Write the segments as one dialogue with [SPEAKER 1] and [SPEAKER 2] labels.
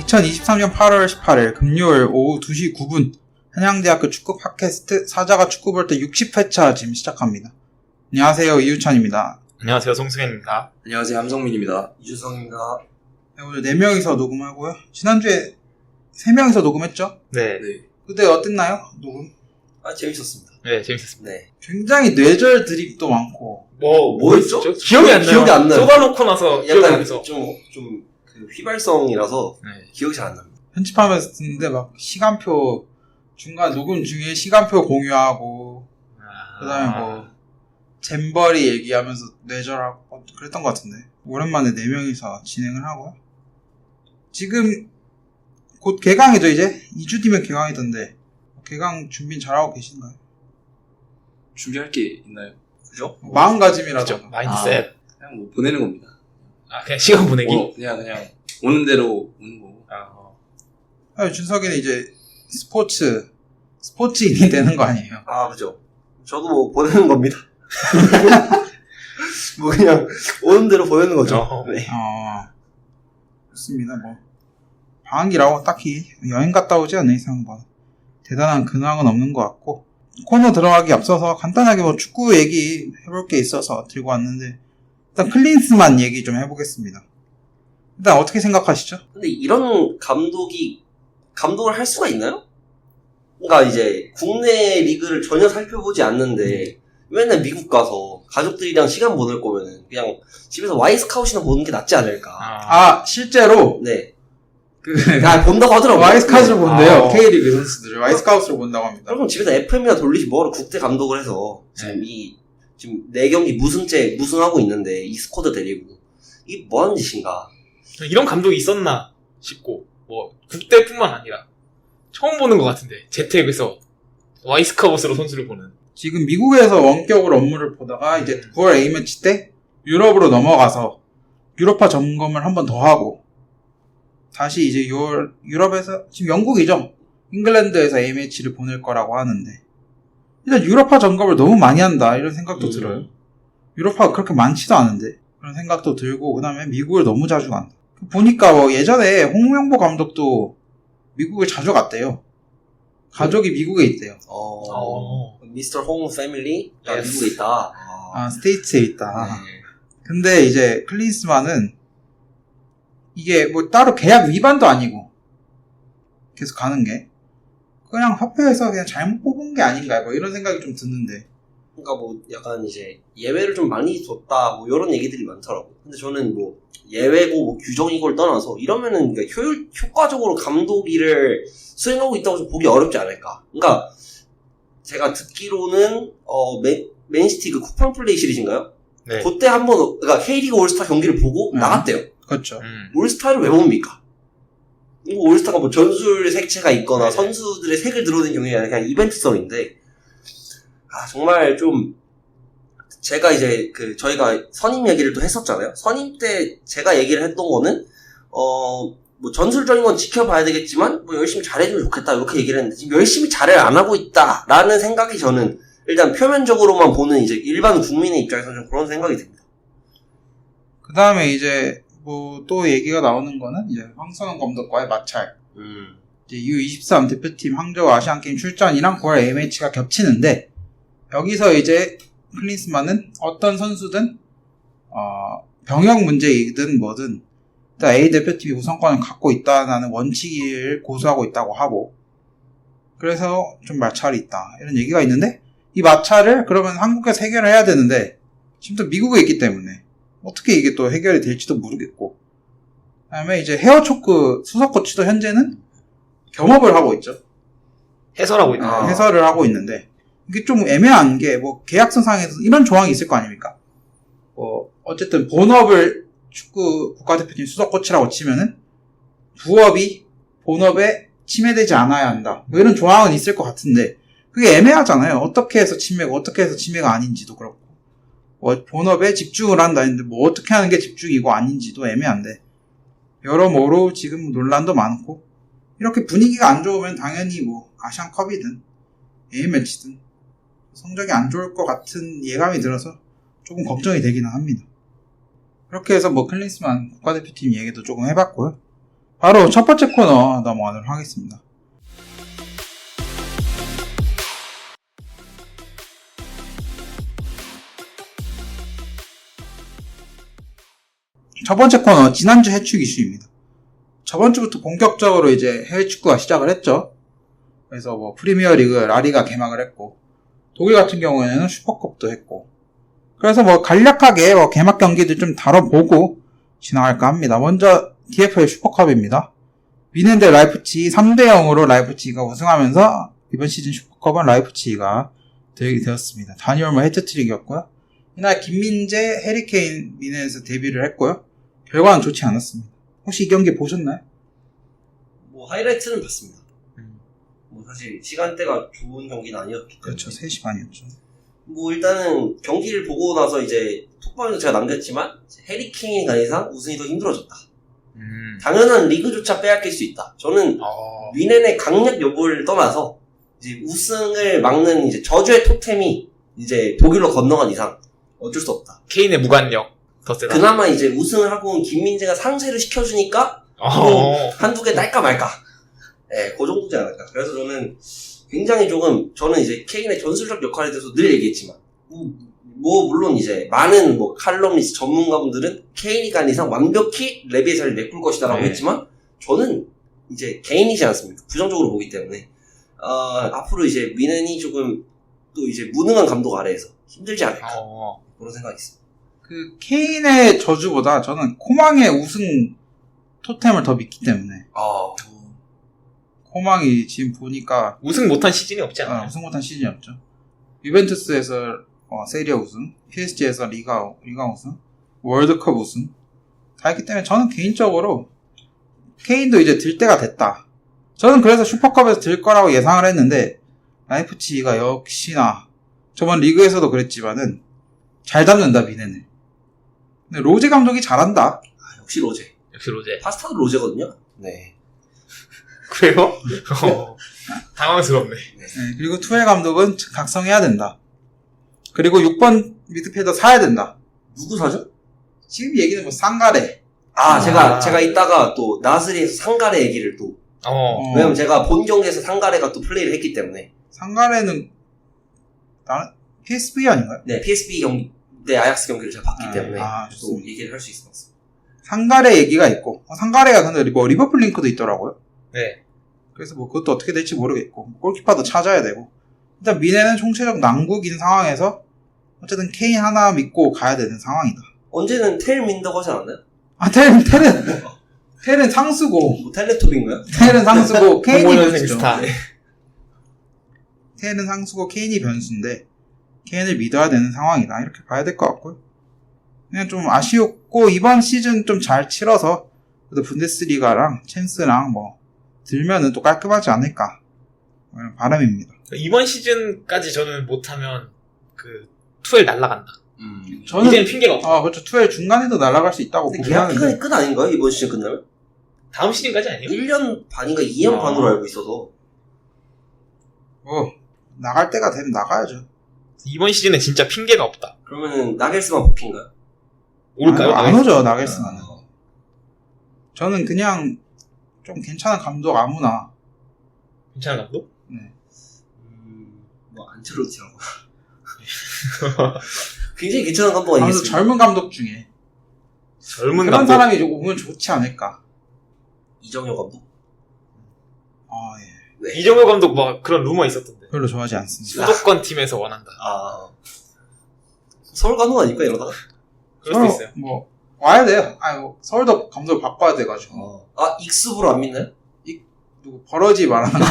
[SPEAKER 1] 2023년 8월 18일 금요일 오후 2시 9분 한양대학교 축구 팟캐스트 사자가 축구 볼 때 60회차 지금 시작합니다. 안녕하세요, 이유찬입니다.
[SPEAKER 2] 안녕하세요, 송승현입니다.
[SPEAKER 3] 안녕하세요, 함성민입니다. 이주성입니다.
[SPEAKER 1] 네, 오늘 4명이서 녹음하고요. 지난주에 3명이서 녹음했죠?
[SPEAKER 2] 네.
[SPEAKER 1] 그때 어땠나요? 녹음?
[SPEAKER 3] 재밌었습니다.
[SPEAKER 2] 네, 재밌었습니다.
[SPEAKER 3] 네.
[SPEAKER 1] 굉장히 뇌절 드립도 많고
[SPEAKER 3] 뭐였죠?
[SPEAKER 2] 기억이 안 나요.
[SPEAKER 3] 기억이 안 나요.
[SPEAKER 2] 쏟아놓고 나서 기억이 안
[SPEAKER 3] 약간
[SPEAKER 2] 나서.
[SPEAKER 3] 그 휘발성이라서
[SPEAKER 2] 네.
[SPEAKER 3] 기억이 잘 안 납니다.
[SPEAKER 1] 편집하면서 듣는데 막 시간표 중간 녹음 중에 시간표 공유하고 그다음에 뭐 잼버리 얘기하면서 뇌절하고 그랬던 것 같은데 오랜만에 4명이서 진행을 하고요. 지금 곧 개강이죠. 이제 2주 뒤면 개강이던데 개강 준비 잘하고 계신가요?
[SPEAKER 3] 준비할 게 있나요? 그죠?
[SPEAKER 1] 마음가짐이라도
[SPEAKER 2] 그죠, 마인드셋.
[SPEAKER 3] 그냥 뭐 보내는 겁니다.
[SPEAKER 2] 그냥 시간 보내기?
[SPEAKER 3] 그냥 오는 대로 오는 거고.
[SPEAKER 1] 준석이는 이제 스포츠인이 되는 거 아니에요?
[SPEAKER 3] 그죠. 저도 뭐 보내는 겁니다. 뭐 그냥 오는 대로 보내는 거죠. 네.
[SPEAKER 1] 좋습니다. 뭐 방학이라고 딱히 여행 갔다 오지 않는 이상 뭐 대단한 근황은 없는 것 같고 코너 들어가기 앞서서 간단하게 뭐 축구 얘기 해볼 게 있어서 들고 왔는데 일단 클린스만 얘기 좀 해보겠습니다. 일단 어떻게 생각하시죠?
[SPEAKER 3] 근데 이런 감독을 할 수가 있나요? 그러니까 이제 국내 리그를 전혀 살펴보지 않는데 맨날 미국 가서 가족들이랑 시간 보낼 거면은 그냥 집에서 와이스카웃이나 보는 게 낫지 않을까.
[SPEAKER 1] 실제로
[SPEAKER 3] 네. 본다고 하더라고요.
[SPEAKER 1] 와이스카웃을 본대요. K리그 선수들을 와이스카웃을 본다고 합니다.
[SPEAKER 3] 그럼 집에서 FM이나 돌리지 뭐하러 국대 감독을 해서 지금 4경기 무승하고 있는데 이 스쿼드 데리고 이게 뭐하는 짓인가.
[SPEAKER 2] 이런 감독이 있었나 싶고 뭐 국대뿐만 아니라 처음 보는 것 같은데 재택에서 와이스카웃으로 선수를 보는.
[SPEAKER 1] 지금 미국에서 원격으로 업무를 보다가 이제 9월 A매치 때 유럽으로 넘어가서 유로파 점검을 한 번 더 하고 다시 이제 유럽에서 지금 영국이죠. 잉글랜드에서 A매치를 보낼 거라고 하는데 일단 유로파 점검을 너무 많이 한다 이런 생각도 들어요. 유로파가 그렇게 많지도 않은데 그런 생각도 들고 그 다음에 미국을 너무 자주 간다. 보니까 뭐 예전에 홍명보 감독도 미국을 자주 갔대요. 가족이 미국에 있대요.
[SPEAKER 3] 미스터 홍 패밀리가 미국에 있다.
[SPEAKER 1] 스테이츠에 있다.
[SPEAKER 3] 네.
[SPEAKER 1] 근데 이제 클린스만은 이게 뭐 따로 계약 위반도 아니고 계속 가는 게 그냥 협회에서 그냥 잘못 뽑은 게 아닌가 뭐 이런 생각이 좀 드는데.
[SPEAKER 3] 그러니까 뭐 약간 이제 예외를 좀 많이 뒀다 뭐 이런 얘기들이 많더라고. 근데 저는 뭐 예외고 뭐 규정이걸 떠나서 이러면은 그러니까 효과적으로 감독 일을 수행하고 있다고 좀 보기 어렵지 않을까. 그러니까 제가 듣기로는 맨시티 그 쿠팡 플레이 시리즈인가요?
[SPEAKER 2] 네.
[SPEAKER 3] 그때 한번 그러니까 K리그 올스타 경기를 보고 나갔대요.
[SPEAKER 1] 그렇죠.
[SPEAKER 3] 올스타를 왜 봅니까? 이거 올스타가 뭐 전술 색채가 있거나 선수들의 색을 드러내는 경우가 아니라 그냥 이벤트성인데 정말 좀 제가 이제 저희가 선임 얘기를 또 했었잖아요. 선임 때 제가 얘기를 했던 거는 뭐 전술적인 건 지켜봐야 되겠지만 뭐 열심히 잘해주면 좋겠다 이렇게 얘기를 했는데 지금 열심히 잘을 안 하고 있다라는 생각이 저는 일단 표면적으로만 보는 이제 일반 국민의 입장에서는 좀 그런 생각이 듭니다.
[SPEAKER 1] 그 다음에 이제 뭐 또 얘기가 나오는 거는 이제 황선홍 감독과의 마찰. 이제 U23 대표팀 항저우 아시안게임 출전이랑 9월 A매치가 겹치는데 여기서 이제 클린스만은 어떤 선수든 병역 문제이든 뭐든 일단 A 대표팀이 우선권을 갖고 있다는 원칙을 고수하고 있다고 하고 그래서 좀 마찰이 있다 이런 얘기가 있는데 이 마찰을 그러면 한국에서 해결을 해야 되는데 지금 또 미국에 있기 때문에 어떻게 이게 또 해결이 될지도 모르겠고 그 다음에 이제 헤어초크 수석 코치도 현재는 겸업을 하고 있죠.
[SPEAKER 2] 해설하고 있는.
[SPEAKER 1] 해설을 하고 있는데 이게 좀 애매한 게 뭐 계약서상에서 이런 조항이 있을 거 아닙니까? 어쨌든 본업을 축구 국가대표팀 수석 코치라고 치면은 부업이 본업에 침해되지 않아야 한다. 뭐 이런 조항은 있을 것 같은데 그게 애매하잖아요. 어떻게 해서 침해고 어떻게 해서 침해가 아닌지도 그렇고 본업에 집중을 한다 했는데 뭐 어떻게 하는 게 집중이고 아닌지도 애매한데 여러모로 지금 논란도 많고 이렇게 분위기가 안 좋으면 당연히 뭐 아시안컵이든 A매치든 성적이 안 좋을 것 같은 예감이 들어서 조금 걱정이 되기는 합니다. 그렇게 해서 뭐 클린스만 국가대표팀 얘기도 조금 해봤고요. 바로 첫 번째 코너 넘어가도록 하겠습니다. 첫 번째 코너, 지난주 해축 이슈입니다. 저번 주부터 본격적으로 이제 해외 축구가 시작을 했죠. 그래서 뭐 프리미어 리그, 라리가 개막을 했고, 독일 같은 경우에는 슈퍼컵도 했고, 그래서 뭐 간략하게 뭐 개막 경기들 좀 다뤄보고 지나갈까 합니다. 먼저 DFL 슈퍼컵입니다. 미넨 대 라이프치히 3대0으로 라이프치히가 우승하면서 이번 시즌 슈퍼컵은 라이프치히가 대역이 되었습니다. 다니 올모 해트트릭이었고요. 이날 김민재, 해리케인 미넨에서 데뷔를 했고요. 결과는 좋지 않았습니다. 혹시 이 경기 보셨나요?
[SPEAKER 3] 뭐 하이라이트는 봤습니다. 뭐 사실 시간대가 좋은 경기는 아니었기 때문에.
[SPEAKER 1] 그렇죠. 3시 반이었죠.
[SPEAKER 3] 뭐 일단은 경기를 보고 나서 이제 톡방에도 제가 남겼지만 해리케인이 간 이상 우승이 더 힘들어졌다. 당연한 리그조차 빼앗길 수 있다. 저는 미넨의 강력 여부를 떠나서 이제 우승을 막는 이제 저주의 토템이 이제 독일로 건너간 이상 어쩔 수 없다.
[SPEAKER 2] 케인의 무관력 더 세다.
[SPEAKER 3] 그나마 이제 우승을 하고 온 김민재가 상세를 시켜주니까 뭐 한두 개 딸까 말까. 예, 그 정도지 않을까. 그래서 저는 굉장히 조금, 저는 이제 케인의 전술적 역할에 대해서 늘 얘기했지만, 뭐, 물론 이제, 많은 뭐, 칼럼니스트 전문가분들은 케인이 간 이상 완벽히 레비의 자리를 메꿀 것이다라고 했지만, 저는 이제 개인이지 않습니까? 부정적으로 보기 때문에, 앞으로 이제 미넨이 조금, 또 이제 무능한 감독 아래에서 힘들지 않을까. 그런 생각이 있습니다.
[SPEAKER 1] 그, 케인의 저주보다 저는 코망의 우승 토템을 더 믿기 때문에. 코망이 지금 보니까
[SPEAKER 2] 우승 못한 시즌이 없지 않아요?
[SPEAKER 1] 우승 못한 시즌이었죠. 유벤투스에서 세리아 우승, PSG에서 리가 우승, 월드컵 우승 다 했기 때문에 저는 개인적으로 케인도 이제 들 때가 됐다. 저는 그래서 슈퍼컵에서 들 거라고 예상을 했는데 라이프치히가 역시나 저번 리그에서도 그랬지만은 잘 잡는다 미넨을. 근데 로제 감독이 잘한다.
[SPEAKER 3] 역시 로제. 파스타도 로제거든요. 네.
[SPEAKER 2] 그래요? 당황스럽네.
[SPEAKER 1] 네, 그리고 투엘 감독은 각성해야 된다. 그리고 6번 미드필더 사야 된다.
[SPEAKER 3] 누구 사죠?
[SPEAKER 1] 지금 얘기는 뭐 상가레.
[SPEAKER 3] 제가 이따가 또 나스리에서 상가레 얘기를 또. 왜냐면 제가 본 경기에서 상가레가 또 플레이를 했기 때문에.
[SPEAKER 1] 상가레는 나는 PSV 아닌가요?
[SPEAKER 3] 네, PSV 경기, 네, 아약스 경기를 제가 봤기 때문에 또 얘기를 할 수 있을 것 같습니다.
[SPEAKER 1] 상가레 얘기가 있고, 상가레가 근데 뭐 리버풀 링크도 있더라고요.
[SPEAKER 2] 네.
[SPEAKER 1] 그래서 뭐 그것도 어떻게 될지 모르겠고, 골키퍼도 찾아야 되고. 일단 미네는 총체적 난국인 상황에서 어쨌든 케인 하나 믿고 가야 되는 상황이다.
[SPEAKER 3] 언제는 텔 민다고 하지 않았나요?
[SPEAKER 1] 텔은 상수고.
[SPEAKER 3] 뭐 텔레톱인가요?
[SPEAKER 1] 텔은 상수고, 케인이 변수죠.
[SPEAKER 2] 네.
[SPEAKER 1] 텔은 상수고, 케인이 변수인데, 케인을 믿어야 되는 상황이다. 이렇게 봐야 될 것 같고요. 그냥 좀 아쉬웠고, 이번 시즌 좀 잘 치러서, 그래도 분데스리가랑 챔스랑 뭐, 들면은 또 깔끔하지 않을까. 그런 바람입니다.
[SPEAKER 2] 이번 시즌까지 저는 못하면, 투엘 날라간다.
[SPEAKER 1] 저는,
[SPEAKER 2] 이제는 핑계가 없다.
[SPEAKER 1] 그렇죠. 투엘 중간에도 날아갈 수 있다고
[SPEAKER 3] 근데
[SPEAKER 1] 보긴
[SPEAKER 3] 계약
[SPEAKER 1] 하는데.
[SPEAKER 3] 기간이 끝 아닌가요? 이번 시즌 끝나면?
[SPEAKER 2] 다음 시즌까지 아니에요?
[SPEAKER 3] 1년 반인가 2년 반으로 알고 있어서.
[SPEAKER 1] 나갈 때가 되면 나가야죠.
[SPEAKER 2] 이번 시즌에 진짜 핑계가 없다.
[SPEAKER 3] 그러면은 나겔스만 뽑힌가요?
[SPEAKER 2] 올까요?
[SPEAKER 1] 안 오죠, 나겔스만은. 저는 그냥 좀 괜찮은 감독 아무나.
[SPEAKER 2] 괜찮은 감독?
[SPEAKER 1] 네.
[SPEAKER 3] 뭐 안첼로티라고. 굉장히 괜찮은 감독 아니겠습니까?
[SPEAKER 1] 젊은 감독 중에
[SPEAKER 2] 젊은
[SPEAKER 1] 그런
[SPEAKER 2] 감독.
[SPEAKER 1] 사람이 오면 좋지 않을까.
[SPEAKER 3] 이정효 감독?
[SPEAKER 1] 예.
[SPEAKER 3] 네.
[SPEAKER 2] 이정효 감독 뭐 그런 루머 있었던데.
[SPEAKER 1] 별로 좋아하지 않습니다.
[SPEAKER 2] 수도권 팀에서 원한다.
[SPEAKER 3] 서울 가는 거 아닐까 이러다가?
[SPEAKER 2] 그럴 수도 있어요.
[SPEAKER 1] 뭐 와야 돼요. 서울도 감독을 바꿔야 돼가지고.
[SPEAKER 3] 익스부로 안 믿나요?
[SPEAKER 1] 누구 버러지 말하는 거.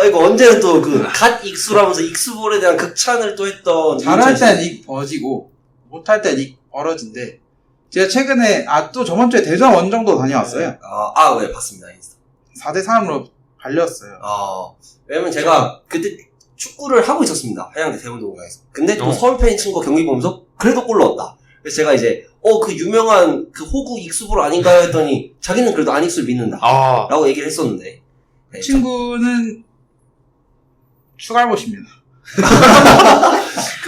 [SPEAKER 3] 이거 언제는 또 갓 익수라면서 익스볼에 대한 극찬을 또 했던.
[SPEAKER 1] 잘할 땐 익버지고 못할 땐 익버러지인데 제가 최근에 또 저번 주에 대전 원정도 다녀왔어요.
[SPEAKER 3] 네, 봤습니다.
[SPEAKER 1] 4대3으로 발렸어요.
[SPEAKER 3] 왜냐면 제가 그때 축구를 하고 있었습니다. 하양대 대운동장에서. 근데 또 서울 팬 친구 경기 보면서 그래도 골 넣었다. 그래서 제가 이제 그 유명한 그 호구 익수볼 아닌가요? 했더니 자기는 그래도 안익수를 믿는다. 라고 얘기를 했었는데. 네,
[SPEAKER 1] 친구는 추갈못입니다.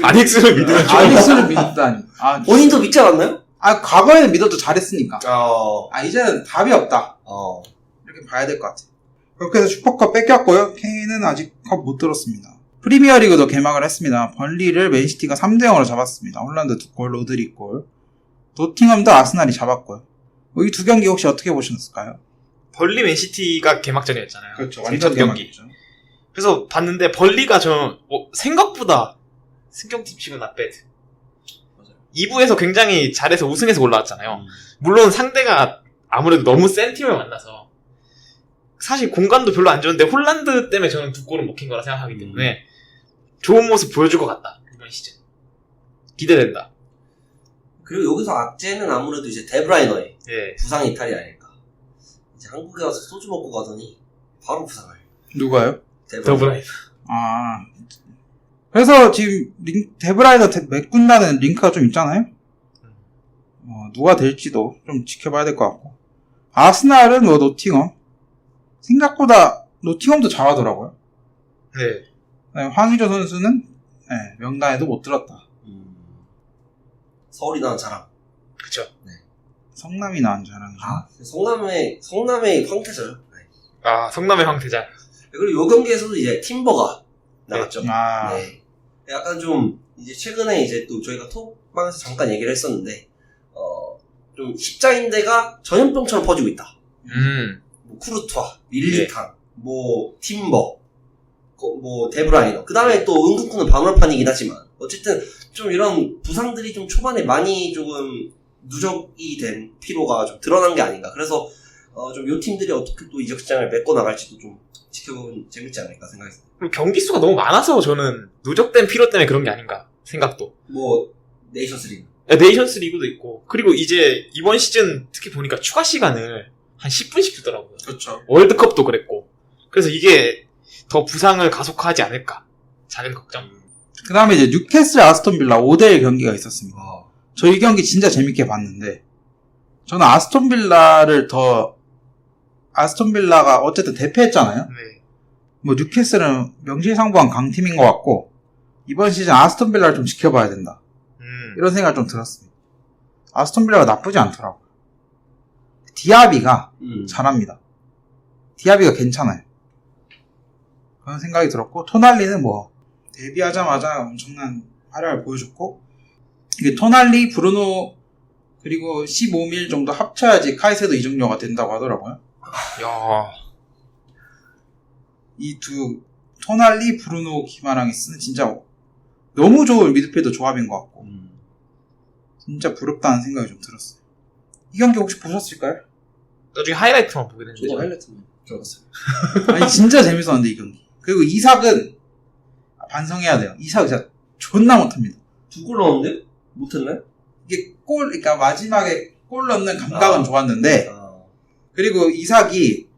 [SPEAKER 2] 안익수를 믿으면
[SPEAKER 1] 안익수를 믿다니.
[SPEAKER 3] 본인도 믿지 않았나요?
[SPEAKER 1] 과거에는 믿어도 잘했으니까.
[SPEAKER 3] 어.
[SPEAKER 1] 이제는 답이 없다. 이렇게 봐야 될 것 같아. 그렇게 해서 슈퍼컵 뺏겼고요. 케인은 아직 컵 못 들었습니다. 프리미어리그도 개막을 했습니다. 벌리를 맨시티가 3대0으로 잡았습니다. 홀란드 2골, 로드리 골. 노팅엄도 아스날이 잡았고요. 이 두 경기 혹시 어떻게 보셨을까요?
[SPEAKER 2] 벌리 맨시티가 개막전이었잖아요.
[SPEAKER 1] 그렇죠.
[SPEAKER 2] 제일 첫 경기. 그래서 봤는데 벌리가 생각보다 승경팀 치고 나빼드. 2부에서 굉장히 잘해서 우승해서 올라왔잖아요. 물론 상대가 아무래도 너무 센 팀을 만나서 사실 공간도 별로 안 좋은데 홀란드 때문에 저는 2골은 먹힌 거라 생각하기 때문에 좋은 모습 보여줄 것 같다. 이번 시즌. 기대된다.
[SPEAKER 3] 그리고 여기서 악재는 아무래도 이제 데브라이너의
[SPEAKER 2] 예.
[SPEAKER 3] 부상 이탈이 아닐까. 이제 한국에 와서 소주 먹고 가더니 바로 부상을.
[SPEAKER 1] 누가요?
[SPEAKER 2] 데브라이너.
[SPEAKER 1] 그래서 지금 데브라이너 메꾼다는 링크가 좀 있잖아요. 누가 될지도 좀 지켜봐야 될 것 같고. 아스날은 노팅엄. 생각보다 노팅엄도 잘하더라고요.
[SPEAKER 2] 네.
[SPEAKER 1] 황의조 선수는 명단에도 못 들었다.
[SPEAKER 3] 서울이 낳은 자랑.
[SPEAKER 2] 그쵸.
[SPEAKER 3] 네.
[SPEAKER 1] 성남이 나은 자랑이죠.
[SPEAKER 3] 성남의 황태자요. 네.
[SPEAKER 2] 성남의 황태자.
[SPEAKER 3] 그리고 요 경기에서도 이제 팀버가 나갔죠.
[SPEAKER 1] 네.
[SPEAKER 3] 약간 좀 이제 최근에 이제 또 저희가 톡방에서 잠깐 얘기를 했었는데 좀 십자인대가 전염병처럼 퍼지고 있다. 뭐 쿠르투아, 밀리탕, 뭐 팀버, 뭐 데브라이너. 그 다음에 또 은근쿠는 방울판이긴 하지만 어쨌든 좀 이런 부상들이 좀 초반에 많이 조금 누적이 된 피로가 좀 드러난 게 아닌가. 그래서 좀 요 팀들이 어떻게 또 이적 시장을 메꿔 나갈지도 좀 지켜보면 재밌지 않을까 생각했습니다.
[SPEAKER 2] 그리고 경기 수가 너무 많아서 저는 누적된 피로 때문에 그런 게 아닌가 생각도.
[SPEAKER 3] 뭐 네이션스 리그.
[SPEAKER 2] 네이션스 리그도 있고 그리고 이제 이번 시즌 특히 보니까 추가 시간을 한 10분씩 주더라고요.
[SPEAKER 1] 그렇죠.
[SPEAKER 2] 월드컵도 그랬고. 그래서 이게 더 부상을 가속화하지 않을까. 작은 걱정.
[SPEAKER 1] 그 다음에 이제 뉴캐슬 아스톤 빌라 5대1 경기가 있었습니다. 저 이 경기 진짜 재밌게 봤는데 저는 아스톤 빌라가 어쨌든 대패했잖아요.
[SPEAKER 2] 네.
[SPEAKER 1] 뭐 뉴캐슬은 명실상부한 강팀인 것 같고 이번 시즌 아스톤 빌라를 좀 지켜봐야 된다. 이런 생각을 좀 들었습니다. 아스톤 빌라가 나쁘지 않더라고요. 디아비가 잘합니다. 디아비가 괜찮아요. 그런 생각이 들었고 토날리는 뭐 데뷔하자마자 엄청난 활약을 보여줬고 이게 토날리, 브루노 그리고 15밀 정도 합쳐야지 카이세도 이적료가 된다고 하더라고요.
[SPEAKER 2] 야,
[SPEAKER 1] 이 두 토날리, 브루노, 기마랑이스는 진짜 너무 좋은 미드필더 조합인 것 같고 진짜 부럽다는 생각이 좀 들었어요. 이 경기 혹시 보셨을까요?
[SPEAKER 2] 나중에 하이라이트만 보게 됐는데.
[SPEAKER 3] 저도 하이라이트만 들어봤어요.
[SPEAKER 1] 아니 진짜 재밌었는데 이 경기. 그리고 이삭은 반성해야 돼요. 이삭 진짜 존나 못합니다.
[SPEAKER 3] 2골 넣었는데? 못했네?
[SPEAKER 1] 이게 그러니까 마지막에 골 넣는 감각은 좋았는데 그리고 이삭이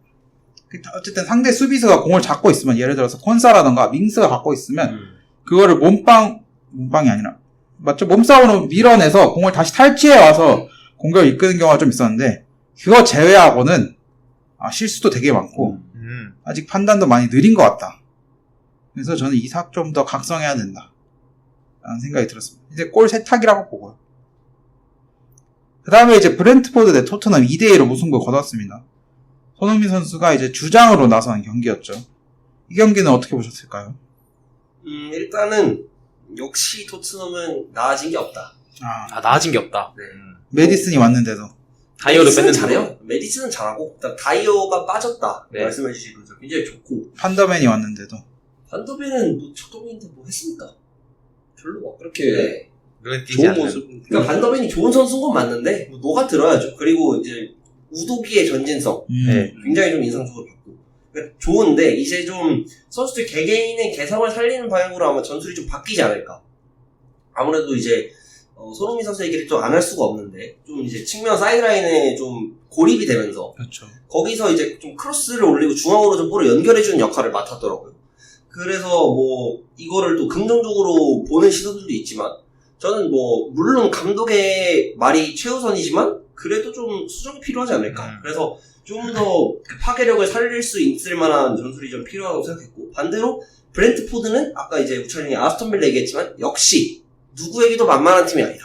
[SPEAKER 1] 어쨌든 상대 수비수가 공을 잡고 있으면 예를 들어서 콘사라던가 밍스가 갖고 있으면 그거를 몸빵이 아니라 맞죠? 몸싸움으로 밀어내서 공을 다시 탈취해 와서 공격을 이끄는 경우가 좀 있었는데 그거 제외하고는 실수도 되게 많고 아직 판단도 많이 느린 것 같다. 그래서 저는 이삭 좀 더 각성해야 된다 라는 생각이 들었습니다. 이제 골 세탁이라고 보고요. 그 다음에 이제 브렌트포드 대 토트넘 2대2로 무승부 거뒀습니다. 손흥민 선수가 이제 주장으로 나선 경기였죠. 이 경기는 어떻게 보셨을까요?
[SPEAKER 3] 일단은 역시 토트넘은 나아진 게 없다.
[SPEAKER 2] 나아진 게 없다.
[SPEAKER 3] 네.
[SPEAKER 1] 메디슨이 왔는데도
[SPEAKER 2] 다이어를 뺐는
[SPEAKER 3] 잘해요. 메디슨은 잘하고 일단 다이어가 빠졌다.
[SPEAKER 2] 네.
[SPEAKER 3] 말씀해 주신 거죠. 굉장히 좋고
[SPEAKER 1] 판더맨이 왔는데도
[SPEAKER 3] 반더벤은 뭐 첫 경기인데 뭐 했습니까? 별로 막 그렇게
[SPEAKER 2] 네. 눈에 띄지
[SPEAKER 3] 좋은
[SPEAKER 2] 않는.
[SPEAKER 3] 모습. 그러니까 반더벤이 좋은 선수인 건 맞는데 뭐 녹아 들어야죠. 그리고 이제 우도기의 전진성
[SPEAKER 2] 네.
[SPEAKER 3] 굉장히 좀 인상적으로 봤고 그러니까 좋은데 이제 좀 선수들 개개인의 개성을 살리는 방향으로 아마 전술이 좀 바뀌지 않을까. 아무래도 이제 손흥민 선수 얘기를 좀 안 할 수가 없는데 좀 이제 측면 사이드라인에 좀 고립이 되면서
[SPEAKER 1] 그렇죠.
[SPEAKER 3] 거기서 이제 좀 크로스를 올리고 중앙으로 좀 볼을 연결해주는 역할을 맡았더라고요. 그래서 뭐 이거를 또 긍정적으로 보는 시선들도 있지만 저는 뭐 물론 감독의 말이 최우선이지만 그래도 좀 수정이 필요하지 않을까. 그래서 좀 더 파괴력을 살릴 수 있을 만한 전술이 좀 필요하다고 생각했고 반대로 브렌트포드는 아까 이제 우찬이 아스톤 빌라 얘기했지만 역시 누구에게도 만만한 팀이 아니다.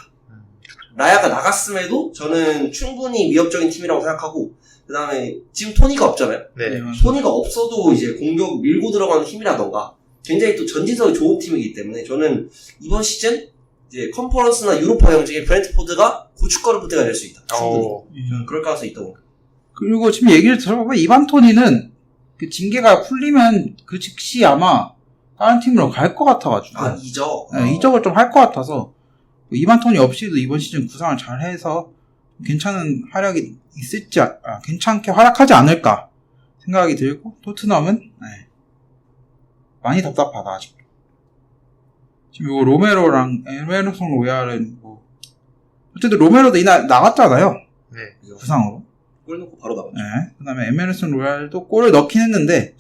[SPEAKER 3] 라야가 나갔음에도 저는 충분히 위협적인 팀이라고 생각하고, 그 다음에 지금 토니가 없잖아요.
[SPEAKER 2] 네.
[SPEAKER 3] 토니가 없어도 이제 공격 밀고 들어가는 힘이라던가 굉장히 또 전진성이 좋은 팀이기 때문에 저는 이번 시즌 이제 컨퍼런스나 유로파 경쟁에 브랜트포드가 고춧가루 부대가 될 수 있다. 충분히. 저는 그럴 가능성이 있다고 봅니다.
[SPEAKER 1] 그리고 지금 얘기를 들어보면 이반 토니는 그 징계가 풀리면 그 즉시 아마 다른 팀으로 갈 것 같아가지고
[SPEAKER 3] 이적.
[SPEAKER 1] 네, 이적을 좀 할 것 같아서 이반 토니 없이도 이번 시즌 구상을 잘 해서 괜찮은 활약이 있을지 괜찮게 활약하지 않을까 생각이 들고 토트넘은 네, 많이 답답하다 아직. 지금 요 로메로랑 에메르송 로얄은 뭐 어쨌든 로메로도 이날 나갔잖아요.
[SPEAKER 2] 네.
[SPEAKER 1] 부상으로.
[SPEAKER 3] 골 넣고 바로 나갔죠.
[SPEAKER 1] 네. 그다음에 에메르슨 로얄도 골을 넣긴 했는데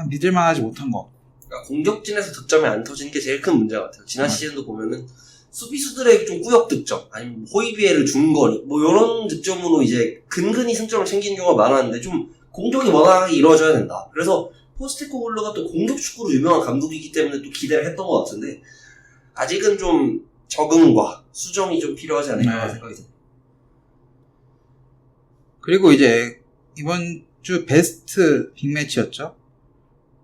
[SPEAKER 1] 믿을만하지 못한 것.
[SPEAKER 3] 그러니까 공격진에서 득점이 안 터지는 게 제일 큰 문제 같아요. 지난 시즌도 보면은 수비수들에게 좀 꾸역 득점, 아니면 호이비에를 중거리, 뭐 이런 득점으로 이제 근근히 승점을 챙기는 경우가 많았는데 좀 공격이 원활하게 이루어져야 된다. 그래서 포스테코글루가 또 공격 축구로 유명한 감독이기 때문에 또 기대를 했던 것 같은데 아직은 좀 적응과 수정이 좀 필요하지 않을까 생각이 듭니다.
[SPEAKER 1] 그리고 이제 이번 주 베스트 빅매치였죠.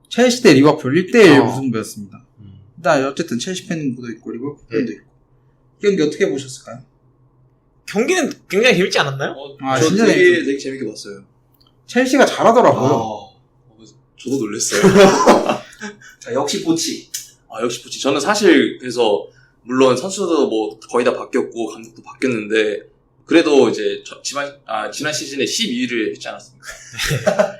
[SPEAKER 1] 첼시 대 리버풀 1대1 무승부였습니다. 일단 어쨌든 첼시 팬도 있고 리버풀 팬도 있고. 이 경기 어떻게 보셨을까요?
[SPEAKER 2] 경기는 굉장히 재밌지 않았나요?
[SPEAKER 4] 저
[SPEAKER 1] 진짜
[SPEAKER 4] 되게 재밌게 봤어요.
[SPEAKER 1] 첼시가 잘하더라고요.
[SPEAKER 4] 저도 놀랐어요.
[SPEAKER 3] 자, 역시 보치.
[SPEAKER 4] 역시 보치. 저는 사실 그래서 물론 선수도 뭐 거의 다 바뀌었고 감독도 바뀌었는데 그래도 이제 지난 시즌에 12위를 했지 않았습니까?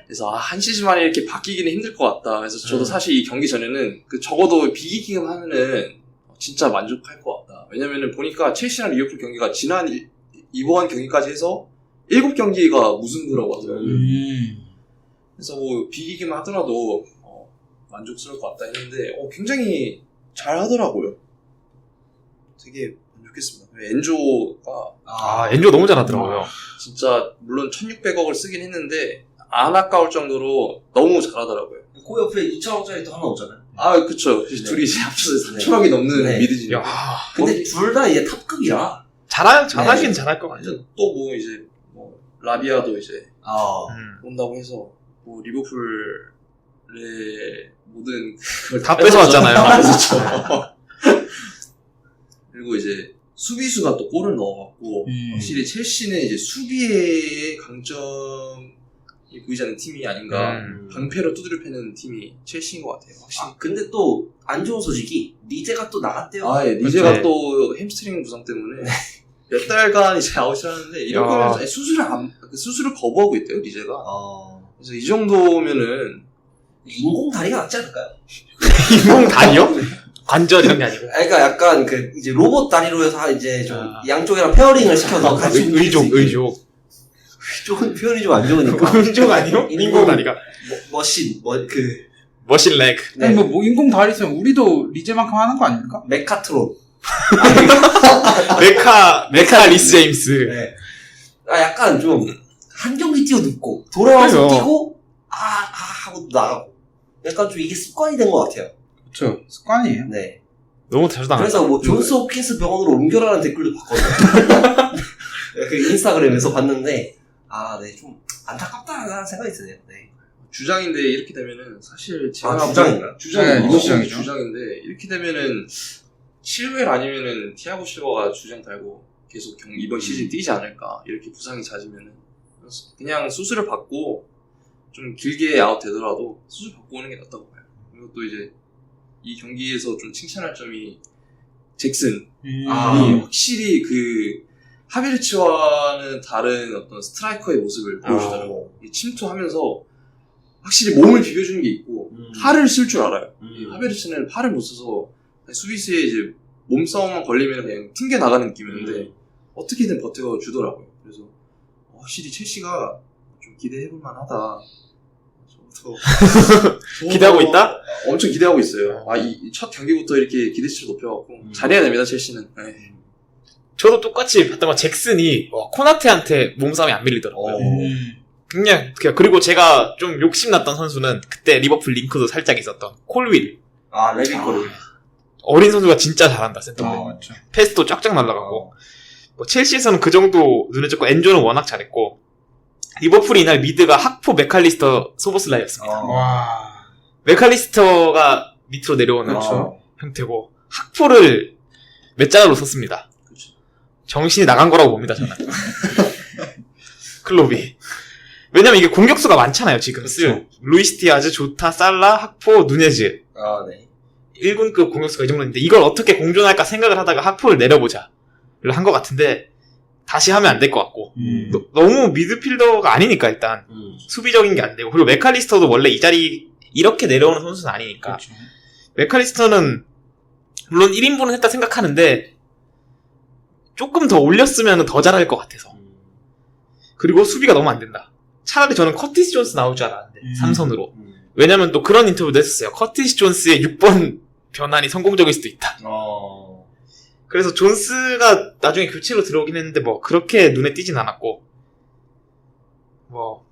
[SPEAKER 4] 그래서 한 시즌 만에 이렇게 바뀌기는 힘들 것 같다. 그래서 저도 사실 이 경기 전에는 적어도 비기기만 하면은 진짜 만족할 것 같다. 왜냐면은 보니까 첼시랑 리버풀 경기가 이번 경기까지 해서 7경기가 무승부라고 하더라고요. 그래서 뭐 비기기만 하더라도 만족스러울 것 같다 했는데 굉장히 잘 하더라고요. 되게 만족했습니다. 엔조가
[SPEAKER 2] 엔조 너무 잘하더라고요.
[SPEAKER 4] 진짜 물론 1600억을 쓰긴 했는데 안 아까울 정도로 너무 잘하더라고요.
[SPEAKER 3] 그 옆에 2천억짜리 또 하나 오잖아요.
[SPEAKER 4] 그쵸. 둘이 이제 합쳐서 3천억이 넘는 미드지.
[SPEAKER 3] 근데 둘 다 이제 탑급이라.
[SPEAKER 2] 잘하긴 잘할 것 같아요.
[SPEAKER 4] 또 뭐 이제 라비아도 이제 온다고 해서 뭐 리버풀의 모든 그걸
[SPEAKER 2] 다 뺏어왔잖아요.
[SPEAKER 4] 그렇죠. 그리고 이제 수비수가 또 골을 넣어갖고 확실히 첼시는 이제 수비의 강점이 보이지 않는 팀이 아닌가. 방패로 두드려 패는 팀이 첼시인 것 같아요. 확실히.
[SPEAKER 3] 근데 또 안 좋은 소식이 리제가 또 나갔대요.
[SPEAKER 4] 리제가 또 햄스트링 부상 때문에 몇 달간 이제 아웃을 하는데 이런 거는 수술을 거부하고 있대요, 리제가. 그래서 이 정도면은
[SPEAKER 3] 인공 다리가 낫지 않을까요?
[SPEAKER 2] 인공 다리요? 관절 이런 게 아니고.
[SPEAKER 3] 그러니까 약간 이제 로봇 다리로 해서 이제 좀 양쪽이랑 페어링을 시켜서 같이
[SPEAKER 2] 의족.
[SPEAKER 3] 의족은 표현이 좀 안 좋으니까.
[SPEAKER 2] 의족 아니요? 인공 다리가. 머신 렉.
[SPEAKER 1] 아니 뭐 인공 다리 있으면 우리도 리제만큼 하는 거 아닙니까?
[SPEAKER 3] 메카트론.
[SPEAKER 2] 메카 리스 제임스.
[SPEAKER 3] 네. 약간 좀 한 경기 뛰어눕고 돌아와서 뛰고 하고 나가고. 약간 좀 이게 습관이 된 것 같아요.
[SPEAKER 1] 그렇죠. 습관이에요.
[SPEAKER 3] 네.
[SPEAKER 2] 너무 자주 당한다.
[SPEAKER 3] 그래서 뭐 존스 홉킨스 병원으로 옮겨라는 댓글도 봤거든요. 그 인스타그램에서 봤는데 네, 좀 안타깝다라는 생각이 드네요. 네.
[SPEAKER 4] 주장인데 이렇게 되면은 사실 제가
[SPEAKER 3] 주장인가요?
[SPEAKER 4] 리버풀 주장인데 이렇게 되면은 실웰 아니면은 티아고 실버가 주장 달고 계속 이번 시즌 뛰지 않을까. 이렇게 부상이 잦으면은 그냥 수술을 받고 좀 길게 아웃 되더라도 수술 받고 오는 게 낫다고 봐요. 그리고 또 이제 이 경기에서 좀 칭찬할 점이 잭슨이 확실히 하베르츠와는 다른 어떤 스트라이커의 모습을 보여주더라고요. 침투하면서 확실히 몸을 비벼주는 게 있고 팔을 쓸 줄 알아요. 하베르츠는 팔을 못 써서 수비수에 이제 몸싸움만 걸리면 그냥 튕겨 나가는 느낌이었는데 어떻게든 버텨주더라고요. 그래서 확실히 첼시가 좀 기대해볼 만하다.
[SPEAKER 2] 기대하고 있다?
[SPEAKER 4] 엄청 기대하고 있어요. 이 첫 경기부터 이렇게 기대치를 높여갖고 잘해야 됩니다, 첼시는. 네.
[SPEAKER 2] 저도 똑같이 봤던 건 잭슨이 코나테한테 몸싸움이 안 밀리더라고요. 그리고 제가 좀 욕심났던 선수는 그때 리버풀 링크도 살짝 있었던 콜윌.
[SPEAKER 3] 레빈 콜윌.
[SPEAKER 2] 어린 선수가 진짜 잘한다, 센터백.
[SPEAKER 1] 맞죠.
[SPEAKER 2] 패스도 쫙쫙 날라가고. 뭐 첼시에서는 그 정도 눈에 띄고 엔조는 워낙 잘했고 리버풀이 이날 미드가 학포 맥칼리스터 소보슬라이였습니다.
[SPEAKER 1] 와.
[SPEAKER 2] 맥칼리스터가 밑으로 내려오는
[SPEAKER 1] 그렇죠.
[SPEAKER 2] 형태고 학포를 몇 자가로 썼습니다.
[SPEAKER 4] 그렇죠.
[SPEAKER 2] 정신이 나간 거라고 봅니다 저는. 클롭이. 왜냐면 이게 공격수가 많잖아요 지금 쓸. 루이스 디아즈, 조타, 살라, 학포, 누네즈.
[SPEAKER 3] 아, 네.
[SPEAKER 2] 1군급 공격수가 이 정도인데 이걸 어떻게 공존할까 생각을 하다가 학포를 내려보자 한 것 같은데 다시 하면 안 될 것 같고 너무 미드필더가 아니니까 일단 수비적인 게 안 되고 그리고 맥칼리스터도 원래 이 자리 이렇게 내려오는 선수는 아니니까
[SPEAKER 1] 그렇죠.
[SPEAKER 2] 맥칼리스터는 물론 1인분은 했다 생각하는데 조금 더 올렸으면 더 잘할 것 같아서 그리고 수비가 너무 안 된다. 차라리 저는 커티스 존스 나올 줄 알았는데 3선으로 왜냐면 또 그런 인터뷰도 했었어요. 커티스 존스의 6번 변환이 성공적일 수도 있다. 그래서 존스가 나중에 교체로 들어오긴 했는데 뭐 그렇게 눈에 띄진 않았고 뭐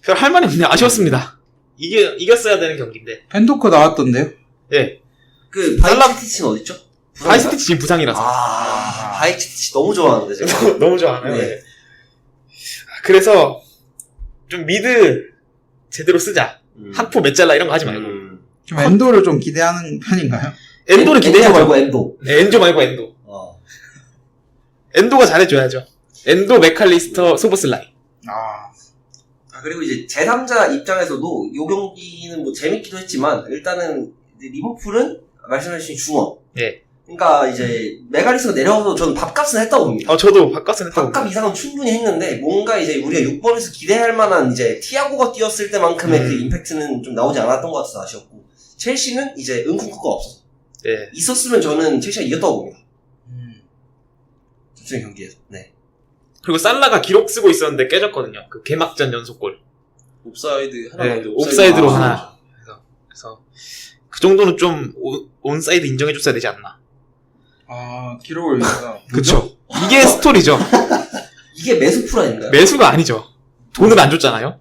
[SPEAKER 2] 별 할 말이 없네요. 아쉬웠습니다. 이겼어야 되는 경기인데.
[SPEAKER 1] 펜도크 나왔던데요?
[SPEAKER 2] 예.
[SPEAKER 3] 그 바이치티치는 어딨죠?
[SPEAKER 2] 바이스티치 지금 부상이라서.
[SPEAKER 3] 바이치티치 너무 좋아하는데 제가.
[SPEAKER 2] 너무 좋아하네요.
[SPEAKER 3] 네.
[SPEAKER 2] 그래서 좀 미드 제대로 쓰자. 학포 맷잘라 이런 거 하지 말고.
[SPEAKER 1] 좀 엔도를 좀 기대하는 편인가요?
[SPEAKER 2] 엔도를 기대해야죠.
[SPEAKER 3] 엔도 말고 엔도.
[SPEAKER 2] 네, 엔조 말고 엔도. 엔도가 잘해줘야죠. 엔도, 맥칼리스터, 소보슬라이.
[SPEAKER 3] 그리고 이제 제3자 입장에서도 이 경기는 뭐 재밌기도 했지만 일단은 이제 리버풀은 말씀하신 중원.
[SPEAKER 2] 예.
[SPEAKER 3] 그러니까 이제 메갈리스가 내려와서 저는 밥값은 했다고 봅니다.
[SPEAKER 2] 저도 밥값은 했다고
[SPEAKER 3] 밥값 이상은 충분히 했는데 뭔가 이제 우리가 6번에서 기대할 만한 이제 티아고가 뛰었을 때만큼의 그 임팩트는 좀 나오지 않았던 것 같아서 아쉬웠고 첼시는 이제 은쿵쿠가 없어서
[SPEAKER 2] 예.
[SPEAKER 3] 있었으면 저는 첼시가 이겼다고 봅니다. 전체 경기에서. 네.
[SPEAKER 2] 그리고 살라가 기록 쓰고 있었는데 깨졌거든요. 그 개막전 연속골.
[SPEAKER 4] 옵사이드 하나
[SPEAKER 2] 네,
[SPEAKER 4] 나오는데
[SPEAKER 2] 옵사이드로 하나. 그래서 그 정도는 좀 온사이드 인정해줬어야 되지 않나.
[SPEAKER 1] 기록을 위해서.
[SPEAKER 2] 그쵸. 이게 스토리죠.
[SPEAKER 3] 이게 매수풀 아닌가요?
[SPEAKER 2] 매수가 아니죠. 돈을 안 줬잖아요.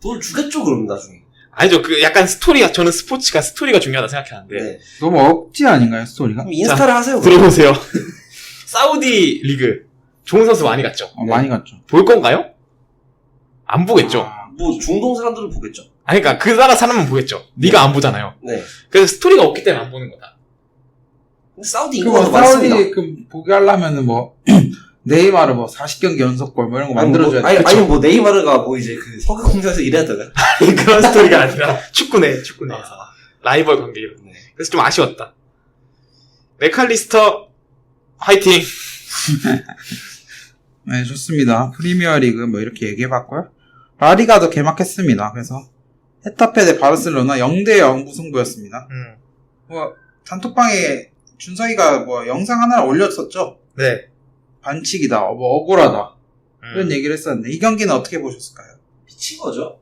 [SPEAKER 3] 돈을 주겠죠 그럼 나중에.
[SPEAKER 2] 아니죠. 그 약간 스토리가 저는 스포츠가 스토리가 중요하다 생각하는데.
[SPEAKER 3] 네.
[SPEAKER 1] 너무 억지 아닌가요, 스토리가?
[SPEAKER 3] 그럼 인스타를 하세요.
[SPEAKER 2] 들어보세요. 사우디 리그 좋은 선수 많이 갔죠.
[SPEAKER 1] 많이 갔죠.
[SPEAKER 2] 볼 건가요? 안 보겠죠.
[SPEAKER 3] 뭐 중동 사람들은 보겠죠.
[SPEAKER 2] 아니 그러니까 그 나라 사람은 보겠죠. 네가 안 보잖아요.
[SPEAKER 3] 네.
[SPEAKER 2] 그래서 스토리가 없기 때문에 안 보는 거다.
[SPEAKER 3] 근데 사우디
[SPEAKER 1] 그거
[SPEAKER 3] 인구가 더 많습니다.
[SPEAKER 1] 사우디 보게 하려면은 뭐 네이마르 뭐 40경기 연속골 뭐 이런 거 만들어줘야 돼.
[SPEAKER 3] 아니 뭐 네이마르가 뭐 이제 그 석유 공장에서 일했다가
[SPEAKER 2] 그런 스토리가 아니라 축구내에서 라이벌 관계 이런.
[SPEAKER 3] 네.
[SPEAKER 2] 그래서 좀 아쉬웠다. 맥칼리스터 화이팅.
[SPEAKER 1] 네, 좋습니다. 프리미어리그 뭐 이렇게 얘기해봤고요. 라리가도 개막했습니다. 그래서 헤타페 대 바르셀로나 0대0 무승부였습니다. 뭐 단톡방에 준석이가 뭐 영상 하나 올렸었죠.
[SPEAKER 2] 네.
[SPEAKER 1] 반칙이다, 뭐 억울하다 이런 얘기를 했었는데 이 경기는 어떻게 보셨을까요?
[SPEAKER 3] 미친 거죠.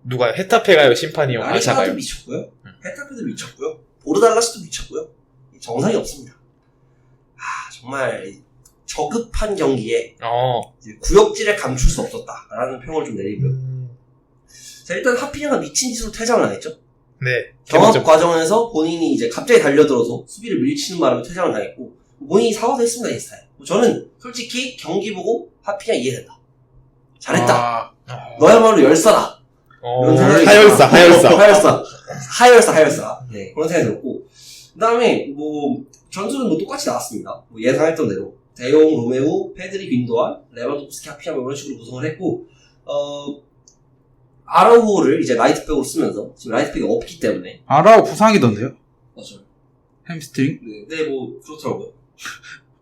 [SPEAKER 2] 누가요? 헤타페가요? 심판이요?
[SPEAKER 3] 라리가도
[SPEAKER 2] 아샤가요?
[SPEAKER 3] 미쳤고요. 헤타페도 미쳤고요. 보르달라스도 미쳤고요. 정상이 없습니다. 정말 저급한 경기에 이제 구역질에 감출 수 없었다라는 평을 좀 내리고요. 자, 일단 하피냐가 미친 짓으로 퇴장을 안 했죠.
[SPEAKER 2] 네.
[SPEAKER 3] 경합 과정에서 본인이 이제 갑자기 달려들어서 수비를 밀치는 바람에 퇴장을 당했고 본인이 사과도 했습니다. 인스타에. 저는 솔직히 경기 보고 하피냐 이해된다. 잘했다. 너야말로 열사다. 이런 생각이 하열사. 네, 그런 생각이 들었고 그 다음에 뭐 전술은 뭐 똑같이 나왔습니다. 뭐 예상했던 대로 대용, 로메오, 페드리, 빈도안, 레반도프스키, 하피냐 이런 식으로 구성을 했고 아라우호를 이제 라이트백으로 쓰면서 지금 라이트백이 없기 때문에
[SPEAKER 1] 아라오 부상이던데요?
[SPEAKER 4] 맞아요.
[SPEAKER 1] 햄스트링?
[SPEAKER 3] 네, 뭐 그렇더라고요.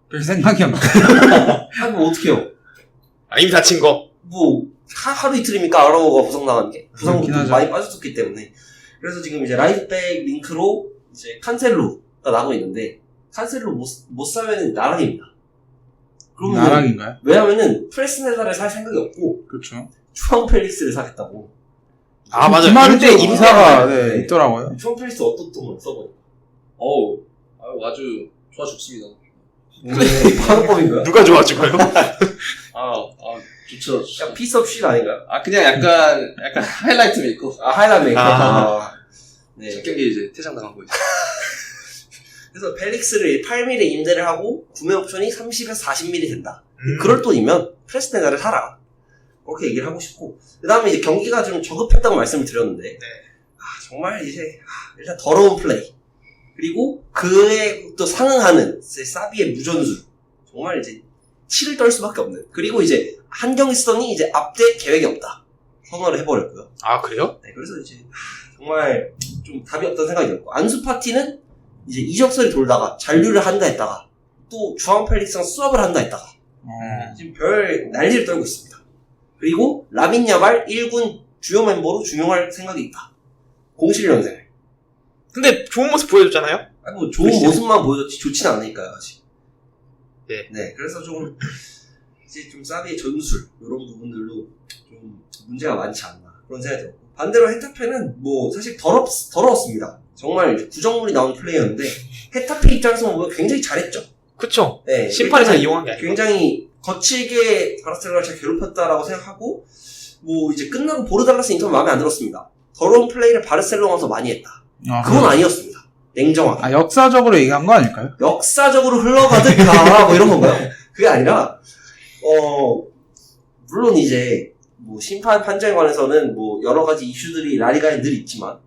[SPEAKER 1] 별 생각이 없네.
[SPEAKER 3] 아니 뭐 어떡해요.
[SPEAKER 2] 이미 다친 거.
[SPEAKER 3] 뭐 하루 이틀입니까 아라우호가 부상당한 게. 부상도
[SPEAKER 1] 그렇긴 하죠.
[SPEAKER 3] 많이 빠졌었기 때문에. 그래서 지금 이제 라이트백 링크로 이제 칸셀로가 나고 있는데 칸셀로 못 사면 나락입니다. 그러면
[SPEAKER 1] 나락인가요?
[SPEAKER 3] 왜냐면은 프레스네다를 살 생각이 없고
[SPEAKER 1] 그렇죠.
[SPEAKER 3] 추앙 펠릭스를 사겠다고.
[SPEAKER 2] 맞아요.
[SPEAKER 1] 기마르제
[SPEAKER 2] 임대
[SPEAKER 1] 이사가
[SPEAKER 3] 네.
[SPEAKER 1] 있더라고요.
[SPEAKER 3] 추앙 펠릭스 어떤 돈을 써보니까.
[SPEAKER 4] 아주 좋아 죽습니다.
[SPEAKER 3] 방법인가요?
[SPEAKER 2] 누가 좋아 죽어요?
[SPEAKER 4] 좋죠.
[SPEAKER 3] 약간 피스업 쉿 아닌가요?
[SPEAKER 4] 그냥 약간 하이라이트 메이커.
[SPEAKER 3] 하이라이트 메이커.
[SPEAKER 4] 첫 경기 이제 퇴장 당한 거 있어.
[SPEAKER 3] 그래서 펠릭스를 8mm 임대를 하고 구매 옵션이 30에서 40mm 된다. 그럴 돈이면 프레스테나를 사라. 그렇게 얘기를 하고 싶고, 그 다음에 이제 경기가 좀 저급했다고 말씀을 드렸는데, 정말 이제 일단 더러운 플레이, 그리고 그에 또 상응하는 사비의 무전술, 정말 이제 치를 떨 수밖에 없는. 그리고 이제 한경희선이 이제 앞대 계획이 없다 선언을 해버렸고요.
[SPEAKER 2] 아, 그래요?
[SPEAKER 3] 네, 그래서 이제 정말 좀 답이 없다는 생각이 들었고, 안수 파티는 이제 이적설이 돌다가 잔류를 한다 했다가 또 주앙 펠릭스랑 수업을 한다 했다가 지금 별 난리를 떨고 있습니다. 그리고 라민 야발 1군 주요 멤버로 중용할 생각이 있다. 07년생.
[SPEAKER 2] 근데 좋은 모습 보여줬잖아요?
[SPEAKER 3] 아니 뭐 좋은 모습만 보여줬지 좋진 않으니까요 아직.
[SPEAKER 2] 네.
[SPEAKER 3] 네, 그래서 좀 이제 좀 사비의 전술 이런 부분들로 좀 문제가 많지 않나 그런 생각이 들었고, 반대로 헤타페는 뭐 사실 더러웠습니다. 정말 구정물이 나온 플레이였는데 헤타페 입장에서 보면 굉장히 잘했죠.
[SPEAKER 2] 그쵸.
[SPEAKER 3] 네,
[SPEAKER 2] 심판이 잘 이용한 게 아니고.
[SPEAKER 3] 굉장히 거칠게 바르셀로나를 잘 괴롭혔다라고 생각하고, 뭐 이제 끝나고 보르달라스 인터뷰 마음에 안 들었습니다. 더러운 플레이를 바르셀로나에서 많이 했다. 그건 아니었습니다. 냉정하게.
[SPEAKER 1] 역사적으로 얘기한 거 아닐까요?
[SPEAKER 3] 역사적으로 흘러가듯 가 뭐 이런 건가요? 그게 아니라 물론 이제 뭐 심판 판정에 관해서는 뭐 여러 가지 이슈들이 라리가에 늘 있지만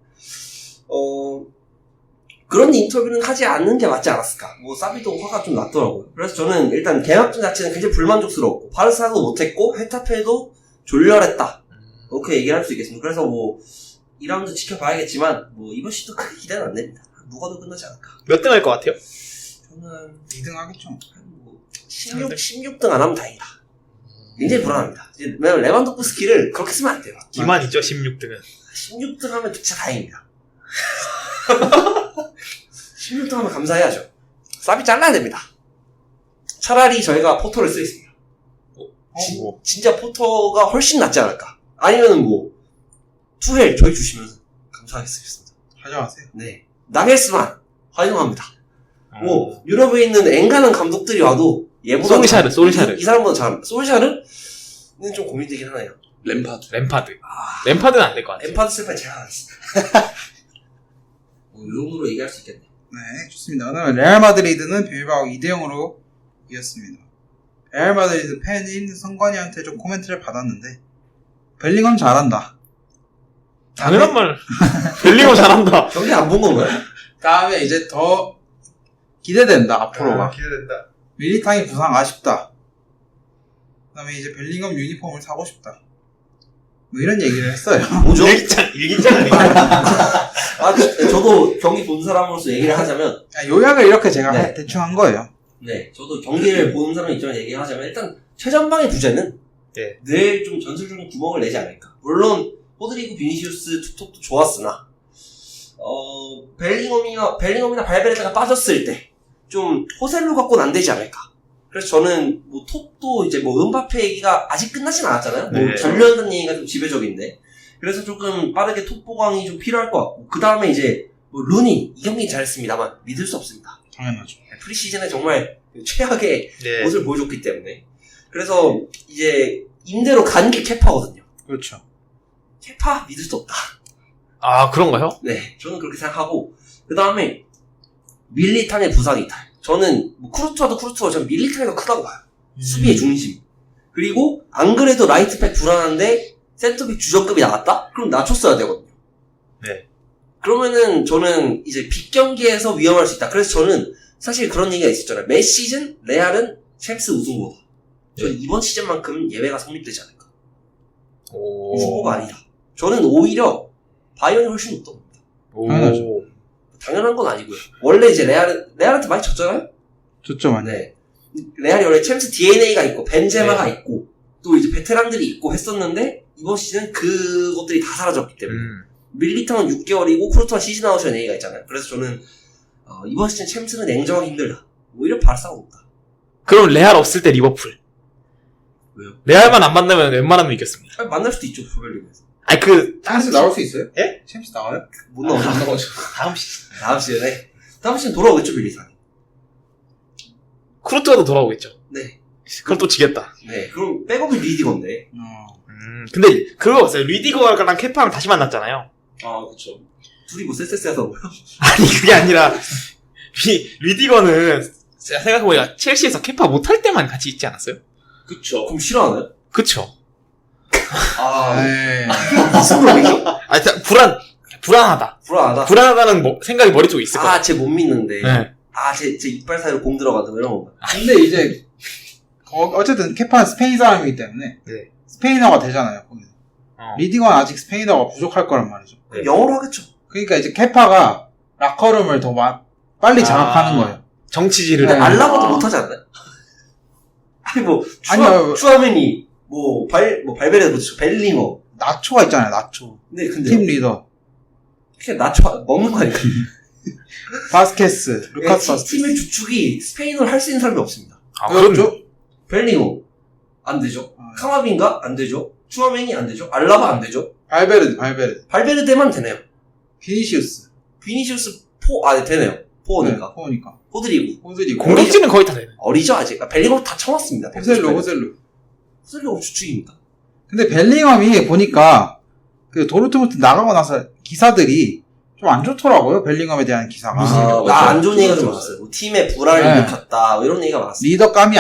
[SPEAKER 3] 그런 인터뷰는 하지 않는 게 맞지 않았을까. 뭐 사비도 화가 좀 났더라고요. 그래서 저는 일단 개막전 자체는 굉장히 불만족스러웠고, 바르사도 못했고 헤타페도 졸렬했다, 그렇게 얘기를 할 수 있겠습니다. 그래서 뭐 2라운드 지켜봐야겠지만 뭐 이번 시도 크게 기대는 안 됩니다. 누가도 끝나지 않을까.
[SPEAKER 2] 몇 등 할 것 같아요?
[SPEAKER 3] 저는
[SPEAKER 1] 2등 하겠죠.
[SPEAKER 3] 뭐 16등 안 하면 다행이다. 굉장히 불안합니다. 왜냐면 레반도프스키를 그렇게 쓰면 안 돼요.
[SPEAKER 2] 기만이죠, 16등은.
[SPEAKER 3] 16등 하면 진짜 다행입니다. 16등 하면 감사해야죠. 사비 잘라야 됩니다. 차라리 저희가 포터를 쓰겠습니다. 진짜 포터가 훨씬 낫지 않을까. 아니면 뭐 투헬 저희 주시면 감사하겠습니다.
[SPEAKER 1] 가져가세요.
[SPEAKER 3] 네, 나겔스만 환영합니다. 뭐 유럽에 있는 앵간한 감독들이 와도 얘보다
[SPEAKER 2] 솔샤르.
[SPEAKER 3] 이 사람보다 잘합니다. 솔샤르는 좀 고민되긴 하네요.
[SPEAKER 2] 램파드는 안 될 것 같아요.
[SPEAKER 3] 엠파드 실패 제가 하겠습니다. 뭐, 이 정도로 얘기할 수 있겠네.
[SPEAKER 1] 네, 좋습니다. 그다음에 레알 마드리드는 빌바오 2대0으로 이겼습니다. 레알 마드리드 팬인 성관이한테 좀 코멘트를 받았는데, 벨링엄 잘한다.
[SPEAKER 2] 당연한 말. 벨링엄 잘한다.
[SPEAKER 3] 경기 안 본 건가요?
[SPEAKER 1] 다음에 이제 더 기대된다, 앞으로가.
[SPEAKER 2] 기대된다.
[SPEAKER 1] 밀리탕이 부상 아쉽다. 그 다음에 이제 벨링엄 유니폼을 사고 싶다. 뭐 이런 얘기를 했어요.
[SPEAKER 3] 뭐죠?
[SPEAKER 2] 일기장 아닌가요?
[SPEAKER 3] 저도 경기 본 사람으로서 얘기를 하자면,
[SPEAKER 1] 요약을 이렇게 제가
[SPEAKER 3] 네.
[SPEAKER 1] 대충 한 거예요.
[SPEAKER 3] 네, 저도 경기를 보는 사람 입장에서 얘기하자면, 일단 최전방의 부재는
[SPEAKER 2] 네.
[SPEAKER 3] 늘 좀 전술적인 구멍을 내지 않을까. 물론 호드리고 비니시우스 투톱도 좋았으나 벨링엄이나 발베르데가 빠졌을 때 좀 호셀루 갖고는 안 되지 않을까. 그래서 저는 뭐 톱도 이제 뭐 음바페 얘기가 아직 끝나진 않았잖아요. 뭐
[SPEAKER 2] 네.
[SPEAKER 3] 전류한다는 얘기가 좀 지배적인데, 그래서 조금 빠르게 톱 보강이 좀 필요할 것 같고, 그 다음에 이제 뭐 루니 이 경기 잘했습니다만 믿을 수 없습니다.
[SPEAKER 1] 당연하죠.
[SPEAKER 3] 프리시즌에 정말 최악의
[SPEAKER 2] 네.
[SPEAKER 3] 모습을 보여줬기 때문에. 그래서 이제 임대로 간 게 케파거든요.
[SPEAKER 1] 그렇죠.
[SPEAKER 3] 케파 믿을 수 없다.
[SPEAKER 2] 아, 그런가요?
[SPEAKER 3] 네, 저는 그렇게 생각하고, 그 다음에 밀리탄의 부상 이탈. 저는 뭐 쿠르투아도 전 밀리탄이 더 크다고 봐요. 수비의 중심. 그리고 안 그래도 라이트백 불안한데 센터백 주전급이 나갔다? 그럼 낮췄어야 되거든요.
[SPEAKER 2] 네.
[SPEAKER 3] 그러면은 저는 이제 빅경기에서 위험할 수 있다. 그래서 저는 사실 그런 얘기가 있었잖아요. 매 시즌 레알은 챔스 우승보다. 저는 이번 시즌만큼 예외가 성립되지 않을까. 우승보가 아니다. 저는 오히려 바이언이 훨씬 높다고 봅니다.
[SPEAKER 1] 당연하죠.
[SPEAKER 3] 당연한 건 아니고요. 원래 이제 레알한테 많이 졌잖아요?
[SPEAKER 1] 좋죠, 많이.
[SPEAKER 3] 네. 레알이 원래 챔스 DNA가 있고, 벤제마가 있고, 또 이제 베테랑들이 있고 했었는데, 이번 시즌은 그것들이 다 사라졌기 때문에. 밀리탕은 6개월이고, 쿠르투아 시즌 아웃이라는 얘기가 있잖아요. 그래서 저는, 이번 시즌 챔스는 냉정하기 힘들다. 오히려 바르사가 높다.
[SPEAKER 2] 그럼 레알 없을 때 리버풀.
[SPEAKER 3] 왜요?
[SPEAKER 2] 레알만 안 만나면 웬만하면 이겼습니다.
[SPEAKER 3] 아니, 만날 수도 있죠, 조별리그에서.
[SPEAKER 2] 아니,
[SPEAKER 1] 챔스 나올 수 있어요?
[SPEAKER 2] 예?
[SPEAKER 1] 챔스 나와요?
[SPEAKER 3] 못 나오죠.
[SPEAKER 4] 안 나오죠.
[SPEAKER 2] 다음 시즌.
[SPEAKER 3] 다음 시즌에. 다음 시즌 돌아오겠죠, 밀리탕이.
[SPEAKER 2] 쿠르투아도 돌아오겠죠.
[SPEAKER 3] 네.
[SPEAKER 2] 그럼 또 지겠다.
[SPEAKER 3] 네. 그럼 백업이 리디건데.
[SPEAKER 2] 근데 그거 봤어요. 리디거랑 케파랑 다시 만났잖아요.
[SPEAKER 4] 아, 그쵸.
[SPEAKER 3] 둘이 뭐 쎄쎄쎄하다고요?
[SPEAKER 2] 아니, 그게 아니라 리디거는 제가 생각해보니까 첼시에서 케파 못할 때만 같이 있지 않았어요?
[SPEAKER 4] 그쵸.
[SPEAKER 3] 그럼 싫어하나요?
[SPEAKER 2] 그쵸.
[SPEAKER 1] 에이.
[SPEAKER 3] 무슨 말이죠?
[SPEAKER 2] 아, 일단 불안하다.
[SPEAKER 3] 불안하다.
[SPEAKER 2] 불안하다는 생각이 머릿속에 있을 거예요.
[SPEAKER 3] 쟤 못 믿는데.
[SPEAKER 2] 네.
[SPEAKER 3] 제 이빨 사이로 공 들어간다, 이런 건가?
[SPEAKER 1] 근데 이제 어쨌든 케파는 스페인 사람이기 때문에
[SPEAKER 2] 네.
[SPEAKER 1] 스페인어가 되잖아요. 거기서.
[SPEAKER 2] 어.
[SPEAKER 1] 리디거는 아직 스페인어가 부족할 거란 말이죠.
[SPEAKER 3] 그럼 영어로 하겠죠.
[SPEAKER 1] 그러니까 이제 케파가 라커룸을 더 빨리 장악하는 거예요.
[SPEAKER 2] 정치질을.
[SPEAKER 1] 네.
[SPEAKER 3] 알라바도 못하지 않나요? 아니,
[SPEAKER 1] 아니요.
[SPEAKER 3] 추아메니, 발베레, 벨링어.
[SPEAKER 1] 나초가 있잖아요. 나초.
[SPEAKER 3] 근데
[SPEAKER 1] 팀 리더.
[SPEAKER 3] 그냥 나초 먹는 거 아니야?
[SPEAKER 1] 바스케스, 루카스 바스케스.
[SPEAKER 3] 팀의 주축이 스페인어를 할 수 있는 사람이 없습니다.
[SPEAKER 2] 아, 그렇죠.
[SPEAKER 3] 벨링어. 안 되죠. 카마빈가? 안 되죠. 추아메니 안 되죠. 알라바 안 되죠.
[SPEAKER 1] 발베르드.
[SPEAKER 3] 발베르데만 되네요.
[SPEAKER 1] 비니시우스.
[SPEAKER 3] 비니시우스 되네요. 포니까.
[SPEAKER 1] 네, 포니까.
[SPEAKER 3] 포드리고.
[SPEAKER 1] 호드리고.
[SPEAKER 2] 공격진은 거의 다 되네.
[SPEAKER 3] 어리죠, 아직. 벨링엄 다 쳐왔습니다.
[SPEAKER 1] 호셀루.
[SPEAKER 3] 호셀루 주축입니다.
[SPEAKER 1] 근데 벨링엄이 보니까 그 도르트문트 나가고 나서 기사들이 좀 안 좋더라고요. 벨링엄에 대한 기사가.
[SPEAKER 3] 나 안 좋은 얘기가 좀 많았어요. 팀의 불화를
[SPEAKER 1] 네.
[SPEAKER 3] 일으켰다. 이런 얘기가 많았어요.
[SPEAKER 1] 리더감이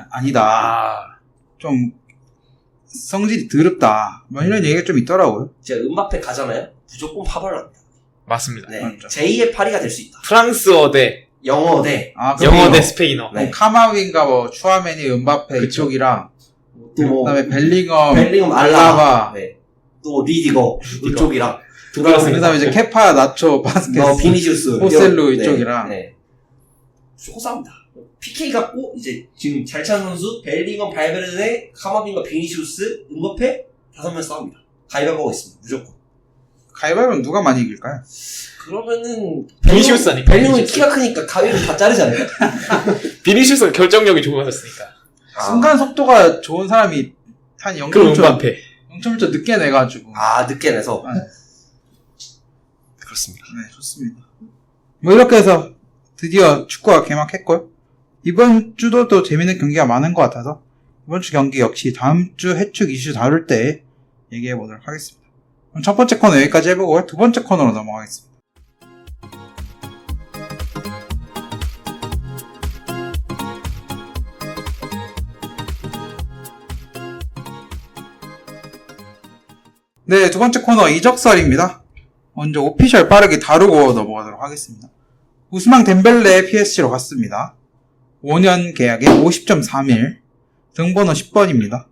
[SPEAKER 1] 아니다. 좀 성질이 더럽다. 뭐 이런 얘기가 좀 있더라고요.
[SPEAKER 3] 제가 음바페 가잖아요. 무조건 파벌납니다.
[SPEAKER 2] 맞습니다.
[SPEAKER 3] 네.
[SPEAKER 1] 맞죠.
[SPEAKER 3] 제2의 파리가 될 수 있다.
[SPEAKER 2] 프랑스어 대
[SPEAKER 3] 영어 대
[SPEAKER 2] 영어 대 스페인어.
[SPEAKER 3] 네.
[SPEAKER 1] 카마윈가 뭐 추아메니, 음바페 이쪽이랑
[SPEAKER 3] 또
[SPEAKER 1] 그다음에 벨링엄,
[SPEAKER 3] 벨링엄
[SPEAKER 1] 알라바.
[SPEAKER 3] 네. 또 리디거 이쪽이랑
[SPEAKER 1] 그다음에 이제 케파, 나초, 바스케스,
[SPEAKER 3] 비니시우스
[SPEAKER 1] 호셀루 이쪽이랑.
[SPEAKER 3] 네. 호사입니다. PK 갖고 이제 지금 잘 찬 선수 벨링엄, 발베르데, 카마빈과 비니시우스, 음바페 5명 싸웁니다. 가위바위보가 있습니다. 무조건.
[SPEAKER 1] 가위바위보는 누가 많이 이길까요?
[SPEAKER 3] 그러면은
[SPEAKER 2] 비니시우스 아닐까?
[SPEAKER 3] 벨링엄이
[SPEAKER 2] 비니시우스.
[SPEAKER 3] 키가 크니까 가위를 다 자르지 않을까?
[SPEAKER 2] 비니시우스가 결정력이 좋아졌으니까.
[SPEAKER 1] 순간 속도가 좋은 사람이 한 0.1초
[SPEAKER 2] 그럼 음바페.
[SPEAKER 1] 늦게 내가지고.
[SPEAKER 3] 늦게 내서.
[SPEAKER 1] 네.
[SPEAKER 3] 그렇습니다.
[SPEAKER 1] 네, 좋습니다. 뭐 이렇게 해서 드디어 축구가 개막했고요. 이번 주도 또 재밌는 경기가 많은 것 같아서 이번 주 경기 역시 다음 주 해축 이슈 다룰 때 얘기해 보도록 하겠습니다. 그럼 첫 번째 코너 여기까지 해보고요. 두 번째 코너로 넘어가겠습니다. 네, 두 번째 코너 이적설입니다. 먼저 오피셜 빠르게 다루고 넘어가도록 하겠습니다. 우스망 덴벨레 PSG로 갔습니다. 5년 계약에 50.3일, 등번호 10번입니다.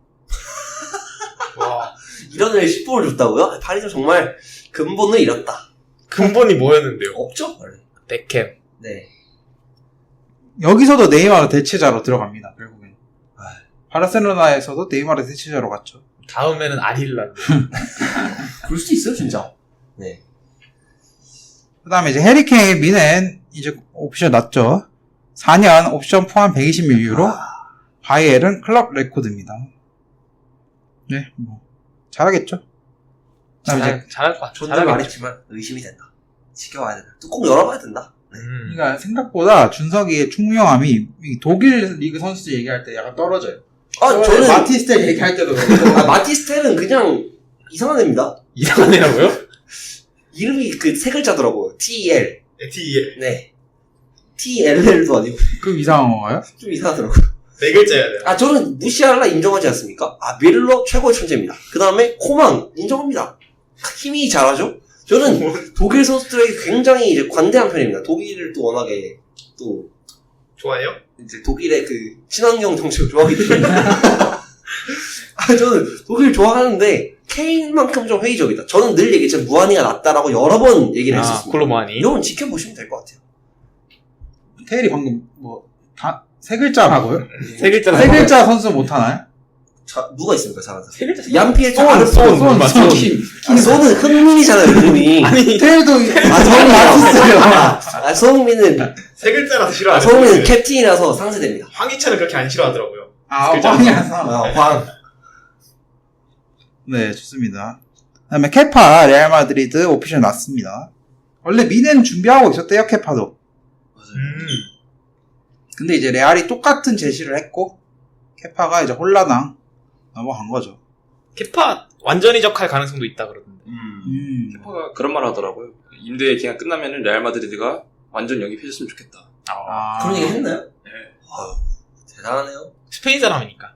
[SPEAKER 2] 와.
[SPEAKER 3] 이런 애를 10번을 줬다고요? 파리는 정말 근본을 잃었다.
[SPEAKER 2] 근본이 뭐였는데요?
[SPEAKER 3] 없죠? 원래.
[SPEAKER 2] 베캠.
[SPEAKER 3] 네.
[SPEAKER 1] 여기서도 네이마르 대체자로 들어갑니다, 결국엔. 바르셀로나에서도 네이마르 대체자로 갔죠.
[SPEAKER 2] 다음에는 아릴란.
[SPEAKER 3] 그럴 수도 있어요, 진짜. 네.
[SPEAKER 1] 그 다음에 이제 해리케인 미넨 이제 옵션 났죠. 4년 옵션 포함 120일 유로. 바이엘은 클럽 레코드입니다. 네, 뭐 잘하겠죠. 그다음에 이제
[SPEAKER 2] 잘할 것 같아.
[SPEAKER 3] 존댓 말했지만 의심이 된다. 지켜와야 된다. 뚜껑 열어봐야 된다.
[SPEAKER 1] 그러니까 생각보다 준석이의 총명함이 이 독일 리그 선수들 얘기할 때 약간 떨어져요.
[SPEAKER 3] 저는
[SPEAKER 1] 마티스텔 얘기할 때도 그렇고.
[SPEAKER 3] 마티스텔은 그냥 이상한 애입니다.
[SPEAKER 2] 이상한 애라고요?
[SPEAKER 3] 이름이 그 세 글자더라고요. TEL.
[SPEAKER 2] TEL.
[SPEAKER 3] 네. TLL도 아니고
[SPEAKER 1] 그 이상한 건가요?
[SPEAKER 3] 좀 이상하더라고요.
[SPEAKER 2] 네 글자여야 돼요.
[SPEAKER 3] 저는 무시할라 인정하지 않습니까? 밀러 최고의 천재입니다. 그 다음에 코만 인정합니다. 힘이 잘하죠? 저는 독일 선수들에게 굉장히 이제 관대한 편입니다. 독일을 또 워낙에 또
[SPEAKER 2] 좋아해요?
[SPEAKER 3] 이제 독일의 그 친환경 정책을 좋아하기 때문에 저는 독일 좋아하는데 케인만큼 좀 회의적이다. 저는 늘 얘기했지만 무한이가 낫다라고 여러 번 얘기를 했었습니다.
[SPEAKER 2] 콜로무아니.
[SPEAKER 3] 이건 지켜보시면 될 것 같아요.
[SPEAKER 1] 테일이 방금 세 글자라고요?
[SPEAKER 2] 세 글자.
[SPEAKER 1] 세 글자 선수 못 하나요?
[SPEAKER 3] 누가 있습니까, 잘하는 사람?
[SPEAKER 2] 세 글자.
[SPEAKER 3] 얀피에트
[SPEAKER 2] 손.
[SPEAKER 3] 손은 흥민이잖아요, 이름이.
[SPEAKER 2] 아니,
[SPEAKER 1] 테일도
[SPEAKER 3] 성민
[SPEAKER 1] 맞았어요.
[SPEAKER 3] 성민은
[SPEAKER 2] 세 글자라서 싫어하는
[SPEAKER 3] 성민은 캡틴이라서 상쇄됩니다.
[SPEAKER 2] 황희찬은 그렇게 안 싫어하더라고요.
[SPEAKER 1] 황이라서.
[SPEAKER 3] 황.
[SPEAKER 1] 네, 좋습니다. 그다음에 케파 레알 마드리드 오피셜 났습니다. 원래 미넨 준비하고 있었대요, 케파도. 근데 이제 레알이 똑같은 제시를 했고 케파가 이제 홀라당 넘어간 거죠.
[SPEAKER 2] 케파 완전 이적할 가능성도 있다 그러던데.
[SPEAKER 4] 캐파가 그런 말 하더라고요. 임대 기간 끝나면은 레알 마드리드가 완전 영입해줬으면 좋겠다.
[SPEAKER 3] 그런 얘기 했나요?
[SPEAKER 4] 네.
[SPEAKER 3] 와, 대단하네요.
[SPEAKER 2] 스페인 사람이니까.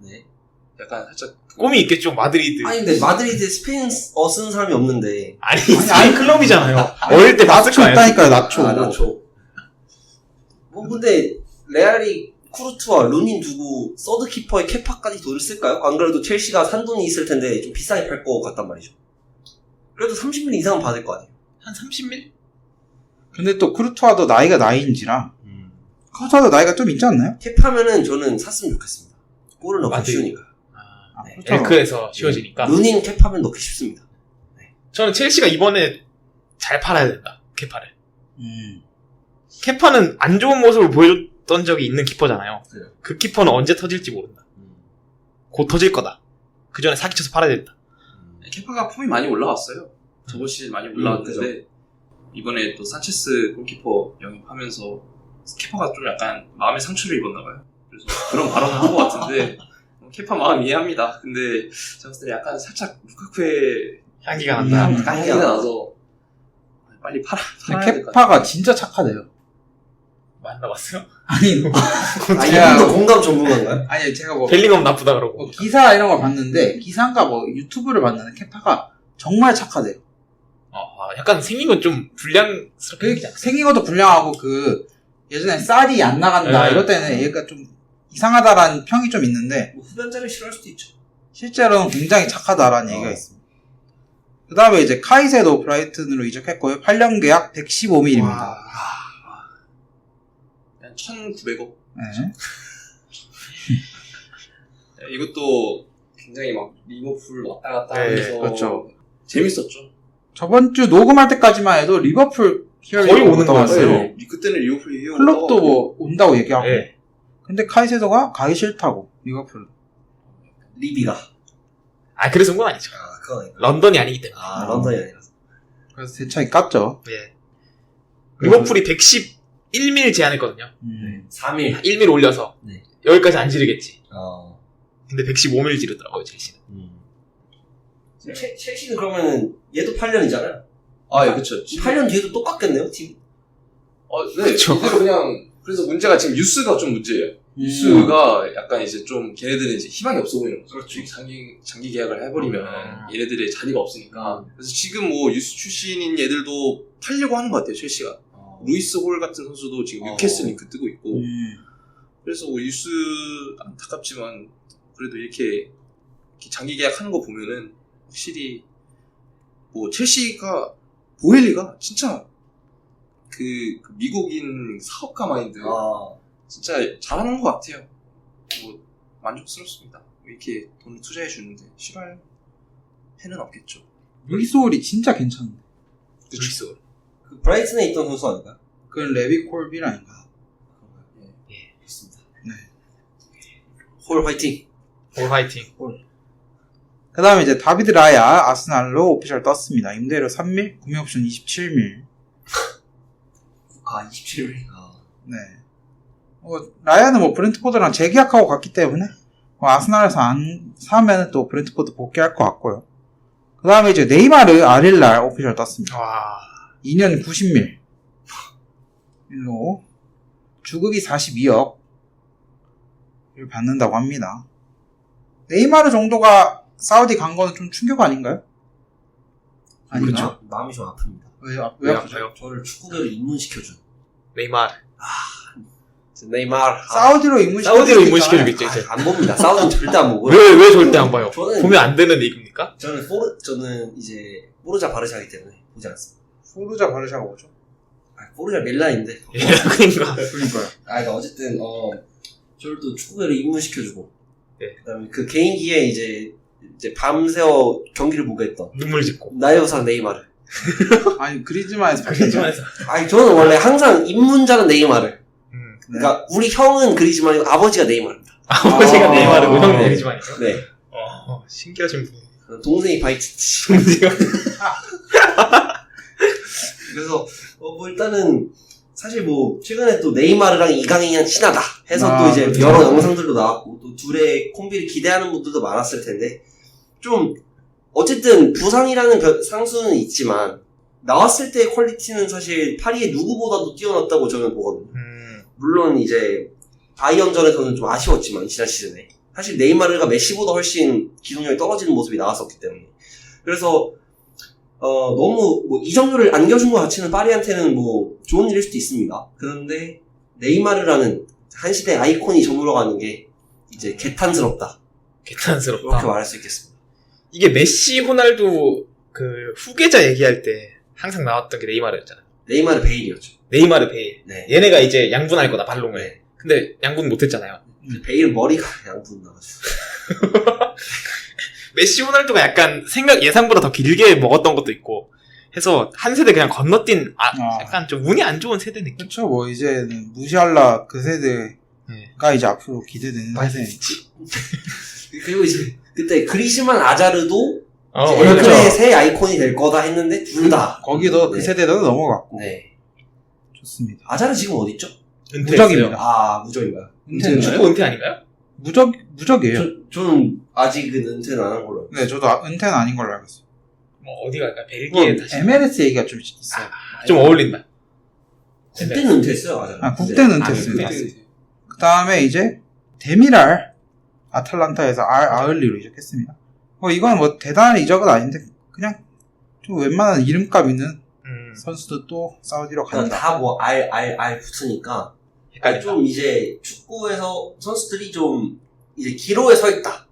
[SPEAKER 3] 네.
[SPEAKER 4] 약간 살짝
[SPEAKER 2] 꿈이 있겠죠, 마드리드.
[SPEAKER 3] 아니 근데 마드리드에 스페인어 쓰는 사람이 없는데.
[SPEAKER 2] 아니, 스페인 클럽이잖아요. 어릴 때 봤을
[SPEAKER 1] 나초
[SPEAKER 2] 거예요.
[SPEAKER 1] 있다니까요, 나초.
[SPEAKER 3] 나초. 뭐 근데 레알이 쿠르투와 루닌 두고 서드 키퍼의 케파까지 돈을 쓸까요? 안 그래도 첼시가 산 돈이 있을 텐데 좀 비싸게 팔 것 같단 말이죠. 그래도 30밀 이상은 받을 거 아니에요.
[SPEAKER 2] 한 30밀?
[SPEAKER 1] 근데 또 크루투아도 나이가 나이인지라. 크루투아도 나이가 좀 있지 않나요?
[SPEAKER 3] 캡하면은 저는 샀으면 좋겠습니다. 골을 넣기
[SPEAKER 2] 마드리드.
[SPEAKER 3] 쉬우니까.
[SPEAKER 2] 네.
[SPEAKER 1] 그렇죠.
[SPEAKER 2] 엘크에서 쉬워지니까.
[SPEAKER 3] 루닌 캡하면 넣기 쉽습니다.
[SPEAKER 2] 저는 첼시가 이번에 잘 팔아야 된다. 케파를.
[SPEAKER 1] 음.
[SPEAKER 2] 케파는 안 좋은 모습을 보여줬던 적이 있는 키퍼잖아요.
[SPEAKER 3] 네.
[SPEAKER 2] 그 키퍼는 언제 터질지 모른다. 곧 터질 거다. 그 전에 사기쳐서 팔아야 된다.
[SPEAKER 4] 케파가 폼이 많이 올라왔어요. 저번 시즌 많이 올라왔는데 이번에 또 산체스 골키퍼 영입하면서 케파가 좀 약간 마음의 상처를 입었나봐요. 그래서 그런 발언을 한 것 같은데 케파 마음 이해합니다. 근데 제가 봤을 때 약간 살짝 루카쿠의
[SPEAKER 2] 향기가 난다.
[SPEAKER 4] 향기가 나서 빨리 팔아야 될 것 같아요.
[SPEAKER 1] 케파가 진짜 착하대요.
[SPEAKER 2] 만나봤어요?
[SPEAKER 1] 아니,
[SPEAKER 3] 아,
[SPEAKER 1] 제가
[SPEAKER 3] 이분도 공감 전문가인가요?
[SPEAKER 1] 아니, 제가 뭐,
[SPEAKER 2] 벨링엄 나쁘다 그러고.
[SPEAKER 1] 뭐 기사 이런 걸 봤는데, 기사인가 뭐 유튜브를 봤는데, 케파가 정말 착하대요.
[SPEAKER 2] 약간 생긴 건 좀 불량스럽게 생기지 않아요?
[SPEAKER 1] 생긴 것도 불량하고, 예전에 쌀이 안 나간다,
[SPEAKER 2] 네.
[SPEAKER 1] 이럴 때는 얘가 좀 이상하다라는 평이 좀 있는데,
[SPEAKER 3] 뭐 후변자를 싫어할 수도 있죠.
[SPEAKER 1] 실제로는 굉장히 착하다라는 얘기가 있습니다. 그 다음에 이제 카이세도 브라이튼으로 이적했고요. 8년 계약 115밀입니다.
[SPEAKER 4] 한 1,900억.
[SPEAKER 1] 네.
[SPEAKER 4] 이것도 굉장히 막 리버풀 왔다 갔다
[SPEAKER 2] 네,
[SPEAKER 4] 하면서
[SPEAKER 1] 그렇죠.
[SPEAKER 4] 재밌었죠.
[SPEAKER 1] 저번 주 녹음할 때까지만 해도 리버풀 히어로
[SPEAKER 2] 거의 오는 거였어요.
[SPEAKER 1] 왔어요.
[SPEAKER 4] 그때는 리버풀이 이기고
[SPEAKER 1] 클럽도 뭐 온다고 얘기하고.
[SPEAKER 2] 네.
[SPEAKER 1] 근데 카이세도가 가기 싫다고 리버풀.
[SPEAKER 3] 리비가.
[SPEAKER 2] 그래서 온 건 아니죠.
[SPEAKER 3] 그건 아니고.
[SPEAKER 2] 런던이 아니기 때문에.
[SPEAKER 3] 런던이 아니라서.
[SPEAKER 1] 그래서 대차게 깠죠.
[SPEAKER 2] 예. 리버풀이 111밀 제안했거든요.
[SPEAKER 3] 3일.
[SPEAKER 2] 1밀 올려서.
[SPEAKER 3] 네.
[SPEAKER 2] 여기까지 안 지르겠지.
[SPEAKER 3] 어.
[SPEAKER 2] 근데 115밀 지르더라고요, 첼시는.
[SPEAKER 3] 첼시는 그러면은 얘도 8년이잖아요.
[SPEAKER 4] 예, 그쵸.
[SPEAKER 3] 8년 뒤에도 똑같겠네요, 팀.
[SPEAKER 4] 네.
[SPEAKER 2] 그쵸.
[SPEAKER 4] 이대로 그냥, 그래서 문제가 지금 유스가 좀 문제예요. 유스가 약간 이제 좀 걔네들은 이제 희망이 없어 보이는 거죠. 그렇죠. 장기 계약을 해버리면 얘네들의 자리가 없으니까. 그래서 지금 뭐 유스 출신인 얘들도 팔려고 하는 것 같아요, 첼시가. 루이스 홀 같은 선수도 지금 뉴캐슬 링크 뜨고 있고. 그래서 뭐 유스 안타깝지만 그래도 이렇게 장기 계약하는 거 보면은 확실히 뭐 첼시가 보엘리가 진짜 그 미국인 사업가 마인드 진짜 잘하는 것 같아요. 뭐 만족스럽습니다. 이렇게 돈을 투자해 주는데 싫어할 해는 없겠죠.
[SPEAKER 1] 루이스홀이 진짜 괜찮은데.
[SPEAKER 2] 루이스.
[SPEAKER 3] 그 브라이튼에 있던 선수 아닌가?
[SPEAKER 1] 그건 레비 콜비라인가.
[SPEAKER 2] 예.
[SPEAKER 3] 좋습니다.
[SPEAKER 1] 네.
[SPEAKER 3] 홀 화이팅.
[SPEAKER 2] 올 화이팅.
[SPEAKER 1] 그 다음에 이제 다비드 라야 아스날로 오피셜 떴습니다. 임대료 3밀, 구매 옵션 27밀.
[SPEAKER 3] 27일.
[SPEAKER 1] 네. 라야는 뭐 브렌트포드랑 재계약하고 갔기 때문에 아스날에서 안 사면 또 브렌트포드 복귀할 것 같고요. 그 다음에 이제 네이마르 아릴랄 오피셜 떴습니다.
[SPEAKER 2] 와.
[SPEAKER 1] 2년 90밀. 일로 주급이 42억을 받는다고 합니다. 네이마르 정도가 사우디 간 거는 좀 충격 아닌가요? 아닌가?
[SPEAKER 2] 그쵸.
[SPEAKER 3] 마음이 좀 아픕니다.
[SPEAKER 1] 왜 아프죠?
[SPEAKER 3] 저를 축구계로 입문시켜준.
[SPEAKER 2] 네이마르.
[SPEAKER 3] 네이마르.
[SPEAKER 1] 사우디로
[SPEAKER 2] 사우디로 입문시켜주겠죠, 이제.
[SPEAKER 3] 안 봅니다. 사우디는 절대 안 보고요.
[SPEAKER 2] 왜 절대 안 봐요?
[SPEAKER 3] 저는-
[SPEAKER 2] 보면 안 되는 리그입니까?
[SPEAKER 3] 저는 이제 포르자 바르샤이기 때문에 보지 않습니다.
[SPEAKER 1] 포르자 바르샤가 뭐죠?
[SPEAKER 3] 포르자 밀란인데.
[SPEAKER 2] 예, 그러니까.
[SPEAKER 1] 그러니까요.
[SPEAKER 3] 그러니까 어쨌든 저를 또 축구계로 입문시켜주고.
[SPEAKER 2] 네.
[SPEAKER 3] 그다음에 그 개인기에 이제 밤새워 경기를 보게 했던
[SPEAKER 2] 눈물 짓고.
[SPEAKER 3] 나의 우상 네이마르.
[SPEAKER 1] 아니 그리즈만에서
[SPEAKER 2] 그리즈만에서.
[SPEAKER 3] 저는 원래 항상 입문자는 네이마르.
[SPEAKER 1] 네.
[SPEAKER 3] 그러니까 우리 형은 그리즈만이고 아버지가 네이마르입니다.
[SPEAKER 2] 아버지가 네이마르고
[SPEAKER 1] 아.
[SPEAKER 2] 형은 그리즈만이죠.
[SPEAKER 3] 네.
[SPEAKER 2] 신기하신 분이에요.
[SPEAKER 3] 동생이 바이티치. 그래서 뭐 일단은 사실 뭐 최근에 또 네이마르랑 이강인이랑 친하다 해서 또 이제
[SPEAKER 1] 그렇죠.
[SPEAKER 3] 여러 영상들도 나왔고 또 둘의 콤비를 기대하는 분들도 많았을 텐데 좀 어쨌든 부상이라는 상수는 있지만 나왔을 때의 퀄리티는 사실 파리의 누구보다도 뛰어났다고 저는 보거든요. 물론 이제 바이언전에서는 좀 아쉬웠지만 지난 시즌에 사실 네이마르가 메시보다 훨씬 기동력이 떨어지는 모습이 나왔었기 때문에 그래서 너무 뭐 이적료를 안겨준 것 자체는 파리한테는 뭐 좋은 일일 수도 있습니다. 그런데 네이마르라는 한 시대 아이콘이 저물어가는 게 이제 개탄스럽다.
[SPEAKER 2] 개탄스럽다.
[SPEAKER 3] 이렇게 말할 수 있겠습니다.
[SPEAKER 2] 이게 메시, 호날두 그 후계자 얘기할 때 항상 나왔던 게 네이마르였잖아요.
[SPEAKER 3] 네이마르 베일이었죠.
[SPEAKER 2] 네이마르, 베일.
[SPEAKER 3] 네.
[SPEAKER 2] 얘네가 이제 양분할 거다 발롱을.
[SPEAKER 3] 네.
[SPEAKER 2] 근데 양분 못했잖아요.
[SPEAKER 3] 베일 머리가 양분 나가지고.
[SPEAKER 2] 메시, 호날두가 약간 예상보다 더 길게 먹었던 것도 있고 해서 한 세대 그냥 건너뛴 약간 좀 운이 안 좋은 세대 느낌.
[SPEAKER 1] 그렇죠. 뭐 이제는 무시할라 그 세대가
[SPEAKER 2] 네.
[SPEAKER 1] 이제 앞으로 기대되는 세대.
[SPEAKER 3] 그리고 이제 그때 그리시만 아자르도
[SPEAKER 2] 그렇죠.
[SPEAKER 3] 얼굴의 새 아이콘이 될 거다 했는데 둘 다.
[SPEAKER 1] 거기도 그
[SPEAKER 3] 네.
[SPEAKER 1] 세대도 넘어갔고.
[SPEAKER 3] 네.
[SPEAKER 1] 좋습니다.
[SPEAKER 3] 아자르 지금 어디 있죠?
[SPEAKER 1] 무적입니다.
[SPEAKER 3] 아 무적인가요?
[SPEAKER 2] 축구 은퇴 아닌가요?
[SPEAKER 1] 무적이에요.
[SPEAKER 3] 저는 아직은 은퇴는 안 한 걸로.
[SPEAKER 1] 네, 저도 은퇴는 아닌 걸로 알고 있어요.
[SPEAKER 2] 뭐 어디 갈까? 벨기에 다시.
[SPEAKER 1] MLS 얘기가 좀 있어요.
[SPEAKER 2] 좀 어울린다.
[SPEAKER 3] 국대는 은퇴했어요 아자르.
[SPEAKER 1] 국대는 은퇴했습니다.
[SPEAKER 2] 국대.
[SPEAKER 1] 그 다음에 이제 데미랄 아틀란타에서 아을리로 이적했습니다. 이건 뭐 대단한 이적은 아닌데 그냥 좀 웬만한 이름값 있는 선수도 또 사우디로 간다.
[SPEAKER 3] 다 뭐 R 붙으니까 좀 이제 축구에서 선수들이 좀 이제 기로에 서 있다.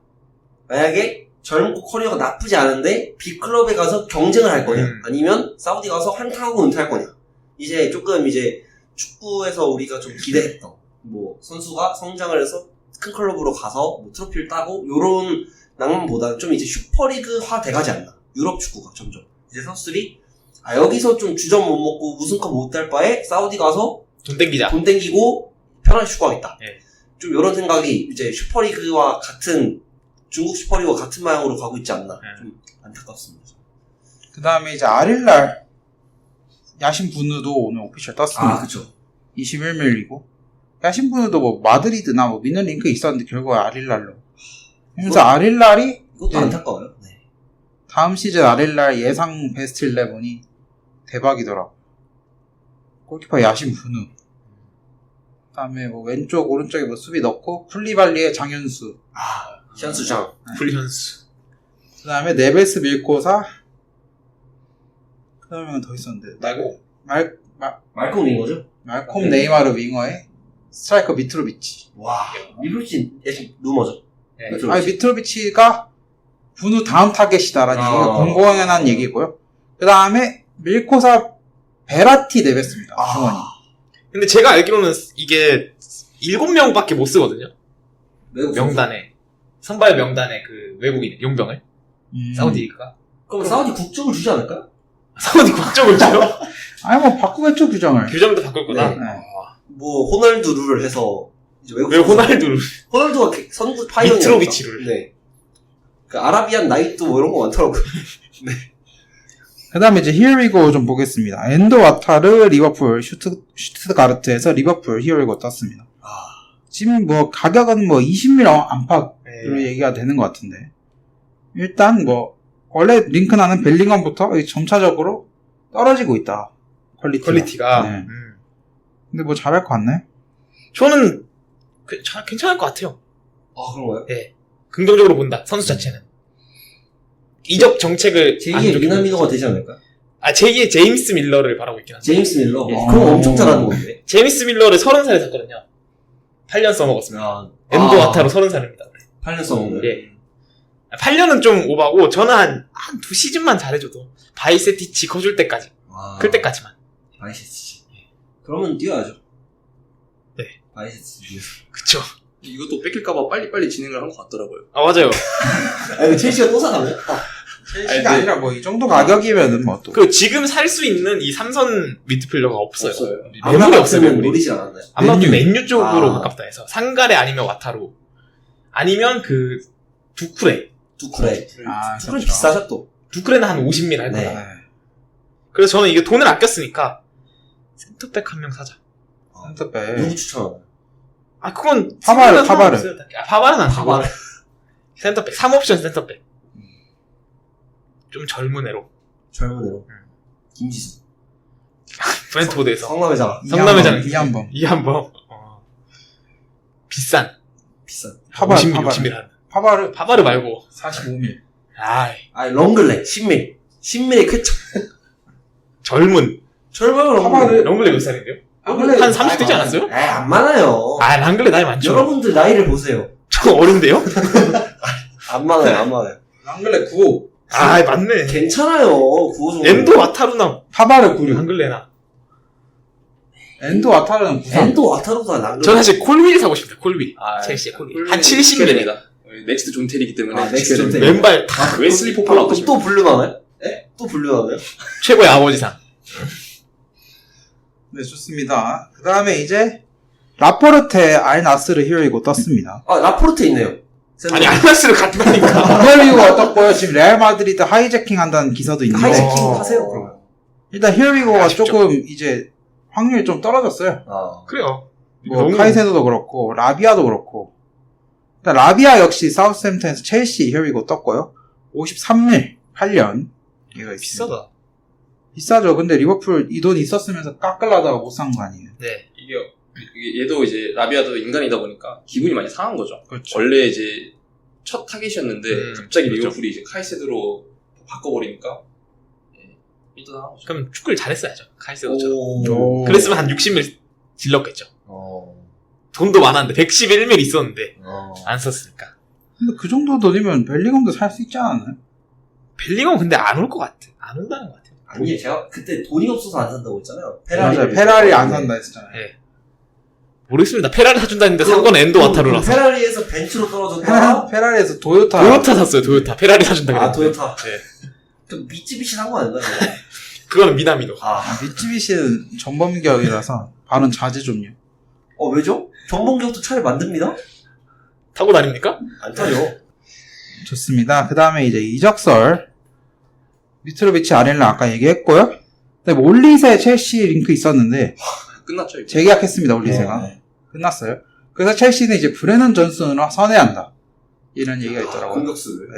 [SPEAKER 3] 만약에 젊고 커리어가 나쁘지 않은데 빅클럽에 가서 경쟁을 할 거냐 아니면 사우디 가서 한탕하고 은퇴할 거냐. 이제 조금 이제 축구에서 우리가 좀 기대했던 뭐 선수가 성장을 해서 큰 클럽으로 가서 뭐 트로피를 따고 요런 낭만보다는 좀 이제 슈퍼리그화 돼가지 않나. 유럽 축구가 점점 이제 선수들이 여기서 좀 주전 못 먹고 우승컵 못 딸 바에 사우디 가서
[SPEAKER 2] 돈 땡기자.
[SPEAKER 3] 돈 땡기고 편하게 축구하겠다.
[SPEAKER 2] 네.
[SPEAKER 3] 좀 이런 생각이 이제 슈퍼리그와 같은 중국 슈퍼리그와 같은 방향으로 가고 있지 않나. 좀 안타깝습니다.
[SPEAKER 1] 그 다음에 이제 아릴랄 야신 분우도 오늘 오피셜 떴습니다.
[SPEAKER 3] 그쵸.
[SPEAKER 1] 21밀리고 야신 분우도 뭐 마드리드나 뭐 미는 링크 있었는데 결국 아릴랄로. 그래서 아릴랄이
[SPEAKER 3] 이것도 안타까워요. 네.
[SPEAKER 1] 다음 시즌 아릴랄 예상 베스트 11이 대박이더라고. 골키퍼 야신 분우. 그 다음에 뭐 왼쪽 오른쪽에 뭐 수비 넣고 쿨리발리의 장현수.
[SPEAKER 3] 션수장.
[SPEAKER 2] 불현수.
[SPEAKER 1] 그 다음에 네베스 밀코사. 그 다음에 더 있었는데
[SPEAKER 3] 말콤 링거죠?
[SPEAKER 1] 말콤 네이마르 윙어에 스트라이커 미트로비치.
[SPEAKER 3] 와. 미루치 예전 루머죠.
[SPEAKER 2] 네.
[SPEAKER 1] 미트로비치가 분우 다음 타겟이다라는 얘기가 공공연한 얘기고요. 그 다음에 밀코사 베라티 내뱉습니다. 중원이.
[SPEAKER 2] 근데 제가 알기로는 이게 7명밖에 못 쓰거든요. 명단에. 선발 명단에 그 외국인, 용병을. 사우디가.
[SPEAKER 3] 그럼 사우디 국적을 주지 않을까요?
[SPEAKER 2] 사우디 국적을 줘요?
[SPEAKER 1] 아니 뭐 바꾸겠죠 규정을.
[SPEAKER 2] 규정도 바꿀 거다.
[SPEAKER 3] 네.
[SPEAKER 1] 네.
[SPEAKER 3] 뭐 호날두 룰을 해서 이제 외국
[SPEAKER 2] 왜 호날두를.
[SPEAKER 3] 호날두가 선수 파이어니까.
[SPEAKER 2] 미트로비치를.
[SPEAKER 3] 네. 그 아라비안 나이트 뭐 이런 거 많더라고요.
[SPEAKER 1] 그 다음에 이제 Here we go 좀 보겠습니다. 엔도 와타르 리버풀 슈트가르트에서 리버풀 Here we go 떴습니다. 지금 뭐 가격은 뭐 20밀 안팎으로 얘기가 되는 것 같은데 일단 뭐 원래 링크나는 벨링엄부터 점차적으로 떨어지고 있다. 퀄리티가. 네. 근데 뭐 잘할 것 같나요?
[SPEAKER 2] 저는 괜찮을 것 같아요.
[SPEAKER 3] 그런가요?
[SPEAKER 2] 네. 긍정적으로 본다. 선수 자체는. 이적 정책을
[SPEAKER 3] 제2의 미나미노가 되지 않을까?
[SPEAKER 2] 제2의 제임스 밀러를 바라고 있긴 한데.
[SPEAKER 3] 제임스 밀러? 그럼 엄청 잘하는 건데.
[SPEAKER 2] 제임스 밀러를 30살에 샀거든요. 8년 써먹었습니다. 엔도 와타로 30살입니다.
[SPEAKER 3] 8년 써먹네.
[SPEAKER 2] 예. 8년은 좀 오바고 저는 한 2시즌만 잘해줘도 바이세티치 커줄 때까지. 클 때까지만.
[SPEAKER 3] 바이세티치. 그러면 뛰어야죠.
[SPEAKER 2] 네.
[SPEAKER 3] 바이세티치.
[SPEAKER 2] 그쵸.
[SPEAKER 4] 이것도 뺏길까봐 빨리빨리 진행을 한 것 같더라고요.
[SPEAKER 2] 맞아요.
[SPEAKER 3] 첼시가 또 사가네?
[SPEAKER 1] 첼시가 아니라 뭐 이 정도 가격이면은 뭐 또.
[SPEAKER 2] 지금 살 수 있는 이 3선 미드필더가 없어요.
[SPEAKER 3] 매물이 없어요.
[SPEAKER 2] 매물이.
[SPEAKER 3] 노리지 않았나요?
[SPEAKER 2] 아마도 맨유 쪽으로 가깝다 해서 상가레 아니면 와타루 아니면 그 두쿠레.
[SPEAKER 3] 두쿠레
[SPEAKER 1] 그렇죠.
[SPEAKER 3] 비싸죠 또.
[SPEAKER 2] 두쿠레는 한 50밀 할 거야.
[SPEAKER 1] 네.
[SPEAKER 2] 그래서 저는 이게 돈을 아꼈으니까 센터백 한 명 사자.
[SPEAKER 1] 센터백.
[SPEAKER 3] 누구 추천하나요?
[SPEAKER 2] 그건
[SPEAKER 1] 파바르.
[SPEAKER 2] 파바르는 안
[SPEAKER 3] 파바르.
[SPEAKER 2] 센터백 3옵션 센터백. 좀 젊은 애로.
[SPEAKER 3] 젊은 애로. 김지수.
[SPEAKER 2] 브랜트포드에서.
[SPEAKER 3] 성남의 장.
[SPEAKER 2] 성남의 장.
[SPEAKER 1] 이한범.
[SPEAKER 2] 이한범. 비싼.
[SPEAKER 3] 비싼.
[SPEAKER 1] 파발,
[SPEAKER 2] 50mm,
[SPEAKER 1] 파발.
[SPEAKER 2] 60mm 하는.
[SPEAKER 1] 파바르
[SPEAKER 2] 파바르 말고.
[SPEAKER 1] 45mm.
[SPEAKER 2] 아이,
[SPEAKER 3] 렁글레 10mm. 10mm 쾌차.
[SPEAKER 2] 젊은.
[SPEAKER 3] 젊어요,
[SPEAKER 1] 파바르.
[SPEAKER 2] 랑글레 몇 살인데요?
[SPEAKER 3] 렁글레.
[SPEAKER 2] 한 30 되지 않았어요?
[SPEAKER 3] 안 많아요.
[SPEAKER 2] 아, 랑글레 나이 많죠.
[SPEAKER 3] 여러분들 나이를 보세요.
[SPEAKER 2] 저 어린데요?
[SPEAKER 3] 안 많아요.
[SPEAKER 1] 랑글레 95.
[SPEAKER 2] 아, 맞네.
[SPEAKER 3] 괜찮아요. 구호 정도.
[SPEAKER 2] 엔도 와타루나.
[SPEAKER 1] 파바르 96.
[SPEAKER 2] 랑글레나.
[SPEAKER 1] 엔도 와타르는 93.
[SPEAKER 3] 엔도 와타루가 랑글레.
[SPEAKER 2] 저 사실 콜윌 사고 싶다, 콜윌.
[SPEAKER 4] 아,
[SPEAKER 2] 첼시의 콜윌.
[SPEAKER 4] 콜윌
[SPEAKER 2] 한 70mm.
[SPEAKER 4] 됩니다. 넥스트 존텔이기 때문에.
[SPEAKER 3] 넥스트
[SPEAKER 4] 지켜야
[SPEAKER 3] 존텔.
[SPEAKER 4] 됩니다.
[SPEAKER 2] 왼발 다
[SPEAKER 4] 웨슬리 포팔
[SPEAKER 3] 또 분류 나나요? 또 분류 나나요?
[SPEAKER 2] 최고의 아버지상.
[SPEAKER 1] 네, 좋습니다. 그 다음에 이제, 라포르테 알나스르 히어리고 떴습니다.
[SPEAKER 3] 라포르테 있네요.
[SPEAKER 2] 아니, 알나스를 갔다니까.
[SPEAKER 1] 히어리고가 떴고요. 지금 레알 마드리드 하이제킹 한다는 기사도 있는데.
[SPEAKER 3] 하이제킹 하세요, 그러면.
[SPEAKER 1] 일단 히어리고가
[SPEAKER 2] 아쉽죠.
[SPEAKER 1] 조금 이제, 확률이 좀 떨어졌어요.
[SPEAKER 2] 그래요.
[SPEAKER 1] 뭐,
[SPEAKER 2] 너무-
[SPEAKER 1] 카이세도도 그렇고, 라비아도 그렇고. 일단 라비아 역시 사우스햄튼에서 첼시 히어리고 떴고요. 53밀, 8년. 얘가 있습니다.
[SPEAKER 2] 비싸다.
[SPEAKER 1] 비싸죠. 근데 리버풀 이 돈 있었으면서 깎으려다가 못 산 거 아니에요.
[SPEAKER 2] 네.
[SPEAKER 4] 이게 얘도 이제 라비아도 인간이다 보니까 기분이 많이 상한 거죠.
[SPEAKER 1] 그렇죠.
[SPEAKER 4] 원래 이제 첫 타겟이었는데 갑자기
[SPEAKER 2] 그렇죠.
[SPEAKER 4] 리버풀이 이제 카이세드로 바꿔버리니까 삐뚤어한 거죠.
[SPEAKER 2] 그럼 축구를 잘했어야죠. 카이세도처럼.
[SPEAKER 1] 오.
[SPEAKER 2] 그랬으면 한 60밀 질렀겠죠. 돈도 많았는데 111밀 있었는데 안 썼으니까.
[SPEAKER 1] 근데 그 정도 돈이면 벨링엄도 살 수 있지 않았나요?
[SPEAKER 2] 벨링엄 근데 안 올 것 같아. 안 온다는 것 같아요.
[SPEAKER 3] 아니, 제가 그때 돈이 없어서 안 산다고 했잖아요.
[SPEAKER 1] 맞아요. 페라리 안 산다 했잖아요.
[SPEAKER 2] 네. 모르겠습니다. 페라리 사준다 했는데 산 건 엔도 와타루라서.
[SPEAKER 3] 페라리에서 벤츠로 떨어졌다.
[SPEAKER 1] 페라리에서 도요타.
[SPEAKER 2] 도요타 샀어요. 도요타. 페라리 사준다 그랬는데.
[SPEAKER 3] 도요타.
[SPEAKER 2] 네.
[SPEAKER 3] 그 미쯔비시 산 거 아닌가요?
[SPEAKER 2] 그거는 미나미노.
[SPEAKER 1] 미쯔비시는 전범기업이라서 발언 자제 좀요.
[SPEAKER 3] 왜죠? 정봉기업도 차를 만듭니다?
[SPEAKER 2] 타고 다닙니까?
[SPEAKER 3] 안 타죠.
[SPEAKER 1] 좋습니다. 그 다음에 이제 이적설. 미트로비치 아렐라 아까 얘기했고요. 그다음에 올리세 첼시 링크 있었는데
[SPEAKER 4] 끝났죠. 이거.
[SPEAKER 1] 재계약했습니다. 올리세가.
[SPEAKER 3] 네.
[SPEAKER 1] 끝났어요. 그래서 첼시는 이제 브레넌 존슨으로 선회한다. 이런 얘기가 있더라고요.
[SPEAKER 3] 공격수를.
[SPEAKER 1] 네.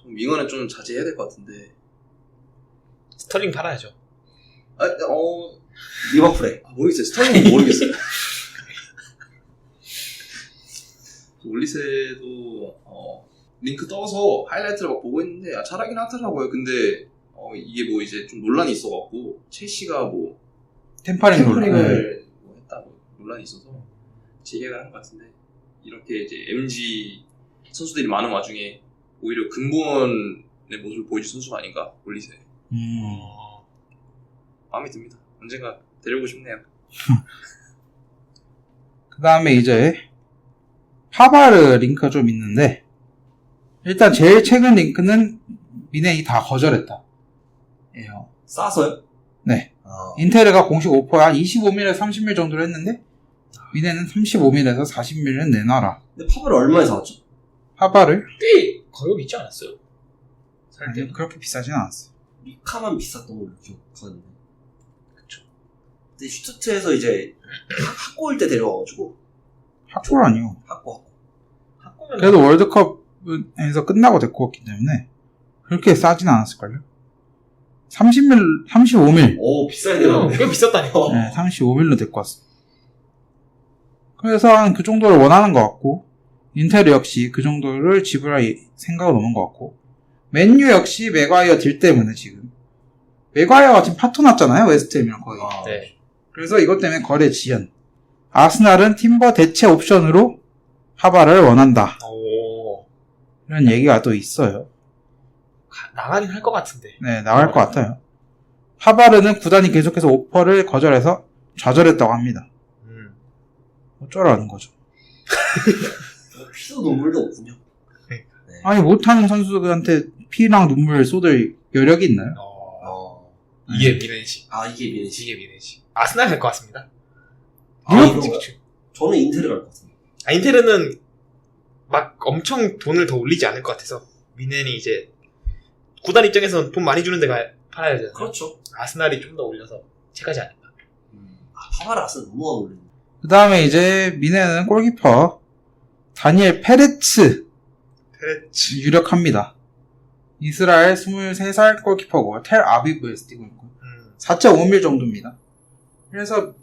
[SPEAKER 4] 좀 윙어는 좀 자제해야 될 것 같은데.
[SPEAKER 2] 스털링 팔아야죠.
[SPEAKER 3] 리버풀에.
[SPEAKER 4] 모르겠어요. 스타일은 모르겠어요. 올리세도 링크 떠서 하이라이트를 막 보고 있는데 잘하긴 하더라고요. 근데 이게 뭐 이제 좀 논란이 있어갖고 첼시가 뭐
[SPEAKER 1] 템파링 롤. 네.
[SPEAKER 4] 템퍼링을 뭐 했다고 논란이 있어서 재계약을 한 것 같은데 이렇게 이제 MG 선수들이 많은 와중에 오히려 근본의 모습을 보여줄 선수가 아닌가 올리세. 마음에 듭니다. 언젠가 데려오고 싶네요.
[SPEAKER 1] 그 다음에 이제 파바르 링크가 좀 있는데 일단 제일 최근 링크는 미넨이 다 거절했다. 예요.
[SPEAKER 3] 싸서요?
[SPEAKER 1] 네. 인테르가 공식 오퍼에 한 25밀에서 30밀 정도로 했는데 미넨은 35밀에서 40밀은 내놔라.
[SPEAKER 3] 근데 팝을 얼마에 사왔죠?
[SPEAKER 1] 파바를
[SPEAKER 2] 꽤 가격 있지 않았어요? 살
[SPEAKER 1] 아니,
[SPEAKER 2] 때는.
[SPEAKER 1] 그렇게 비싸진 않았어요.
[SPEAKER 3] 미카만 비쌌던 걸로 기억하는데. 그쵸. 근데 슈투트에서 이제 학고 올 때 데려와가지고.
[SPEAKER 1] 학골 아니요.
[SPEAKER 3] 학고.
[SPEAKER 2] 학고는
[SPEAKER 1] 그래도 월드컵에서 끝나고 데리고 왔기 때문에 그렇게 싸진 않았을걸요. 35밀.
[SPEAKER 3] 오, 비싸야
[SPEAKER 2] 학고는
[SPEAKER 3] 되는데.
[SPEAKER 2] 꽤 비쌌다니까.
[SPEAKER 1] 네, 35밀로 데리고 왔어. 그래서 한 그 정도를 원하는 것 같고, 인테르 역시 그 정도를 지불할 생각을 놓은 것 같고, 맨유 역시 맥과이어 딜 때문에 지금. 맥과이어가 지금 파토 났잖아요, 웨스트햄이랑 거의.
[SPEAKER 2] 네.
[SPEAKER 1] 그래서 이것 때문에 거래 지연. 아스날은 팀버 대체 옵션으로 하바를 원한다.
[SPEAKER 2] 오.
[SPEAKER 1] 이런 얘기가 또 있어요.
[SPEAKER 2] 나가긴 할 것 같은데.
[SPEAKER 1] 네, 나갈 것 같아요. 하바르는 구단이 계속해서 오퍼를 거절해서 좌절했다고 합니다. 어쩌라는 거죠.
[SPEAKER 3] 피도 눈물도 없군요.
[SPEAKER 1] 아니, 못하는 선수들한테 피랑 눈물 쏟을 여력이 있나요?
[SPEAKER 2] 이게 미넨시.
[SPEAKER 3] 이게 미네시.
[SPEAKER 2] 이게 미넨시. 아스날 갈 것 같습니다.
[SPEAKER 3] 이거 저는 인테르 갈 것 같습니다.
[SPEAKER 2] 인테르는 막 엄청 돈을 더 올리지 않을 것 같아서 미넨이 이제 구단 입장에서는 돈 많이 주는 데가 팔아야 되잖아요.
[SPEAKER 3] 그렇죠.
[SPEAKER 2] 아스날이 좀 더 올려서 채가지 않을까.
[SPEAKER 3] 파바르 아스날 너무 안 올리네.
[SPEAKER 1] 그 다음에 이제 미네는 골키퍼 다니엘 페레츠 유력합니다. 이스라엘 23살 골키퍼고 텔 아비브에서 뛰고 있고 4.5밀 정도입니다. 그래서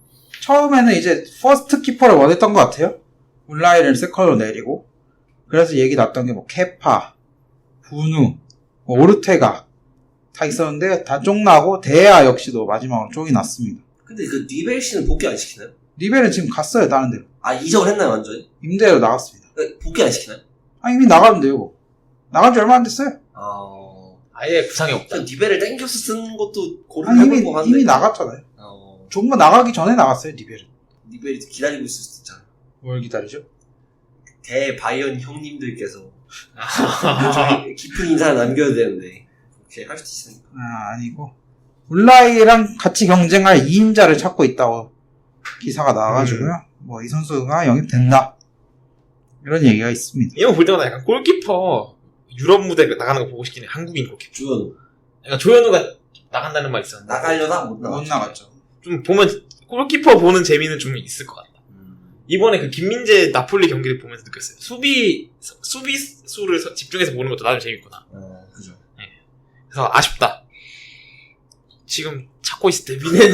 [SPEAKER 1] 처음에는 이제 퍼스트 키퍼를 원했던 것 같아요. 울라이를 세컨으로 내리고 그래서 얘기 났던 게 뭐 케파, 부누, 뭐 오르테가 다 있었는데 다 쫑나고 데아 역시도 마지막으로 쫑이 났습니다.
[SPEAKER 3] 근데 그 니벨 씨는 복귀 안 시키나요?
[SPEAKER 1] 리벨은 지금 갔어요 다른 데로.
[SPEAKER 3] 아 이적을 했나요 완전히?
[SPEAKER 1] 임대로 나갔습니다.
[SPEAKER 3] 복귀 안 시키나요?
[SPEAKER 1] 아 이미 나갔는데요. 나간 지 얼마 안 됐어요.
[SPEAKER 2] 아예 구상이 없다.
[SPEAKER 3] 저 니벨을 땡겨서 쓰는 것도
[SPEAKER 1] 아니
[SPEAKER 3] 고려해볼 것 같은데.
[SPEAKER 1] 이미 나갔잖아요. 조금만 나가기 전에 나갔어요 리벨은.
[SPEAKER 3] 니벨이 기다리고 있을 수도 있잖아.
[SPEAKER 1] 뭘 기다리죠?
[SPEAKER 3] 대바이언 형님들께서 저희 깊은 인사를 남겨야 되는데 그렇게 할 수도 있으니까.
[SPEAKER 1] 아니고 울라이랑 같이 경쟁할 2인자를 찾고 있다고 기사가 나와가지고요. 뭐 이 선수가 영입된다 이런 얘기가 있습니다.
[SPEAKER 2] 이거 볼 때마다 약간 골키퍼 유럽 무대 나가는 거 보고 싶긴 해. 한국인 골키퍼.
[SPEAKER 3] 주현우
[SPEAKER 2] 약간 조현우가 나간다는 말 있었는데
[SPEAKER 3] 나가려다 못
[SPEAKER 1] 못
[SPEAKER 3] 나갔죠.
[SPEAKER 1] 나갔죠.
[SPEAKER 2] 좀 보면 골키퍼 보는 재미는 좀 있을 것 같다. 이번에 그 김민재 나폴리 경기를 보면서 느꼈어요. 수비수를 집중해서 보는 것도 나름 재밌구나.
[SPEAKER 3] 그죠.
[SPEAKER 2] 그래서 아쉽다. 지금 찾고 있을 때 미는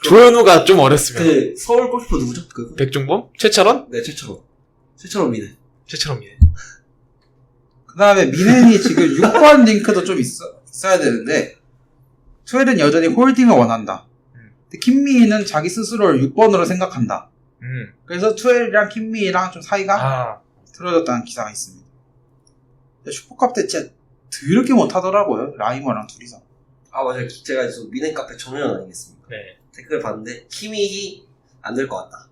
[SPEAKER 2] 조현우가 좀 어렸으면.
[SPEAKER 3] 그 서울 골키퍼 누구죠? 그
[SPEAKER 2] 백종범? 최철원?
[SPEAKER 3] 네 최철원 미네.
[SPEAKER 2] 최철원 미네.
[SPEAKER 1] 그 다음에 미넨이 지금 6번 링크도 좀 있어야 되는데 투엘은 여전히 홀딩을 원한다. 근데 김미희는 자기 스스로를 6번으로 생각한다. 그래서 투엘이랑 김미희랑 좀 사이가 틀어졌다는 기사가 있습니다. 슈퍼컵 때 진짜 더럽게 못하더라고요. 라이머랑 둘이서.
[SPEAKER 3] 아 맞아요. 제가 미넨 카페 정연 아니겠습니까?
[SPEAKER 2] 네.
[SPEAKER 3] 댓글 봤는데 키미히 안 될 것 같다.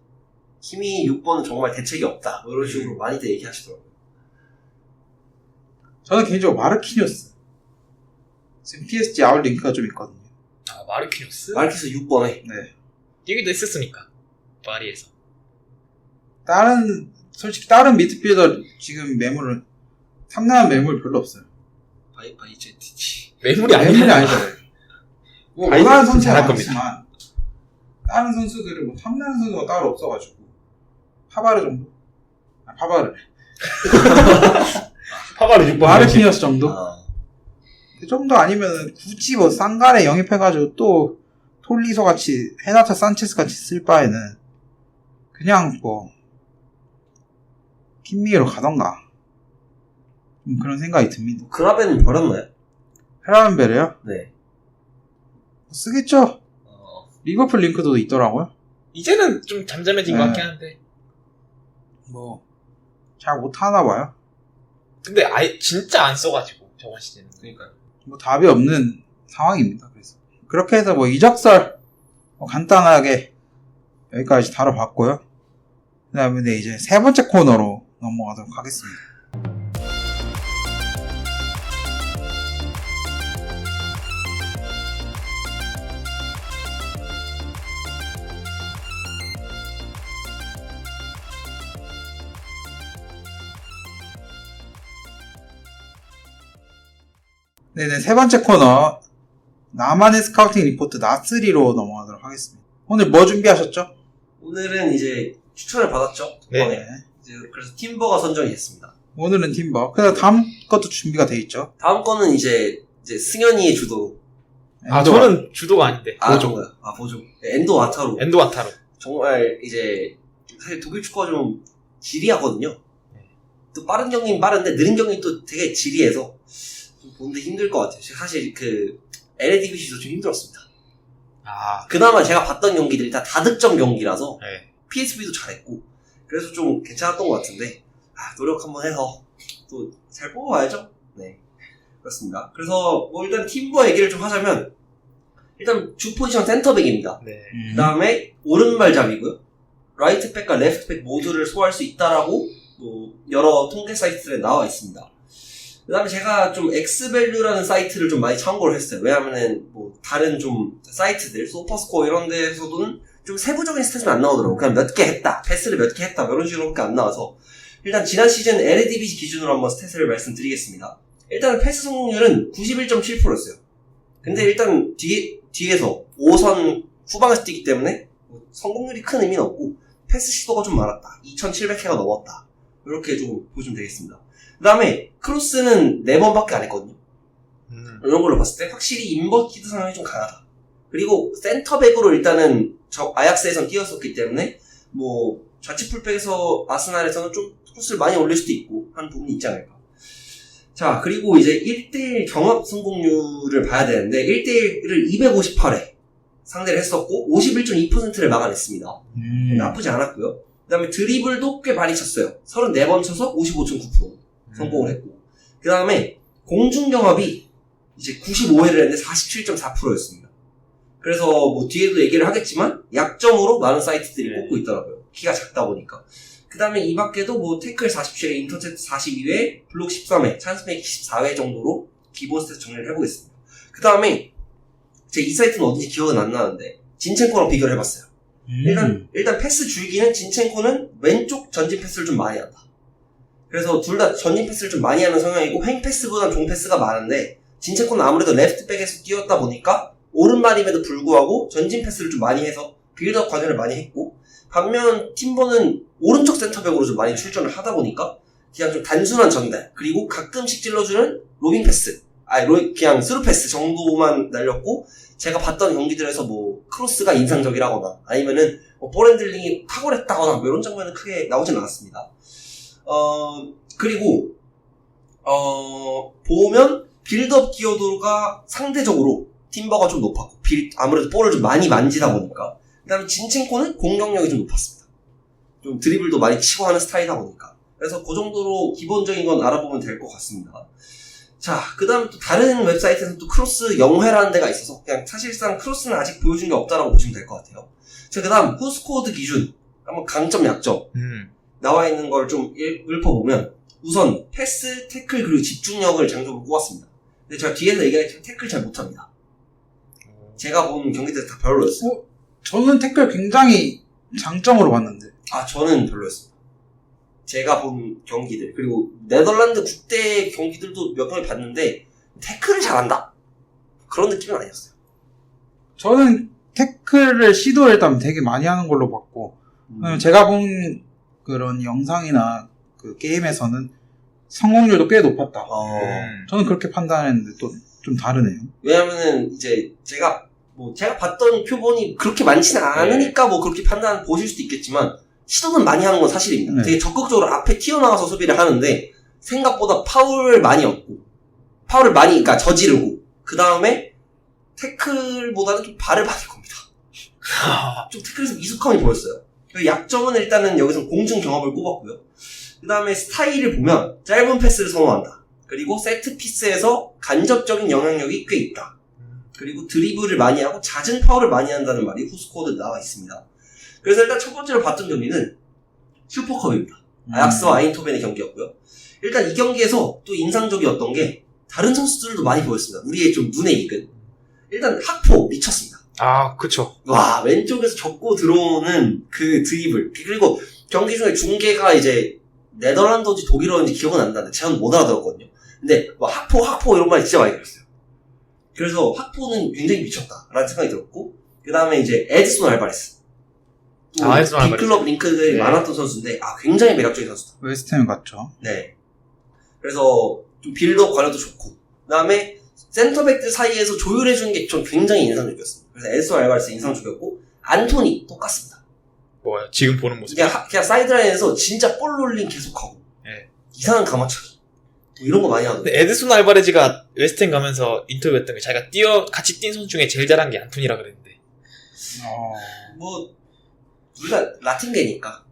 [SPEAKER 3] 키미히 6번은 정말 대책이 없다. 뭐 이런 식으로 많이들 얘기하시더라고요.
[SPEAKER 1] 저는 개인적으로 마르키뉴스. 지금 PSG 아웃 링크가 좀 있거든요.
[SPEAKER 2] 아, 마르키뉴스?
[SPEAKER 3] 마르키스 6번에
[SPEAKER 1] 네.
[SPEAKER 2] 얘기도 했었으니까. 파리에서.
[SPEAKER 1] 솔직히 다른 미드필더 지금 탐나는 매물 별로 없어요.
[SPEAKER 3] 바이제티치
[SPEAKER 2] 매물이
[SPEAKER 1] 매물이 아니잖아요. 뭐
[SPEAKER 2] 바이제티
[SPEAKER 1] 원하는 선수는
[SPEAKER 2] 잘할 겁니다.
[SPEAKER 1] 많지만 다른 선수들은 뭐 탐나는 선수가 따로 없어가지고 파바르 정도? 파바르.
[SPEAKER 2] 파바르 6번.
[SPEAKER 1] 마르키뉴스 정도?
[SPEAKER 3] 아,
[SPEAKER 1] 그 정도 아니면 굳이 뭐 쌍간에 영입해가지고 또 톨리소 같이 헤나타 산체스 같이 쓸 바에는 그냥 뭐 킴미로 가던가 그런 생각이 듭니다.
[SPEAKER 3] 그라벤은 버렸나요?
[SPEAKER 1] 헤라벤베르요?
[SPEAKER 3] 네.
[SPEAKER 1] 쓰겠죠. 리버풀 링크도 있더라고요.
[SPEAKER 2] 이제는 좀 잠잠해진 것
[SPEAKER 1] 네.
[SPEAKER 2] 같긴 한데.
[SPEAKER 1] 뭐 잘 못하나 봐요.
[SPEAKER 2] 근데 아예 진짜 안 써가지고 저번 시즌은.
[SPEAKER 3] 그러니까요.
[SPEAKER 1] 뭐 답이 없는 상황입니다. 그래서 그렇게 해서 뭐 이적설 뭐 간단하게 여기까지 다뤄봤고요. 그 다음에 이제 세 번째 코너로 넘어가도록 하겠습니다. 네네, 세 번째 코너 나만의 스카우팅 리포트 나3로 넘어가도록 하겠습니다. 오늘 뭐 준비하셨죠?
[SPEAKER 3] 오늘은 이제 추천을 받았죠.
[SPEAKER 2] 네.
[SPEAKER 3] 이번에. 이제 그래서 팀버가 선정이 됐습니다.
[SPEAKER 1] 오늘은 팀버. 그래서 다음 것도 준비가 돼 있죠.
[SPEAKER 3] 다음 거는 이제 승현이의 주도로.
[SPEAKER 2] 아, 저는 주도가 아닌데. 보조.
[SPEAKER 3] 보조. 네, 엔도 와타로.
[SPEAKER 2] 엔도 와타로.
[SPEAKER 3] 정말 이제 사실 독일 축구가 좀 지리하거든요. 또 빠른 경기는 빠른데 느린 경기는 또 되게 지리해서 좀 보는데 힘들 것 같아요. 사실 그 LADBC도 좀 힘들었습니다.
[SPEAKER 2] 아,
[SPEAKER 3] 그나마 제가 봤던 경기들이 다 다득점 경기라서
[SPEAKER 2] 네.
[SPEAKER 3] PSV도 잘했고 그래서 좀 괜찮았던 것 같은데 노력 한번 해서 또 잘 뽑아봐야죠. 네, 그렇습니다. 그래서 뭐 일단 팀버 얘기를 좀 하자면 일단 주 포지션 센터백입니다.
[SPEAKER 2] 네.
[SPEAKER 3] 그 다음에 오른발잡이고요. 라이트백과 레프트백 모두를 소화할 수 있다라고 뭐 여러 통계 사이트들에 나와 있습니다. 그 다음에 제가 좀 엑스밸류라는 사이트를 좀 많이 참고를 했어요. 왜냐면은 뭐 다른 좀 사이트들, 소퍼스코어 이런 데에서는 좀 세부적인 스탯은 안 나오더라고요. 그냥 몇 개 했다, 패스를 몇 개 했다, 이런 식으로밖에 안 나와서 일단 지난 시즌 LADBC 기준으로 한번 스탯을 말씀드리겠습니다. 일단 패스 성공률은 91.7%였어요. 근데 일단 뒤에서 5선 후방에서 뛰기 때문에 성공률이 큰 의미는 없고 패스 시도가 좀 많았다. 2,700회가 넘었다. 이렇게 좀 보시면 되겠습니다. 그 다음에 크로스는 4번밖에 안 했거든요. 이런 걸로 봤을 때 확실히 인버티드 상황이 좀 강하다. 그리고 센터백으로 일단은 저 아약스에선 뛰었었기 때문에 뭐 좌측 풀백에서 아스날에서는 좀 크로스를 많이 올릴 수도 있고 하는 부분이 있지 않을까. 자, 그리고 이제 1대1 경합 성공률을 봐야 되는데 1대1을 258회 상대를 했었고 51.2%를 막아냈습니다. 나쁘지 않았고요. 그 다음에 드리블도 꽤 많이 쳤어요. 34번 쳐서 55.9% 성공을 했고, 그 다음에 공중경합이 이제 95회를 했는데 47.4%였습니다. 그래서 뭐 뒤에도 얘기를 하겠지만 약점으로 많은 사이트들이 꼽고 있더라고요. 키가 작다 보니까. 그 다음에 이 밖에도 뭐 태클 47회, 인터셉트 42회, 블록 13회, 찬스메이크 14회 정도로 기본 스탯 정리를 해보겠습니다. 그 다음에 제 이 사이트는 어딘지 기억은 안 나는데 진첸코랑 비교를 해봤어요. 일단 패스 줄기는 진첸코는 왼쪽 전진 패스를 좀 많이 한다. 그래서 둘 다 전진 패스를 좀 많이 하는 성향이고 횡 패스보다는 종 패스가 많은데 진첸코는 아무래도 레프트백에서 뛰었다 보니까 오른발임에도 불구하고 전진 패스를 좀 많이 해서 빌드업 관여를 많이 했고, 반면 팀버는 오른쪽 센터백으로 좀 많이 출전을 하다 보니까 그냥 좀 단순한 전달 그리고 가끔씩 찔러주는 로빙 패스, 그냥 스루 패스 정도만 날렸고, 제가 봤던 경기들에서 뭐 크로스가 인상적이라거나 아니면은 뭐 볼 핸들링이 탁월했다거나 뭐 이런 장면은 크게 나오진 않았습니다. 그리고 보면 빌드업 기여도가 상대적으로 팀버가 좀 높았고, 아무래도 볼을 좀 많이 만지다 보니까. 그 다음에 진첸코는 공격력이 좀 높았습니다. 좀 드리블도 많이 치고 하는 스타일이다 보니까. 그래서 그 정도로 기본적인 건 알아보면 될 것 같습니다. 자, 그 다음에 또 다른 웹사이트에서는 또 크로스 영회라는 데가 있어서 그냥 사실상 크로스는 아직 보여준 게 없다라고 보시면 될 것 같아요. 자, 그 다음 후스코어드 기준 한번 강점 약점 나와 있는 걸 좀 읊어보면, 우선 패스, 태클 그리고 집중력을 장점으로 꼽았습니다. 근데 제가 뒤에서 얘기했지만 태클 잘 못합니다. 제가 본 경기들 다 별로였어요.
[SPEAKER 1] 저는 태클 굉장히 장점으로 봤는데.
[SPEAKER 3] 저는 별로였습니다. 제가 본 경기들, 그리고 네덜란드 국대 경기들도 몇 경기 봤는데 태클을 잘한다? 그런 느낌은 아니었어요.
[SPEAKER 1] 저는 태클을 시도를 일단 되게 많이 하는 걸로 봤고, 제가 본 그런 영상이나 그 게임에서는 성공률도 꽤 높았다. 저는 그렇게 판단했는데 또 좀 다르네요.
[SPEAKER 3] 왜냐면은 이제 제가 봤던 표본이 그렇게 많지는 않으니까 뭐 그렇게 판단 보실 수도 있겠지만, 시도는 많이 하는 건 사실입니다.
[SPEAKER 1] 네.
[SPEAKER 3] 되게 적극적으로 앞에 튀어나와서 수비를 하는데 생각보다 파울을 많이 얻고, 파울을 많이 그러니까 저지르고, 그 다음에 태클보다는 좀 발을 받을 겁니다. 좀 태클에서 미숙함이 보였어요. 약점은 일단은 여기서 공중 경합을 꼽았고요. 그 다음에 스타일을 보면 짧은 패스를 선호한다. 그리고 세트 피스에서 간접적인 영향력이 꽤 있다. 그리고 드리블을 많이 하고 잦은 파울을 많이 한다는 말이 후스코어드에 나와 있습니다. 그래서 일단 첫 번째로 봤던 경기는 슈퍼컵입니다. 아약스와 아인토벤의 경기였고요. 일단 이 경기에서 또 인상적이었던 게 다른 선수들도 많이 보였습니다. 우리의 좀 눈에 익은. 일단 학포 미쳤습니다.
[SPEAKER 2] 그쵸.
[SPEAKER 3] 와, 왼쪽에서 접고 들어오는 그 드리블. 그리고 경기 중에 중계가 이제 네덜란드인지 독일어인지 기억은 안 나는데 제가 못 알아들었거든요. 근데 뭐 학포 이런 말 진짜 많이 들었어요. 그래서 학포는 굉장히 미쳤다라는 생각이 들었고, 그 다음에 이제 에드손 알바레스.
[SPEAKER 2] 에드손 알바레스.
[SPEAKER 3] 빅클럽 링크들이 많았던 선수인데 굉장히 매력적인 선수다.
[SPEAKER 1] 웨스트햄 같죠.
[SPEAKER 3] 네. 그래서 좀 빌드업 관련도 좋고, 그 다음에 센터백들 사이에서 조율해주는 게 좀 굉장히 인상적이었습니다. 그래서 에드손 알바레스 인상적이었고, 안토니 똑같습니다.
[SPEAKER 2] 뭐야, 지금 보는 모습.
[SPEAKER 3] 그냥 사이드라인에서 진짜 볼 롤링 계속하고, 이상한 가마차기 뭐 이런 거 많이 하거든요.
[SPEAKER 2] 근데 에드슨 알바레즈가 웨스트햄 가면서 인터뷰했던 게 자기가 같이 뛴 선수 중에 제일 잘한 게 안토니라 그랬는데.
[SPEAKER 3] 뭐 둘 다 라틴계니까.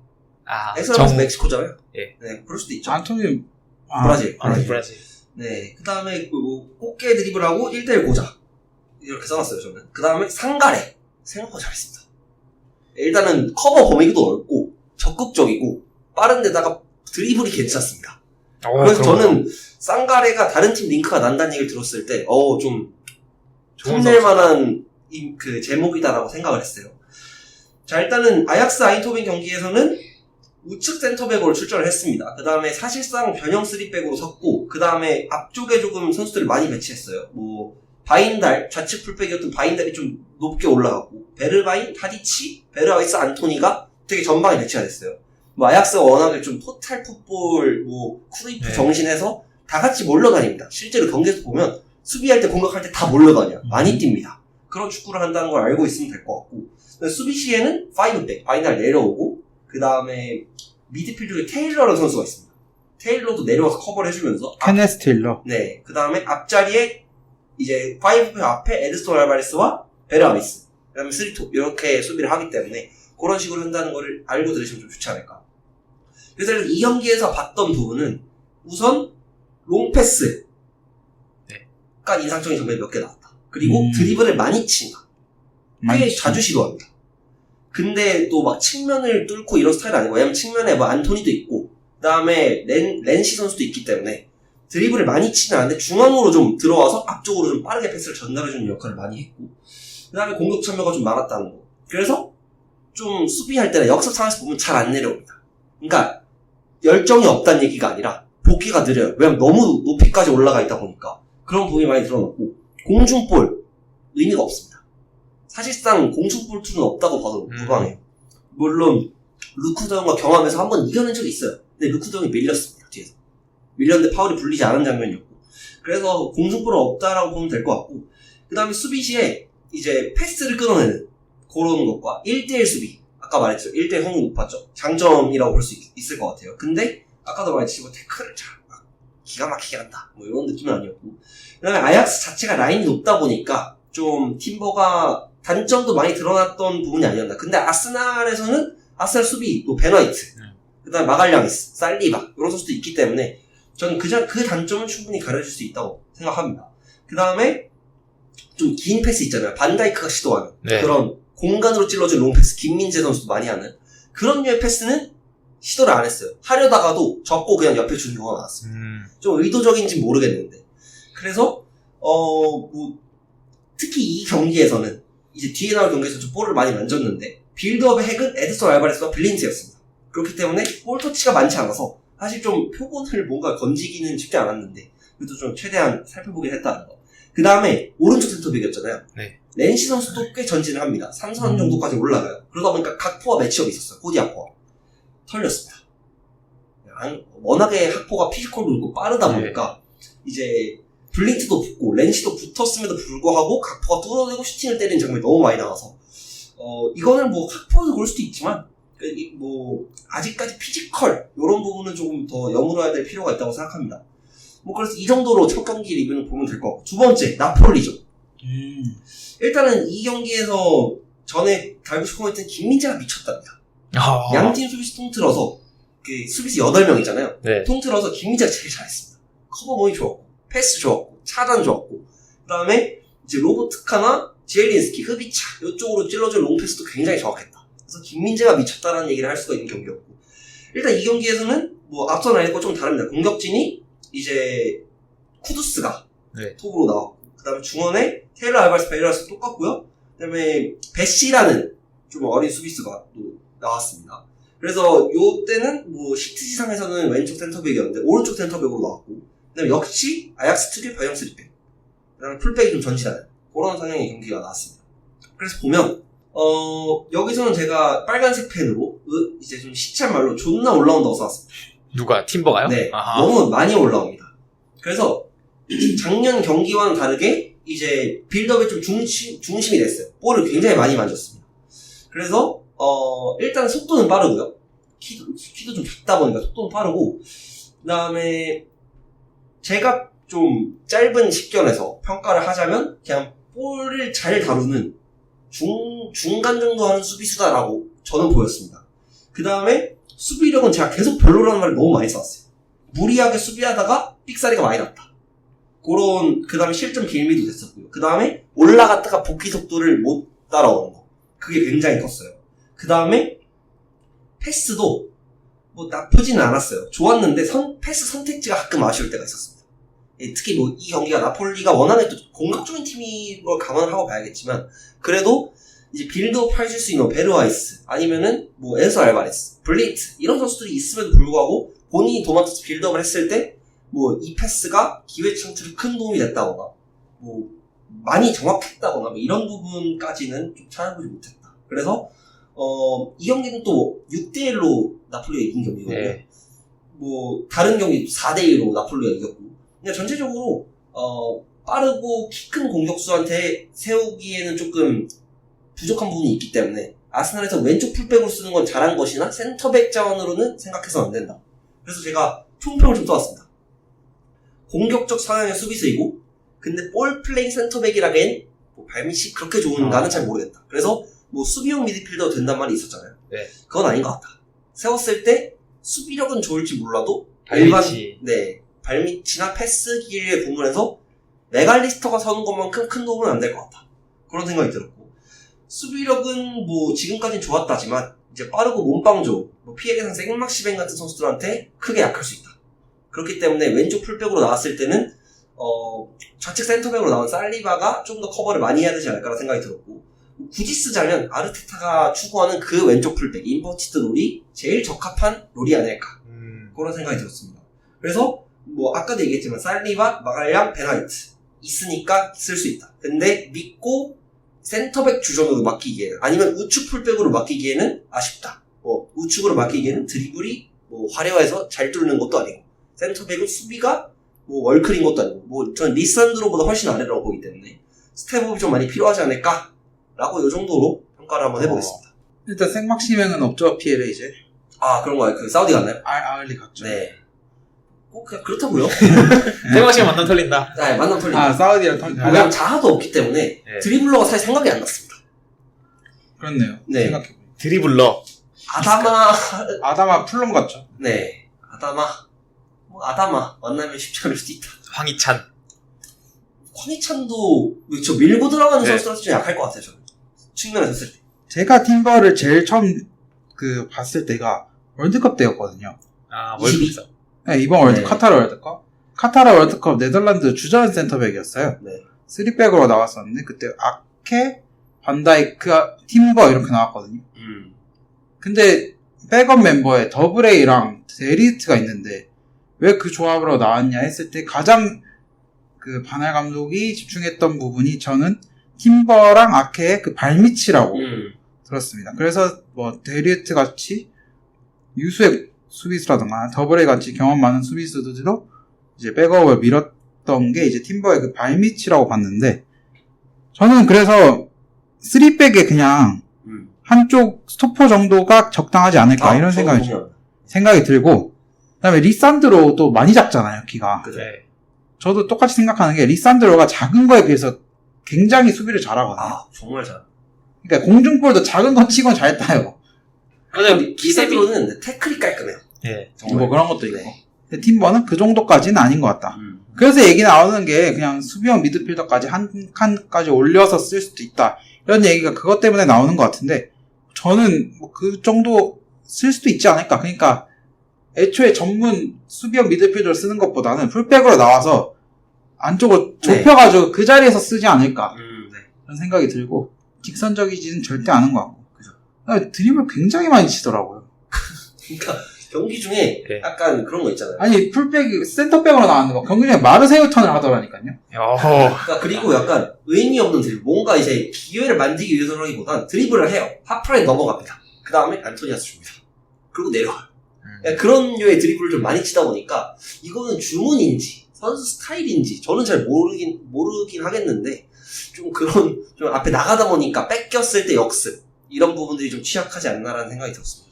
[SPEAKER 3] 엑스라면서 멕시코잖아요.
[SPEAKER 2] 예.
[SPEAKER 3] 네, 그럴 수도 있죠.
[SPEAKER 1] 안토니
[SPEAKER 3] 브라질. 네, 그 다음에 꽃게 드리블하고 1대1 고자 이렇게 써놨어요 저는. 그 다음에 상가레 생각보다 잘했습니다. 일단은 커버 범위도 넓고 적극적이고 빠른데다가 드리블이 괜찮습니다. 그래서 저는 쌍가레가 다른 팀 링크가 난다는 얘기를 들었을 때 좀 탐낼 만한 그 제목이다라고 생각을 했어요. 자, 일단은 아약스 아인토벤 경기에서는 우측 센터백으로 출전을 했습니다. 그 다음에 사실상 변형 3백으로 섰고, 그 다음에 앞쪽에 조금 선수들을 많이 배치했어요. 뭐 바인달, 좌측 풀백이었던 바인달이 좀 높게 올라갔고, 베르바인, 타디치, 베르하이스, 안토니가 되게 전방에 배치가 됐어요. 뭐 아약스가 워낙에 좀 토탈 풋볼, 뭐 크루이프
[SPEAKER 2] 네.
[SPEAKER 3] 정신에서 다 같이 몰려다닙니다. 실제로 경기에서 보면 수비할 때 공격할 때 다 몰려다녀요. 많이 뜁니다. 그런 축구를 한다는 걸 알고 있으면 될 것 같고, 수비 시에는 5백, 파이널 내려오고, 그 다음에 미드필드에 테일러라는 선수가 있습니다. 테일러도 내려와서 커버를 해주면서
[SPEAKER 1] 케네스 테일러.
[SPEAKER 3] 네, 그 다음에 앞자리에 이제 5백 앞에 에드스톤 알바레스와 베르아미스, 그 다음에 스리토 이렇게 수비를 하기 때문에 그런 식으로 한다는 걸 알고 들으시면 좀 좋지 않을까. 그래서 이 경기에서 봤던 부분은 우선 롱패스가 인상적인 장면이 몇 개 나왔다. 그리고 드리블을 많이 친다. 꽤 자주 시도합니다. 근데 또 막 측면을 뚫고 이런 스타일 아니고, 왜냐면 측면에 뭐 안토니도 있고 그 다음에 렌시 선수도 있기 때문에 드리블을 많이 치는 않는데 중앙으로 좀 들어와서 앞쪽으로 좀 빠르게 패스를 전달해주는 역할을 많이 했고, 그 다음에 공격 참여가 좀 많았다는 거. 그래서 좀 수비할 때는 역습상에서 보면 잘 안 내려옵니다. 그러니까 열정이 없다는 얘기가 아니라 복귀가 느려요. 왜냐면 너무 높이까지 올라가 있다 보니까 그런 부분이 많이 드러났고, 공중볼 의미가 없습니다. 사실상 공중볼 툴은 없다고 봐도 무방해요. 물론 루크도 형과 경험에서 한번 이겨낸 적이 있어요. 근데 루크도 형이 밀렸습니다. 뒤에서 밀렸는데 파울이 불리지 않은 장면이었고, 그래서 공중볼은 없다라고 보면 될 것 같고, 그 다음에 수비 시에 이제 패스를 끊어내는 그런 것과 1대1 수비, 아까 말했죠. 1대1 확률이 높았죠. 장점이라고 볼 수 있을 것 같아요. 근데 아까도 말했지, 뭐 태클을 잘 기가 막히게 한다, 뭐 이런 느낌은 아니었고, 그 다음에 아약스 자체가 라인이 높다 보니까 좀 팀버가 단점도 많이 드러났던 부분이 아니었나. 근데 아스날에서는 아스날 수비, 또 베너이트, 그 다음에 마갈량이스, 살리바 이런 선수도 있기 때문에 저는 그 단점은 충분히 가려줄 수 있다고 생각합니다. 그 다음에 좀 긴 패스 있잖아요. 반다이크가 시도하는 그런 공간으로 찔러준 롱패스, 김민재 선수도 많이 하는 그런 류의 패스는 시도를 안 했어요. 하려다가도 접고 그냥 옆에 주는 경우가 나왔습니다. 좀 의도적인지 모르겠는데, 그래서 뭐 특히 이 경기에서는 이제 뒤에 나올 경기에서 좀 볼을 많이 만졌는데 빌드업의 핵은 에드슨 알바레스와 블린트였습니다. 그렇기 때문에 볼 터치가 많지 않아서 사실 좀 표본을 뭔가 건지기는 쉽지 않았는데 그래도 좀 최대한 살펴보긴 했다는 거. 그 다음에 오른쪽 센터백이었잖아요. 렌시 선수도 꽤 전진을 합니다. 3선 정도까지 올라가요. 그러다 보니까 각포와 매치업이 있었어요. 코디아포와 털렸습니다. 워낙에 학포가 피지컬도 있고 빠르다 보니까 이제 블린트도 붙고 렌시도 붙었음에도 불구하고 각포가 뚫어내고 슈팅을 때리는 장면이 너무 많이 나와서 이거는 뭐 학포도 그럴 수도 있지만 뭐 아직까지 피지컬 이런 부분은 조금 더 여물어야 될 필요가 있다고 생각합니다. 뭐 그래서 이 정도로 첫 경기 리뷰는 보면 될 것 같고, 두 번째 나폴리죠. 일단은 이 경기에서 전에 달고 싶은 거 했던 김민재가 미쳤답니다. 양팀 수비수 통틀어서 그 수비수 8명이잖아요. 통틀어서 김민재가 제일 잘했습니다. 커버보이 좋았고, 패스 좋았고, 차단 좋았고, 그 다음에 이제 로보트카나 지엘린스키, 흐비차 이쪽으로 찔러준 롱패스도 굉장히 정확했다. 그래서 김민재가 미쳤다라는 얘기를 할 수가 있는 경기였고, 일단 이 경기에서는 뭐 앞선 아니고 좀 다릅니다. 공격진이 이제 쿠두스가 톱으로 나왔고, 그 다음에 중원에 테일러 알바레스, 베르아스 똑같고요. 그 다음에 베시라는 좀 어린 수비수가 또 나왔습니다. 그래서 요 때는 뭐 시트지상에서는 왼쪽 센터백이었는데 오른쪽 센터백으로 나왔고, 그 다음에 역시 아약스 특유의 변형 3백, 그 다음에 풀백이 좀 전진하는 그런 성향의 경기가 나왔습니다. 그래서 보면 여기서는 제가 빨간색 펜으로 이제 좀 시찰 말로 존나 올라온다고 써왔습니다.
[SPEAKER 2] 누가? 팀버가요?
[SPEAKER 3] 네,
[SPEAKER 2] 아하.
[SPEAKER 3] 너무 많이 올라옵니다. 그래서 작년 경기와는 다르게 이제 빌드업에 좀 중심이 됐어요. 볼을 굉장히 많이 만졌습니다. 그래서 일단 속도는 빠르고요. 키도 좀 작다 보니까 속도는 빠르고, 그 다음에 제가 좀 짧은 식견에서 평가를 하자면 그냥 볼을 잘 다루는 중간 정도 하는 수비수다라고 저는 보였습니다. 그 다음에 수비력은 제가 계속 별로라는 말을 너무 많이 써왔어요. 무리하게 수비하다가 삑사리가 많이 났다. 그런, 그 다음에 실점 길미도 됐었고요. 그 다음에 올라갔다가 복귀 속도를 못 따라오는 거. 그게 굉장히 컸어요. 그 다음에 패스도 뭐 나쁘지는 않았어요. 좋았는데 패스 선택지가 가끔 아쉬울 때가 있었습니다. 특히 뭐 이 경기가 나폴리가 워낙에 또 공격적인 팀인 걸 감안을 하고 봐야겠지만, 그래도 이제 빌드업 해줄 수 있는 베르와이스 아니면은 뭐 엔서 알바레스, 블린트 이런 선수들이 있음에도 불구하고 본인이 도맡아서 빌드업을 했을 때 뭐 이 패스가 기회 창출에 큰 도움이 됐다거나 뭐 많이 정확했다거나 뭐 이런 부분까지는 좀 찾아보지 못했다. 그래서 이 경기는 또 6대1로 나폴리가 이긴 경기거든요.
[SPEAKER 2] 네.
[SPEAKER 3] 뭐 다른 경기 4대2로 나폴리가 이겼고 그냥 전체적으로 빠르고 키 큰 공격수한테 세우기에는 조금 부족한 부분이 있기 때문에 아스날에서 왼쪽 풀백으로 쓰는 건 잘한 것이나 센터백 자원으로는 생각해서는 안 된다. 그래서 제가 총평을 좀 써왔습니다. 공격적 성향의 수비수이고 근데 볼 플레잉 센터백이라기엔 뭐 발밑이 그렇게 좋은가는 잘 모르겠다. 그래서 뭐 수비용 미드필더 된단 말이 있었잖아요.
[SPEAKER 2] 네.
[SPEAKER 3] 그건 아닌 것 같다. 세웠을 때 수비력은 좋을지 몰라도
[SPEAKER 2] 발밑이.
[SPEAKER 3] 발밑이나 패스 기회의 부분에서 메갈리스터가 서는 것만큼 큰 도움은 안 될 것 같다. 그런 생각이 들었고 수비력은 뭐 지금까지는 좋았다지만 이제 빠르고 몸빵조, 뭐 피해 계산 생막시벤 같은 선수들한테 크게 약할 수 있다. 그렇기 때문에 왼쪽 풀백으로 나왔을 때는 좌측 센터백으로 나온 살리바가 좀 더 커버를 많이 해야 되지 않을까라는 생각이 들었고 굳이 쓰자면 아르테타가 추구하는 그 왼쪽 풀백 인버티드 롤이 제일 적합한 롤이 아닐까 그런 생각이 들었습니다. 그래서 뭐 아까도 얘기했지만 살리바, 마갈량, 베나이트 있으니까 쓸 수 있다. 근데 믿고 센터백 주전으로 맡기기에는 아니면 우측 풀백으로 맡기기에는 아쉽다. 뭐 우측으로 맡기기에는 드리블이 뭐 화려해서 잘 뚫는 것도 아니고 센터백은 수비가 뭐 월클인 것도 아니고 뭐 전 리산드로보다 훨씬 아래라고 보기 때문에 스텝업이 좀 많이 필요하지 않을까 라고 이 정도로 평가를 한번 해보겠습니다.
[SPEAKER 1] 일단 생막시맹은 없죠, PL에 이제.
[SPEAKER 3] 아 그런가요? 그 사우디 갔나요?
[SPEAKER 1] 아을리 갔죠.
[SPEAKER 3] 네. 꼭 그냥 그렇다고요?
[SPEAKER 2] 대박시가 만남 털린다.
[SPEAKER 3] 네, 만남 털린다.
[SPEAKER 1] 아, 사우디랑 털,
[SPEAKER 3] 그냥 자아도 없기 때문에
[SPEAKER 2] 네.
[SPEAKER 3] 드리블러가 사실 생각이 안 났습니다.
[SPEAKER 1] 그렇네요.
[SPEAKER 3] 네.
[SPEAKER 1] 생각해보니까.
[SPEAKER 2] 드리블러.
[SPEAKER 1] 아다마 플럼 같죠.
[SPEAKER 3] 네. 아다마 만나면 쉽지 않을 수도 있다.
[SPEAKER 2] 황희찬.
[SPEAKER 3] 황희찬도 저 밀고 들어가는
[SPEAKER 2] 네.
[SPEAKER 3] 선수라서 좀 약할 것 같아요. 저는 측면에서 쓸 때.
[SPEAKER 1] 제가 팀버를 제일 처음 봤을 때가 월드컵 때였거든요.
[SPEAKER 2] 아,
[SPEAKER 3] 22?
[SPEAKER 2] 월드컵.
[SPEAKER 1] 네, 이번 월드
[SPEAKER 3] 네.
[SPEAKER 1] 카타르 월드컵. 카타르 월드컵 네덜란드 주전 센터백이었어요.
[SPEAKER 3] 네.
[SPEAKER 1] 3백으로 나왔었는데 그때 아케, 반다이크, 팀버 이렇게 나왔거든요. 근데 백업 멤버에 더블A랑 데리트가 있는데 왜 그 조합으로 나왔냐 했을 때 가장 그 바날 감독이 집중했던 부분이 저는 팀버랑 아케의 그 발밑이라고 들었습니다. 그래서 뭐 데리트 같이 유수의 수비수라던가 더블A 같이 경험 많은 수비수들도 이제 백업을 밀었던 게 이제 팀버의 그 발밑이라고 봤는데 저는 그래서 3백에 그냥 한쪽 스토퍼 정도가 적당하지 않을까 이런 생각이 들고 그다음에 리산드로도 많이 작잖아요, 키가.
[SPEAKER 2] 네.
[SPEAKER 1] 저도 똑같이 생각하는 게 리산드로가 작은 거에 비해서 굉장히 수비를 잘하거든요.
[SPEAKER 3] 아 정말 잘.
[SPEAKER 1] 그러니까 공중볼도 작은 건 치곤 잘 따요.
[SPEAKER 2] 맞아요.
[SPEAKER 3] 리산드로는 태클이 깔끔해요.
[SPEAKER 2] 네.
[SPEAKER 3] 정말.
[SPEAKER 1] 뭐 그런 것도 있고.
[SPEAKER 3] 네.
[SPEAKER 1] 근데 팀버는 그 정도까지는 아닌 것 같다. 그래서 얘기 나오는 게 그냥 수비형 미드필더까지 한 칸까지 올려서 쓸 수도 있다. 이런 얘기가 그것 때문에 나오는 것 같은데 저는 뭐 그 정도 쓸 수도 있지 않을까. 그러니까 애초에 전문 수비형 미드필더를 쓰는 것보다는 풀백으로 나와서 안쪽으로 좁혀가지고 그 자리에서 쓰지 않을까. 이런 생각이 들고 직선적이지는 절대 않은 것 같고. 그죠. 드리블 굉장히 많이 치더라고요.
[SPEAKER 3] 그러니까 경기 중에
[SPEAKER 2] 네.
[SPEAKER 3] 약간 그런 거 있잖아요.
[SPEAKER 1] 아니 풀백이 센터백으로 나왔는 거 경기 중에 마르세유 턴을 하더라니까요.
[SPEAKER 3] 그러니까 그리고 약간 의미 없는 드리블, 뭔가 이제 기회를 만들기 위해서라기보단 드리블을 해요. 하프라인 넘어갑니다. 그 다음에 안토니아스 줍니다. 그리고 내려와요. 그런 류의 드리블을 좀 많이 치다 보니까 이거는 주문인지 선수 스타일인지 저는 잘 모르긴 하겠는데 좀 그런 좀 앞에 나가다 보니까 뺏겼을 때 역습 이런 부분들이 좀 취약하지 않나라는 생각이 들었습니다.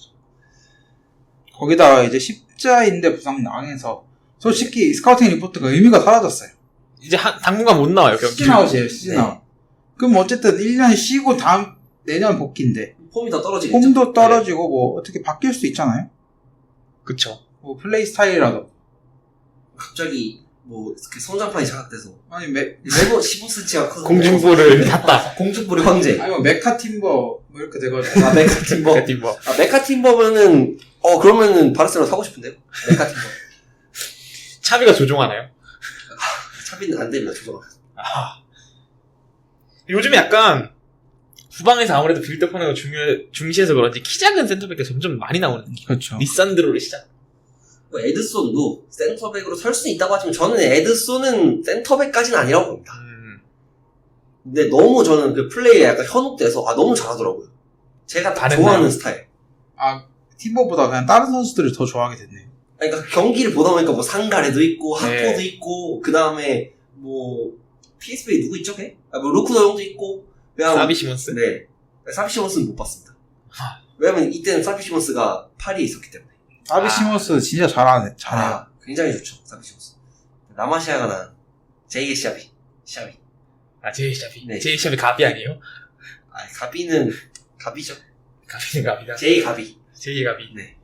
[SPEAKER 1] 거기다가 이제 십자인대 부상 당해서 솔직히 스카우팅 리포트가 의미가 사라졌어요.
[SPEAKER 2] 이제 당분간 못 나와요, 경기.
[SPEAKER 1] 시즌아웃이에요, 시즌아웃. 그럼 어쨌든 1년 쉬고 내년 복귀인데
[SPEAKER 3] 폼이 더 떨어지겠죠.
[SPEAKER 1] 폼도 떨어지고 뭐 어떻게 바뀔 수 있잖아요.
[SPEAKER 2] 그쵸.
[SPEAKER 1] 뭐 플레이 스타일이라도.
[SPEAKER 3] 갑자기 뭐 이렇게 성장판이 자각돼서
[SPEAKER 1] 아니
[SPEAKER 3] 레버 15cm가 커서
[SPEAKER 2] 공중볼을 탔다.
[SPEAKER 3] 공중볼의 황제.
[SPEAKER 1] 아니 뭐 메카 팀버 뭐 이렇게 돼가지고.
[SPEAKER 3] 아 메카팀버.
[SPEAKER 2] 팀버.
[SPEAKER 3] 아 메카팀버면은 그러면은 바르셀로나 사고 싶은데요? 메카팀버.
[SPEAKER 2] 차비가 조종하나요?
[SPEAKER 3] 차비는 안 됩니다. 조정.
[SPEAKER 2] 요즘에 약간 후방에서 아무래도 빌드업하는 거 중시해서 그런지 키 작은 센터백이 점점 많이 나오는
[SPEAKER 1] 그렇죠.
[SPEAKER 2] 리산드로를 시작.
[SPEAKER 3] 뭐 에드손도 센터백으로 설 수는 있다고 하지만 저는 에드손은 센터백까지는 아니라고 봅니다. 근데 너무 저는 그 플레이에 약간 현혹돼서 너무 잘하더라고요. 제가 다
[SPEAKER 2] 잘했나요?
[SPEAKER 3] 좋아하는 스타일.
[SPEAKER 1] 팀버보다 그냥 다른 선수들을 더 좋아하게 됐네요.
[SPEAKER 3] 그러니까 경기를 보다 보니까 뭐 상가레도 있고
[SPEAKER 2] 네.
[SPEAKER 3] 하포도 있고 그 다음에 뭐 PSV 누구 있죠? 걔? 뭐 루크도 형도 있고 그냥
[SPEAKER 2] 사비 시몬스?
[SPEAKER 3] 네. 사비 시몬스는 못 봤습니다. 왜냐면 이때는 사비 시몬스가 파리에 있었기 때문에.
[SPEAKER 1] 사비 시몬스 진짜 잘해요.
[SPEAKER 3] 굉장히 좋죠. 사비 시몬스. 라마시아가 난 제이게 샤비.
[SPEAKER 2] 제이 샤비.
[SPEAKER 3] 네.
[SPEAKER 2] 제이 샤비 가비 아니에요?
[SPEAKER 3] 가비는 가비죠.
[SPEAKER 2] 가비는 가비다.
[SPEAKER 3] 제이 가비.
[SPEAKER 2] 제이 가비.
[SPEAKER 3] 네.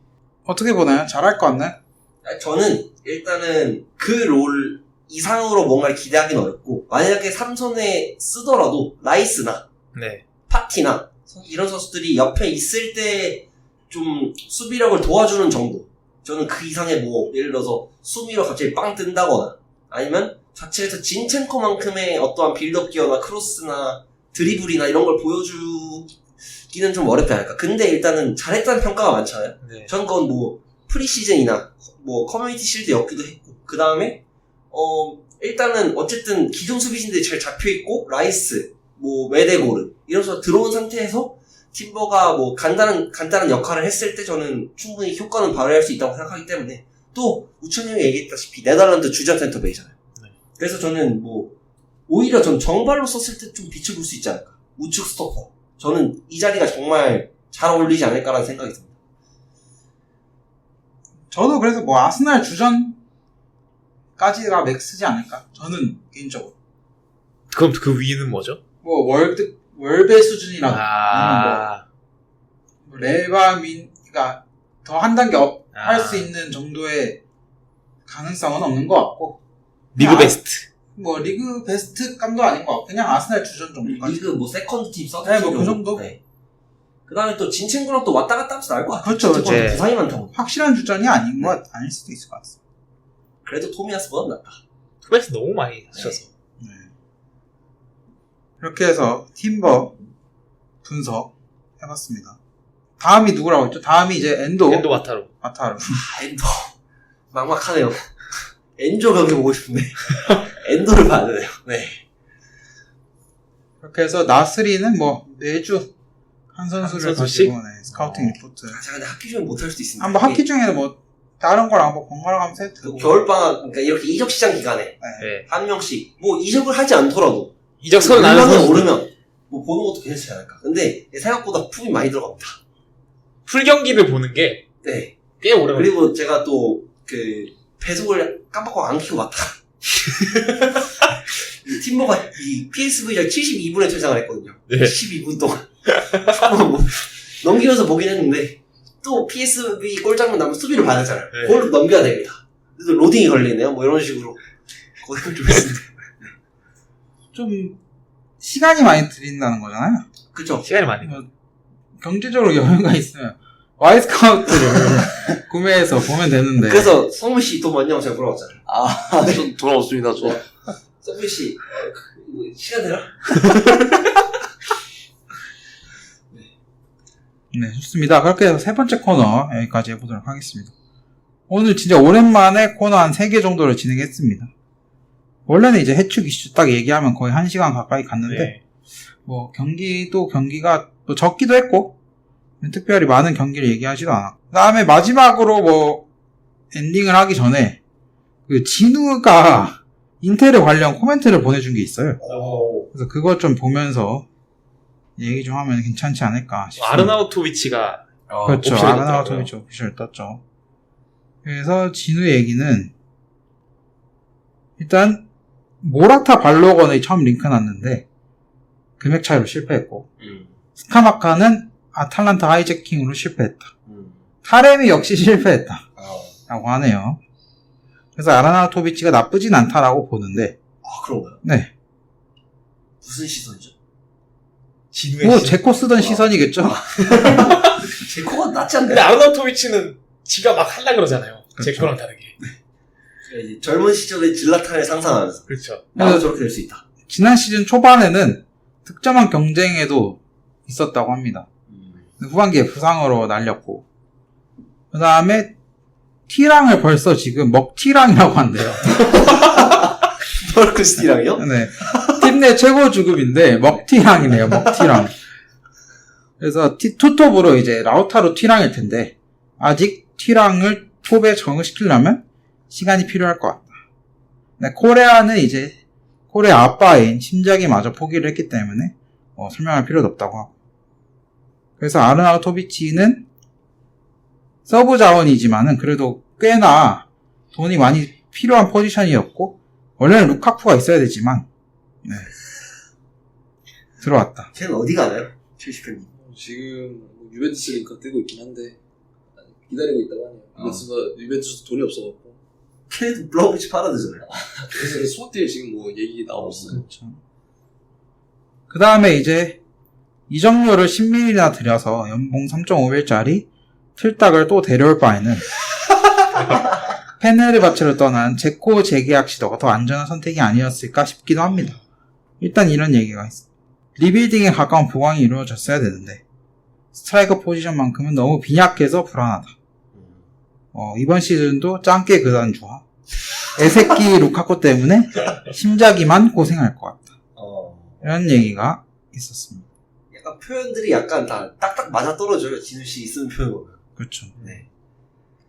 [SPEAKER 1] 어떻게 보나요? 잘할 것 같나요?
[SPEAKER 3] 저는 일단은 그 롤 이상으로 뭔가를 기대하기는 어렵고 만약에 삼선에 쓰더라도 라이스나
[SPEAKER 2] 네.
[SPEAKER 3] 파티나 이런 선수들이 옆에 있을 때 좀 수비력을 도와주는 정도. 저는 그 이상의 뭐 예를 들어서 수비로 갑자기 빵 뜬다거나 아니면 자체에서 진첸코만큼의 어떠한 빌드업 기어나 크로스나 드리블이나 이런 걸 보여주기는 좀 어렵지 않을까. 근데 일단은 잘했다는 평가가 많잖아요.
[SPEAKER 2] 네.
[SPEAKER 3] 전 그건 뭐 프리시즌이나 뭐 커뮤니티 실드 였기도 했고 그 다음에 일단은 어쨌든 기존 수비진들이 잘 잡혀있고 라이스 뭐 메데고르 이런 선수가 들어온 상태에서 팀버가 뭐 간단한 역할을 했을 때 저는 충분히 효과는 발휘할 수 있다고 생각하기 때문에 또 우천 형이 얘기했다시피 네덜란드 주전 센터백이잖아요.
[SPEAKER 2] 네.
[SPEAKER 3] 그래서 저는 뭐 오히려 전 정발로 썼을 때 좀 빛을 볼 수 있지 않을까. 우측 스토퍼. 저는 이 자리가 정말 잘 어울리지 않을까라는 생각이 듭니다.
[SPEAKER 1] 저도 그래서 뭐 아스날 주전까지가 맥스지 않을까? 저는 개인적으로.
[SPEAKER 2] 그럼 그 위는 뭐죠?
[SPEAKER 1] 뭐 월배 수준이라든가 뭐 레바민가 더 한 단계 업 할 수 있는 정도의 가능성은 없는 것 같고
[SPEAKER 2] 리그
[SPEAKER 1] 그냥
[SPEAKER 2] 베스트.
[SPEAKER 1] 뭐 리그 베스트 감도 아닌 것 같고 그냥 아스날 주전 정도까지.
[SPEAKER 3] 리그 뭐 세컨드 팀 서드
[SPEAKER 1] 네, 뭐 그 정도.
[SPEAKER 3] 네. 그 다음에 또 진첸구랑 또 왔다 갔다 하면서 나을 것 같아요.
[SPEAKER 1] 그렇죠, 그렇죠.
[SPEAKER 2] 네.
[SPEAKER 3] 부상이 많다고.
[SPEAKER 1] 확실한 주전이 아닌 것 아닐 수도 있을 것 같습니다.
[SPEAKER 3] 그래도 토미야스보다 낫다.
[SPEAKER 2] 투베스 너무 많이 하셔서.
[SPEAKER 1] 네. 이렇게 해서 팀버 분석 해봤습니다. 다음이 누구라고 했죠? 다음이 이제 엔도
[SPEAKER 2] 마타로.
[SPEAKER 3] 엔도. 막막하네요. 엔조 경기 보고 싶은데. 엔도를 봐야 되네요. 네.
[SPEAKER 1] 이렇게 해서 나스리는 뭐 매주 한 선수를
[SPEAKER 2] 한 선수씩?
[SPEAKER 1] 가지고 스카우팅 리포트
[SPEAKER 3] 제가 근데 학기 중에 못할 수도 있습니다.
[SPEAKER 1] 한번 학기 중에는 뭐 다른 거랑 한번 번갈아 가면서 해도 되고.
[SPEAKER 3] 겨울방학, 그러니까 이렇게 이적 시장 기간에
[SPEAKER 2] 네.
[SPEAKER 3] 한 명씩 뭐 이적을 하지 않더라도
[SPEAKER 2] 이적 설 나는
[SPEAKER 3] 물량이
[SPEAKER 2] 선수.
[SPEAKER 3] 오르면 뭐 보는 것도 괜찮지 않을까. 근데 생각보다 품이 많이 들어갑니다.
[SPEAKER 2] 풀 경기를 보는 게
[SPEAKER 3] 네.
[SPEAKER 2] 꽤 오래 걸려요.
[SPEAKER 3] 그리고 제가 또 그 배속을 깜빡하고 안 키고 갔다. 이 팀버가 이 PSV를 72분에 퇴장을 했거든요.
[SPEAKER 2] 네.
[SPEAKER 3] 12분 동안. 뭐 넘기면서 보긴 했는데 또 PSV 골장면 나면 수비를 봐야 되잖아요.
[SPEAKER 2] 네.
[SPEAKER 3] 그걸 넘겨야 됩니다. 그래서 로딩이 걸리네요. 뭐 이런 식으로 고생을 좀 했습니다.
[SPEAKER 1] 좀 시간이 많이 들인다는 거잖아요.
[SPEAKER 3] 그쵸?
[SPEAKER 2] 시간이 많이.
[SPEAKER 1] 뭐 경제적으로 여유가 있으면 와이스카우트를 구매해서 보면 되는데.
[SPEAKER 3] 그래서 성민 씨 돈 많냐고 제가 물어봤잖아요.
[SPEAKER 4] 전 돈 없습니다, 저.
[SPEAKER 3] 성민 씨 시간 되나?
[SPEAKER 1] 네, 좋습니다. 그렇게 해서 세 번째 코너 여기까지 해보도록 하겠습니다. 오늘 진짜 오랜만에 코너 한 3개 정도를 진행했습니다. 원래는 이제 해축 이슈 딱 얘기하면 거의 1시간 가까이 갔는데,
[SPEAKER 2] 네.
[SPEAKER 1] 뭐, 경기가 또 적기도 했고, 특별히 많은 경기를 얘기하지도 않았고. 그 다음에 마지막으로 뭐, 엔딩을 하기 전에, 그 진우가 인텔에 관련 코멘트를 보내준 게 있어요. 그래서 그것 좀 보면서 얘기 좀 하면 괜찮지 않을까 싶습니다.
[SPEAKER 2] 아르나우토비치가
[SPEAKER 1] 그렇죠.
[SPEAKER 2] 오피셜이
[SPEAKER 1] 아르나우토비치 오피셜 떴죠. 그래서 진우 얘기는 일단 모라타 발로건의 처음 링크 났는데 금액 차이로 실패했고 스카마카는 아탈란타 하이제킹으로 실패했다. 타렘이 역시 실패했다. 라고 하네요. 그래서 아르나우토비치가 나쁘진 않다라고 보는데
[SPEAKER 3] 그런가요?
[SPEAKER 1] 네.
[SPEAKER 3] 무슨 시선이죠?
[SPEAKER 2] 진우의
[SPEAKER 1] 뭐
[SPEAKER 2] 시.
[SPEAKER 1] 제코 쓰던 시선이겠죠?
[SPEAKER 3] 제코가 낫지
[SPEAKER 2] 근데
[SPEAKER 3] 않나요?
[SPEAKER 2] 아르나우토비치는 지가 막 할라 그러잖아요.
[SPEAKER 1] 그렇죠.
[SPEAKER 2] 제코랑 다르게.
[SPEAKER 3] 이제 젊은 시절에 질라탄을 상상하면서
[SPEAKER 2] 그렇죠.
[SPEAKER 3] 나도 저렇게 될 수 있다.
[SPEAKER 1] 지난 시즌 초반에는 득점왕 경쟁에도 있었다고 합니다. 후반기에 부상으로 날렸고 그 다음에 T랑을 벌써 지금 먹T랑이라고 한대요.
[SPEAKER 3] 버크스티랑이요?
[SPEAKER 1] 네. 팀 내 최고 주급인데 먹T랑이네요. 먹T랑. 그래서 투톱으로 이제 라우타로 T랑일 텐데 아직 튀랑을 톱에 적응시키려면 시간이 필요할 것 같다. 네, 코레아는 이제 코레아 아빠인 심자기마저 포기를 했기 때문에 설명할 필요도 없다고 하고. 그래서 아르나우토비치는 서브 자원이지만은 그래도 꽤나 돈이 많이 필요한 포지션이었고 원래는 루카쿠가 있어야 되지만 네. 들어왔다.
[SPEAKER 3] 걔는 어디 가나요? 최시현님.
[SPEAKER 4] 지금 유벤투스 링크 뜨고 있긴 한데 기다리고 있다고 하네요. 유벤투스 돈이 없어갖고.
[SPEAKER 3] 걔도 블라우비치 팔아야 되잖아요.
[SPEAKER 4] 그래서 스포티에 지금 뭐 얘기 나오고 있어요.
[SPEAKER 1] 그렇죠. 그 다음에 이제 이적료를 10밀이나 들여서 연봉 3.5밀짜리 틀딱을 또 데려올 바에는 페네르바체를 떠난 제코 재계약 시도가 더 안전한 선택이 아니었을까 싶기도 합니다. 일단 이런 얘기가 있어. 리빌딩에 가까운 보강이 이루어졌어야 되는데 스트라이커 포지션만큼은 너무 빈약해서 불안하다. 이번 시즌도 짱깨 그단주와 애새끼 루카쿠 때문에 심자기만 고생할 것 같다. 이런 얘기가 있었습니다.
[SPEAKER 3] 약간 표현들이 약간 다 딱딱 맞아 떨어져요. 진우씨 쓰는 표현 보면.
[SPEAKER 1] 그렇죠.
[SPEAKER 3] 네.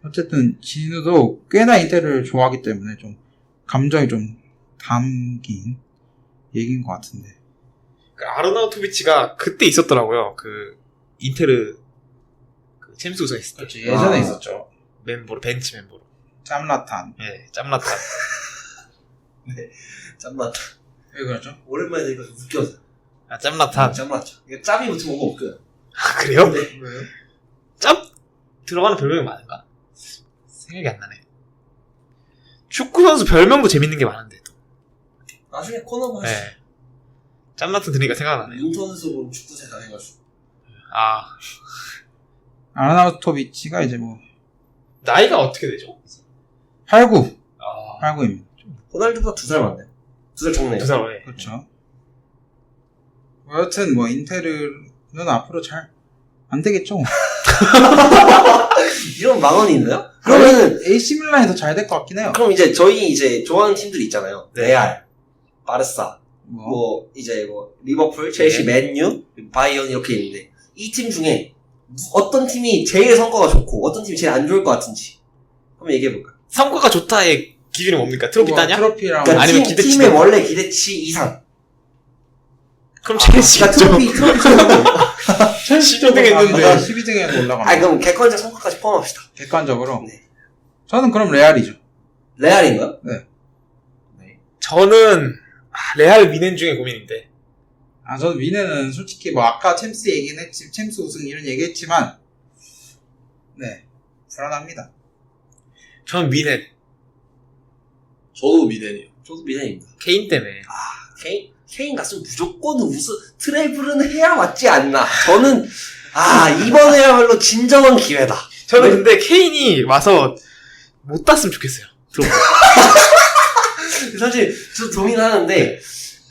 [SPEAKER 1] 어쨌든 진우도 꽤나 인테를 좋아하기 때문에 좀 감정이 좀 담긴 얘기인 것 같은데.
[SPEAKER 2] 그 아르나우토비치가 그때 있었더라고요. 그 인테르 그 챔스 우승했을 때.
[SPEAKER 1] 그렇죠. 예전에 있었죠.
[SPEAKER 2] 멤버로 벤치 멤버로.
[SPEAKER 1] 짬라탄.
[SPEAKER 2] 예, 짬나탄.
[SPEAKER 3] 짬났다.
[SPEAKER 1] 왜 그러죠?
[SPEAKER 3] 오랜만에 이거 좀 웃겨서.
[SPEAKER 2] 아, 짬나탄.
[SPEAKER 3] 짬났죠. 이게 짬이 붙으면 뭔가 웃겨요.
[SPEAKER 2] 아, 그래요?
[SPEAKER 3] 네.
[SPEAKER 1] 왜요?
[SPEAKER 2] 짬 들어가는 별명이 많은가? 생각이 안 나네. 축구 선수 별명도 재밌는 게 많은데 또.
[SPEAKER 3] 나중에 코너 하시
[SPEAKER 2] 예. 짬나탄 들으니까 생각나네요.
[SPEAKER 3] 인턴수로 축구세 다녀가지고.
[SPEAKER 2] 아,
[SPEAKER 1] 아르나우토비치가 이제 뭐
[SPEAKER 2] 나이가 어떻게 되죠?
[SPEAKER 1] 89.
[SPEAKER 2] 아,
[SPEAKER 1] 89입니다.
[SPEAKER 3] 호날두보다 2살 많네. 2살 적네.
[SPEAKER 2] 2살 왜?
[SPEAKER 1] 그렇죠. 여하튼 뭐 인테르는 앞으로 잘 안 되겠죠.
[SPEAKER 3] 이런 망언이 있나요? 그러면은
[SPEAKER 1] AC 밀란이 더 잘 될 것 같긴 해요.
[SPEAKER 3] 그럼 이제 저희 이제 좋아하는 팀들이 있잖아요.
[SPEAKER 2] 네.
[SPEAKER 3] 레알, 바르사,
[SPEAKER 1] 뭐,
[SPEAKER 3] 뭐 이제 뭐 리버풀, 첼시, 맨유, 바이언 이렇게 있는데 이 팀 중에 어떤 팀이 제일 성과가 좋고 어떤 팀이 제일 안 좋을 것 같은지 한번 얘기해 볼까요?
[SPEAKER 2] 성과가 좋다의 기준이 뭡니까? 트로피
[SPEAKER 1] 뭐
[SPEAKER 2] 따냐?
[SPEAKER 1] 트로피랑
[SPEAKER 3] 그러니까
[SPEAKER 2] 아니면 기대치
[SPEAKER 3] 팀의
[SPEAKER 2] 대로.
[SPEAKER 3] 원래 기대치 이상.
[SPEAKER 2] 그럼
[SPEAKER 3] 그러니까
[SPEAKER 2] 첼시겠죠.
[SPEAKER 3] 트로피 정도.
[SPEAKER 1] 첼시
[SPEAKER 2] 12등 했는데.
[SPEAKER 1] 12등에서 올라갑니다.
[SPEAKER 3] 아니 그럼 객관적 성과까지 포함합시다.
[SPEAKER 1] 객관적으로.
[SPEAKER 3] 네.
[SPEAKER 1] 저는 그럼 레알이죠.
[SPEAKER 3] 레알인가요?
[SPEAKER 2] 저는 레알 미넨 중에 고민인데.
[SPEAKER 1] 저는 미네는 솔직히 뭐 아까 챔스 얘기는 했지, 챔스 우승 이런 얘기했지만, 네, 불안합니다.
[SPEAKER 2] 저는 미넨.
[SPEAKER 4] 저도 미넨이요.
[SPEAKER 3] 저도 미네입니다.
[SPEAKER 2] 케인 때문에.
[SPEAKER 3] 케인 갔으면 무조건 우승 트래블은 해야 맞지 않나. 저는 이번에야말로 진정한 기회다.
[SPEAKER 2] 저는 근데 케인이 와서 못 땄으면 좋겠어요. 들어보세요.
[SPEAKER 3] 사실 저 동의하는데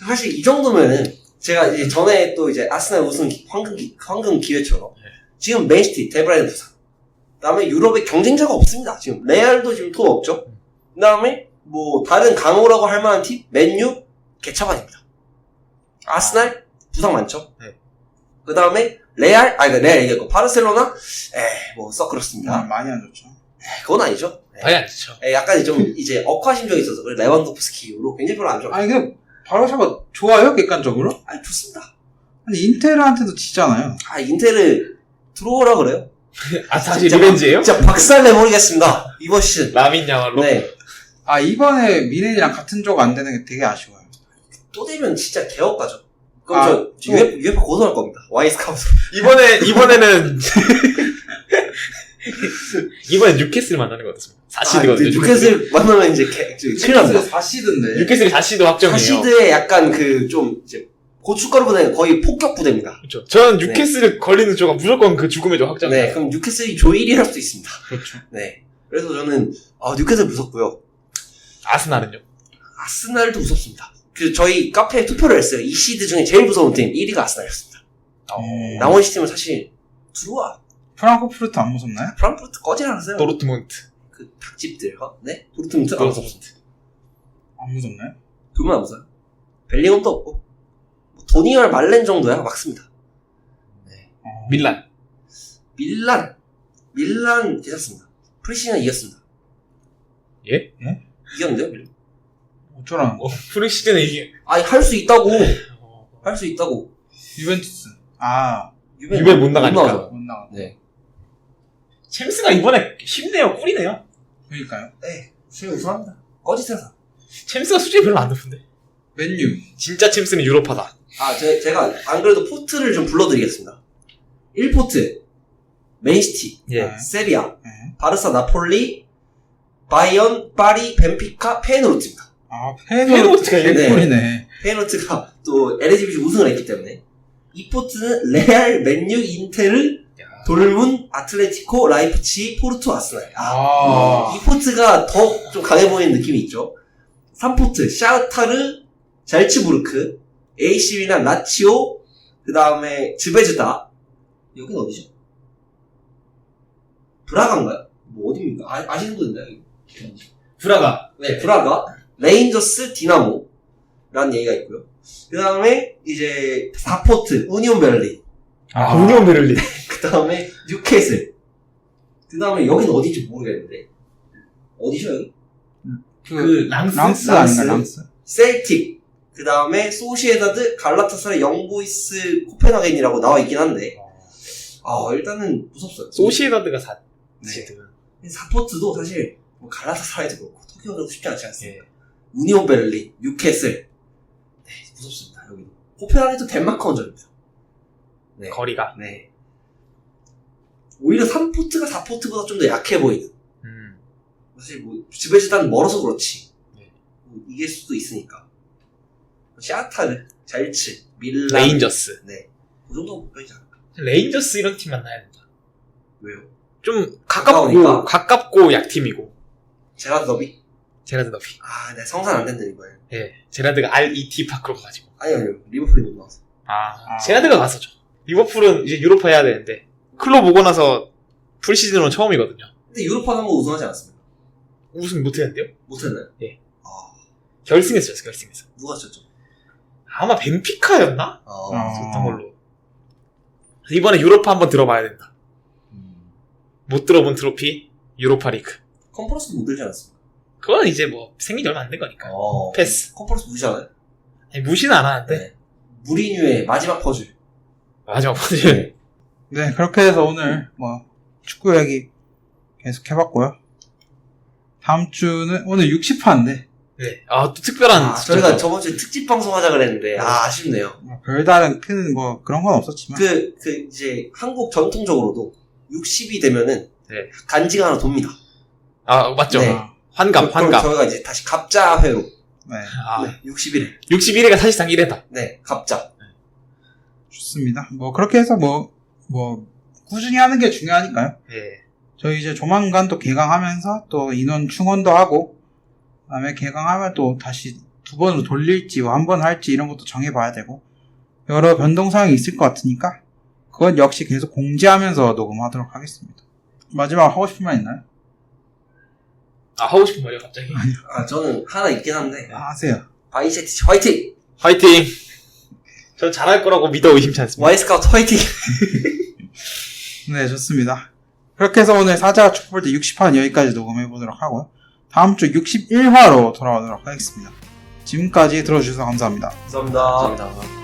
[SPEAKER 3] 사실 이 정도면은 제가 이제 전에 또 이제 아스날 우승 황금 기회처럼 지금 맨시티 데브라이든 부상 그다음에 유럽에 경쟁자가 없습니다. 지금 레알도 지금 토 없죠. 그다음에 뭐 다른 강호라고 할 만한 팀 맨유 개차반입니다. 아스날 부상 많죠.
[SPEAKER 2] 네.
[SPEAKER 3] 그다음에 레알 얘기했고 바르셀로나 뭐 썩 그렇습니다.
[SPEAKER 1] 많이 안 좋죠.
[SPEAKER 3] 그건 아니죠.
[SPEAKER 2] 아니 안 좋죠.
[SPEAKER 3] 약간 좀 이제 억하심정이 있어서 그래 레반도프스키 이후로 굉장히 별로 안 좋아.
[SPEAKER 1] 아니, 근데 바르샤가 좋아요, 객관적으로?
[SPEAKER 3] 아니 좋습니다.
[SPEAKER 1] 아니, 인테르한테도 지잖아요.
[SPEAKER 3] 인테르 들어오라 그래요?
[SPEAKER 2] 아 다시
[SPEAKER 3] 진짜
[SPEAKER 2] 리벤지예요?
[SPEAKER 3] 진짜 박살 내버리겠습니다. 이번 시즌.
[SPEAKER 2] 라민 야말로.
[SPEAKER 3] 네.
[SPEAKER 1] 이번에 미넨이랑 같은 조 안 되는 게 되게 아쉬워요.
[SPEAKER 3] 또 되면 진짜 개업 가죠. 그럼 저 UEFA 고소할 겁니다. 와이스카우스.
[SPEAKER 2] 이번에는 이번엔 뉴캐슬 만나는 거 어떻습니까? 4시드거든요.
[SPEAKER 3] 뉴캐슬 만나면 이제 큰일 납니다.
[SPEAKER 1] 4시드인데.
[SPEAKER 2] 뉴캐슬이 4시드 확정이에요.
[SPEAKER 3] 사시드의 약간 그 좀 이제 고춧가루 부대는 거의 폭격 부대입니다.
[SPEAKER 2] 그렇죠. 저는 뉴캐슬 걸리는 조가 무조건 그 죽음의 조 확정이에요.
[SPEAKER 3] 네, 그럼 뉴캐슬이 조 1위 할 수도 있습니다.
[SPEAKER 1] 그렇죠.
[SPEAKER 3] 네. 그래서 저는 뉴캐슬 무섭고요.
[SPEAKER 2] 아스날은요?
[SPEAKER 3] 아스날도 무섭습니다. 저희 카페에 투표를 했어요. 이 시드 중에 제일 무서운 팀 1위가 아스날이었습니다. 나머지 팀은 사실 들어와.
[SPEAKER 1] 프랑크푸르트 안 무섭나요?
[SPEAKER 3] 프랑크푸르트 꺼지라세요.
[SPEAKER 2] 도르트문트.
[SPEAKER 3] 그 닭집들, 네? 도르트문트 안 무섭습니다.
[SPEAKER 1] 안 무섭나요?
[SPEAKER 3] 그러면 안 무서워요. 벨링엄도 없고 도니얼 말렌 정도야 막습니다.
[SPEAKER 2] 밀란.
[SPEAKER 3] 밀란 밀란 괜찮습니다. 프리시즌 이겼습니다.
[SPEAKER 2] 예?
[SPEAKER 3] 이겼는데요, 밀란?
[SPEAKER 1] 어쩌라는 거?
[SPEAKER 2] 프리시즌에 이게
[SPEAKER 3] 아니, 할 수 있다고. 할 수 있다고.
[SPEAKER 1] 유벤투스. 아,
[SPEAKER 2] 유벤 못 나가니까.
[SPEAKER 3] 나가죠.
[SPEAKER 1] 못 나가.
[SPEAKER 3] 네.
[SPEAKER 2] 챔스가 이번에 쉽네요. 꿀이네요.
[SPEAKER 1] 그러니까요.
[SPEAKER 3] 네. 수영 우승합니다. 꺼지세요.
[SPEAKER 2] 챔스가 수준이 별로 안 높은데.
[SPEAKER 1] 맨유.
[SPEAKER 2] 진짜 챔스는 유로파다.
[SPEAKER 3] 아, 제가 안 그래도 포트를 좀 불러드리겠습니다. 1포트, 맨시티,
[SPEAKER 2] 예.
[SPEAKER 3] 세리아,
[SPEAKER 1] 네.
[SPEAKER 3] 바르사, 나폴리, 바이언, 파리, 벤피카, 페노르트입니다.
[SPEAKER 1] 아,
[SPEAKER 2] 페노르트가
[SPEAKER 1] 개꿀이네.
[SPEAKER 3] 페노르트가 또 LGBC 우승을 했기 때문에. 2포트는 레알, 맨유, 인테르, 돌문, 아틀레티코, 라이프치, 포르투, 아스날.
[SPEAKER 1] 아.
[SPEAKER 3] 2포트가 더 좀 강해 보이는 느낌이 있죠. 3포트, 샤흐타르, 잘츠부르크, AC 밀란, 라치오, 그 다음에 즈베즈다. 여긴 어디죠? 브라가인가요? 뭐 어디입니까? 아시는 분 있나요?
[SPEAKER 2] 브라가.
[SPEAKER 3] 네, 브라가, 레인저스, 디나모 라는 얘기가 있고요. 그 다음에 이제 4포트, 우니온 베를린,
[SPEAKER 2] 아, 우니온 베를린.
[SPEAKER 3] 그 다음에 뉴캐슬, 그 다음에 여긴 어디인지 모르겠는데 어디죠 여기?
[SPEAKER 2] 그 랑스?
[SPEAKER 1] 랑스
[SPEAKER 3] 랑스.
[SPEAKER 1] 아닌가, 랑스?
[SPEAKER 3] 셀틱, 그 다음에 소시에다드, 갈라타사라이, 영보이스, 코펜하겐이라고 나와 있긴 한데 일단은 무섭어요.
[SPEAKER 2] 소시에다드가 4.
[SPEAKER 3] 네. 4포트도 사실 뭐 갈라타사라이도 그렇고 토키오도 쉽지 않지
[SPEAKER 2] 예.
[SPEAKER 3] 않습니까? 우니온 베를린, 뉴캐슬, 네, 무섭습니다. 여기도 코펜하겐도 덴마크 원정입니다. 네.
[SPEAKER 2] 거리가.
[SPEAKER 3] 네. 오히려 3포트가 4포트보다 좀 더 약해 보이는. 사실 뭐 지베지단 멀어서 그렇지.
[SPEAKER 2] 네.
[SPEAKER 3] 뭐 이길 수도 있으니까. 샤타르, 잘츠, 밀란,
[SPEAKER 2] 레인저스.
[SPEAKER 3] 네, 그 정도 목표이지 않을까.
[SPEAKER 2] 레인저스 이런 팀 만나야 된다.
[SPEAKER 3] 왜요?
[SPEAKER 2] 좀
[SPEAKER 3] 가까우니까?
[SPEAKER 2] 가깝고 약팀이고.
[SPEAKER 3] 제라드 더비?
[SPEAKER 2] 제라드 더비.
[SPEAKER 3] 아, 네, 성산 안 된다는 거예요.
[SPEAKER 2] 예. 제라드가 RET 파크로 가가지고.
[SPEAKER 3] 아니요, 리버풀이 못 나왔어.
[SPEAKER 2] 제라드가 갔었죠. 리버풀은 이제 유로파 해야 되는데 클럽 오고 나서 풀시즌으로 처음이거든요.
[SPEAKER 3] 근데 유로파는 한번 우승하지 않았습니까?
[SPEAKER 2] 우승 못했는데요?
[SPEAKER 3] 못했나요?
[SPEAKER 2] 예.
[SPEAKER 3] 아,
[SPEAKER 2] 결승에서 졌어요. 결승에서.
[SPEAKER 3] 누가 쳤죠?
[SPEAKER 2] 아마 벤피카였나?
[SPEAKER 1] 아.
[SPEAKER 2] 졌던 걸로. 이번에 유로파 한번 들어봐야 된다. 못 들어본 트로피 유로파 리그.
[SPEAKER 3] 컨퍼런스도 못 들지 않았습니까?
[SPEAKER 2] 그건 이제 뭐 생긴 지 얼마 안 된 거니까. 패스.
[SPEAKER 3] 컨퍼런스 무시하나요?
[SPEAKER 2] 아니, 무시는 안 하는데.
[SPEAKER 3] 네. 무리뉴의 마지막 퍼즐.
[SPEAKER 2] 마지막 퍼즐.
[SPEAKER 1] 네, 그렇게 해서 오늘 뭐 축구 얘기 계속 해봤고요. 다음 주는 오늘 60화인데
[SPEAKER 2] 네. 아, 또 특별한.
[SPEAKER 3] 저희가 저번 주에 특집 방송 하자 그랬는데 아쉽네요.
[SPEAKER 1] 별다른 큰 뭐 그런 건 없었지만
[SPEAKER 3] 이제 한국 전통적으로도 60이 되면은
[SPEAKER 2] 네.
[SPEAKER 3] 간지가 하나 돕니다.
[SPEAKER 2] 아, 맞죠.
[SPEAKER 3] 네.
[SPEAKER 2] 환갑.
[SPEAKER 3] 그럼 저희가 이제 다시 갑자회로.
[SPEAKER 1] 네,
[SPEAKER 2] 아,
[SPEAKER 3] 네, 61회.
[SPEAKER 2] 61회가 사실상 1회다.
[SPEAKER 3] 네, 갑자.
[SPEAKER 1] 좋습니다. 뭐 그렇게 해서 뭐 꾸준히 하는 게 중요하니까요.
[SPEAKER 2] 예.
[SPEAKER 1] 저희 이제 조만간 또 개강하면서 또 인원 충원도 하고 그다음에 개강하면 또 다시 2번으로 돌릴지 뭐 1번 할지 이런 것도 정해봐야 되고 여러 변동사항이 있을 것 같으니까 그건 역시 계속 공지하면서 녹음하도록 하겠습니다. 마지막 하고 싶은 말 있나요?
[SPEAKER 2] 아, 하고 싶은 말이요, 갑자기.
[SPEAKER 3] 저는 하나 있긴 한데.
[SPEAKER 1] 하세요.
[SPEAKER 3] 바이세티치 화이팅!
[SPEAKER 2] 화이팅! 전 잘할 거라고 믿어 의심치 않습니다.
[SPEAKER 3] 와이스카우트 화이팅!
[SPEAKER 1] 네, 좋습니다. 그렇게 해서 오늘 사자 축구볼 때 60화는 여기까지 녹음해보도록 하고요. 다음 주 61화로 돌아오도록 하겠습니다. 지금까지 들어주셔서 감사합니다.
[SPEAKER 3] 감사합니다.
[SPEAKER 4] 감사합니다.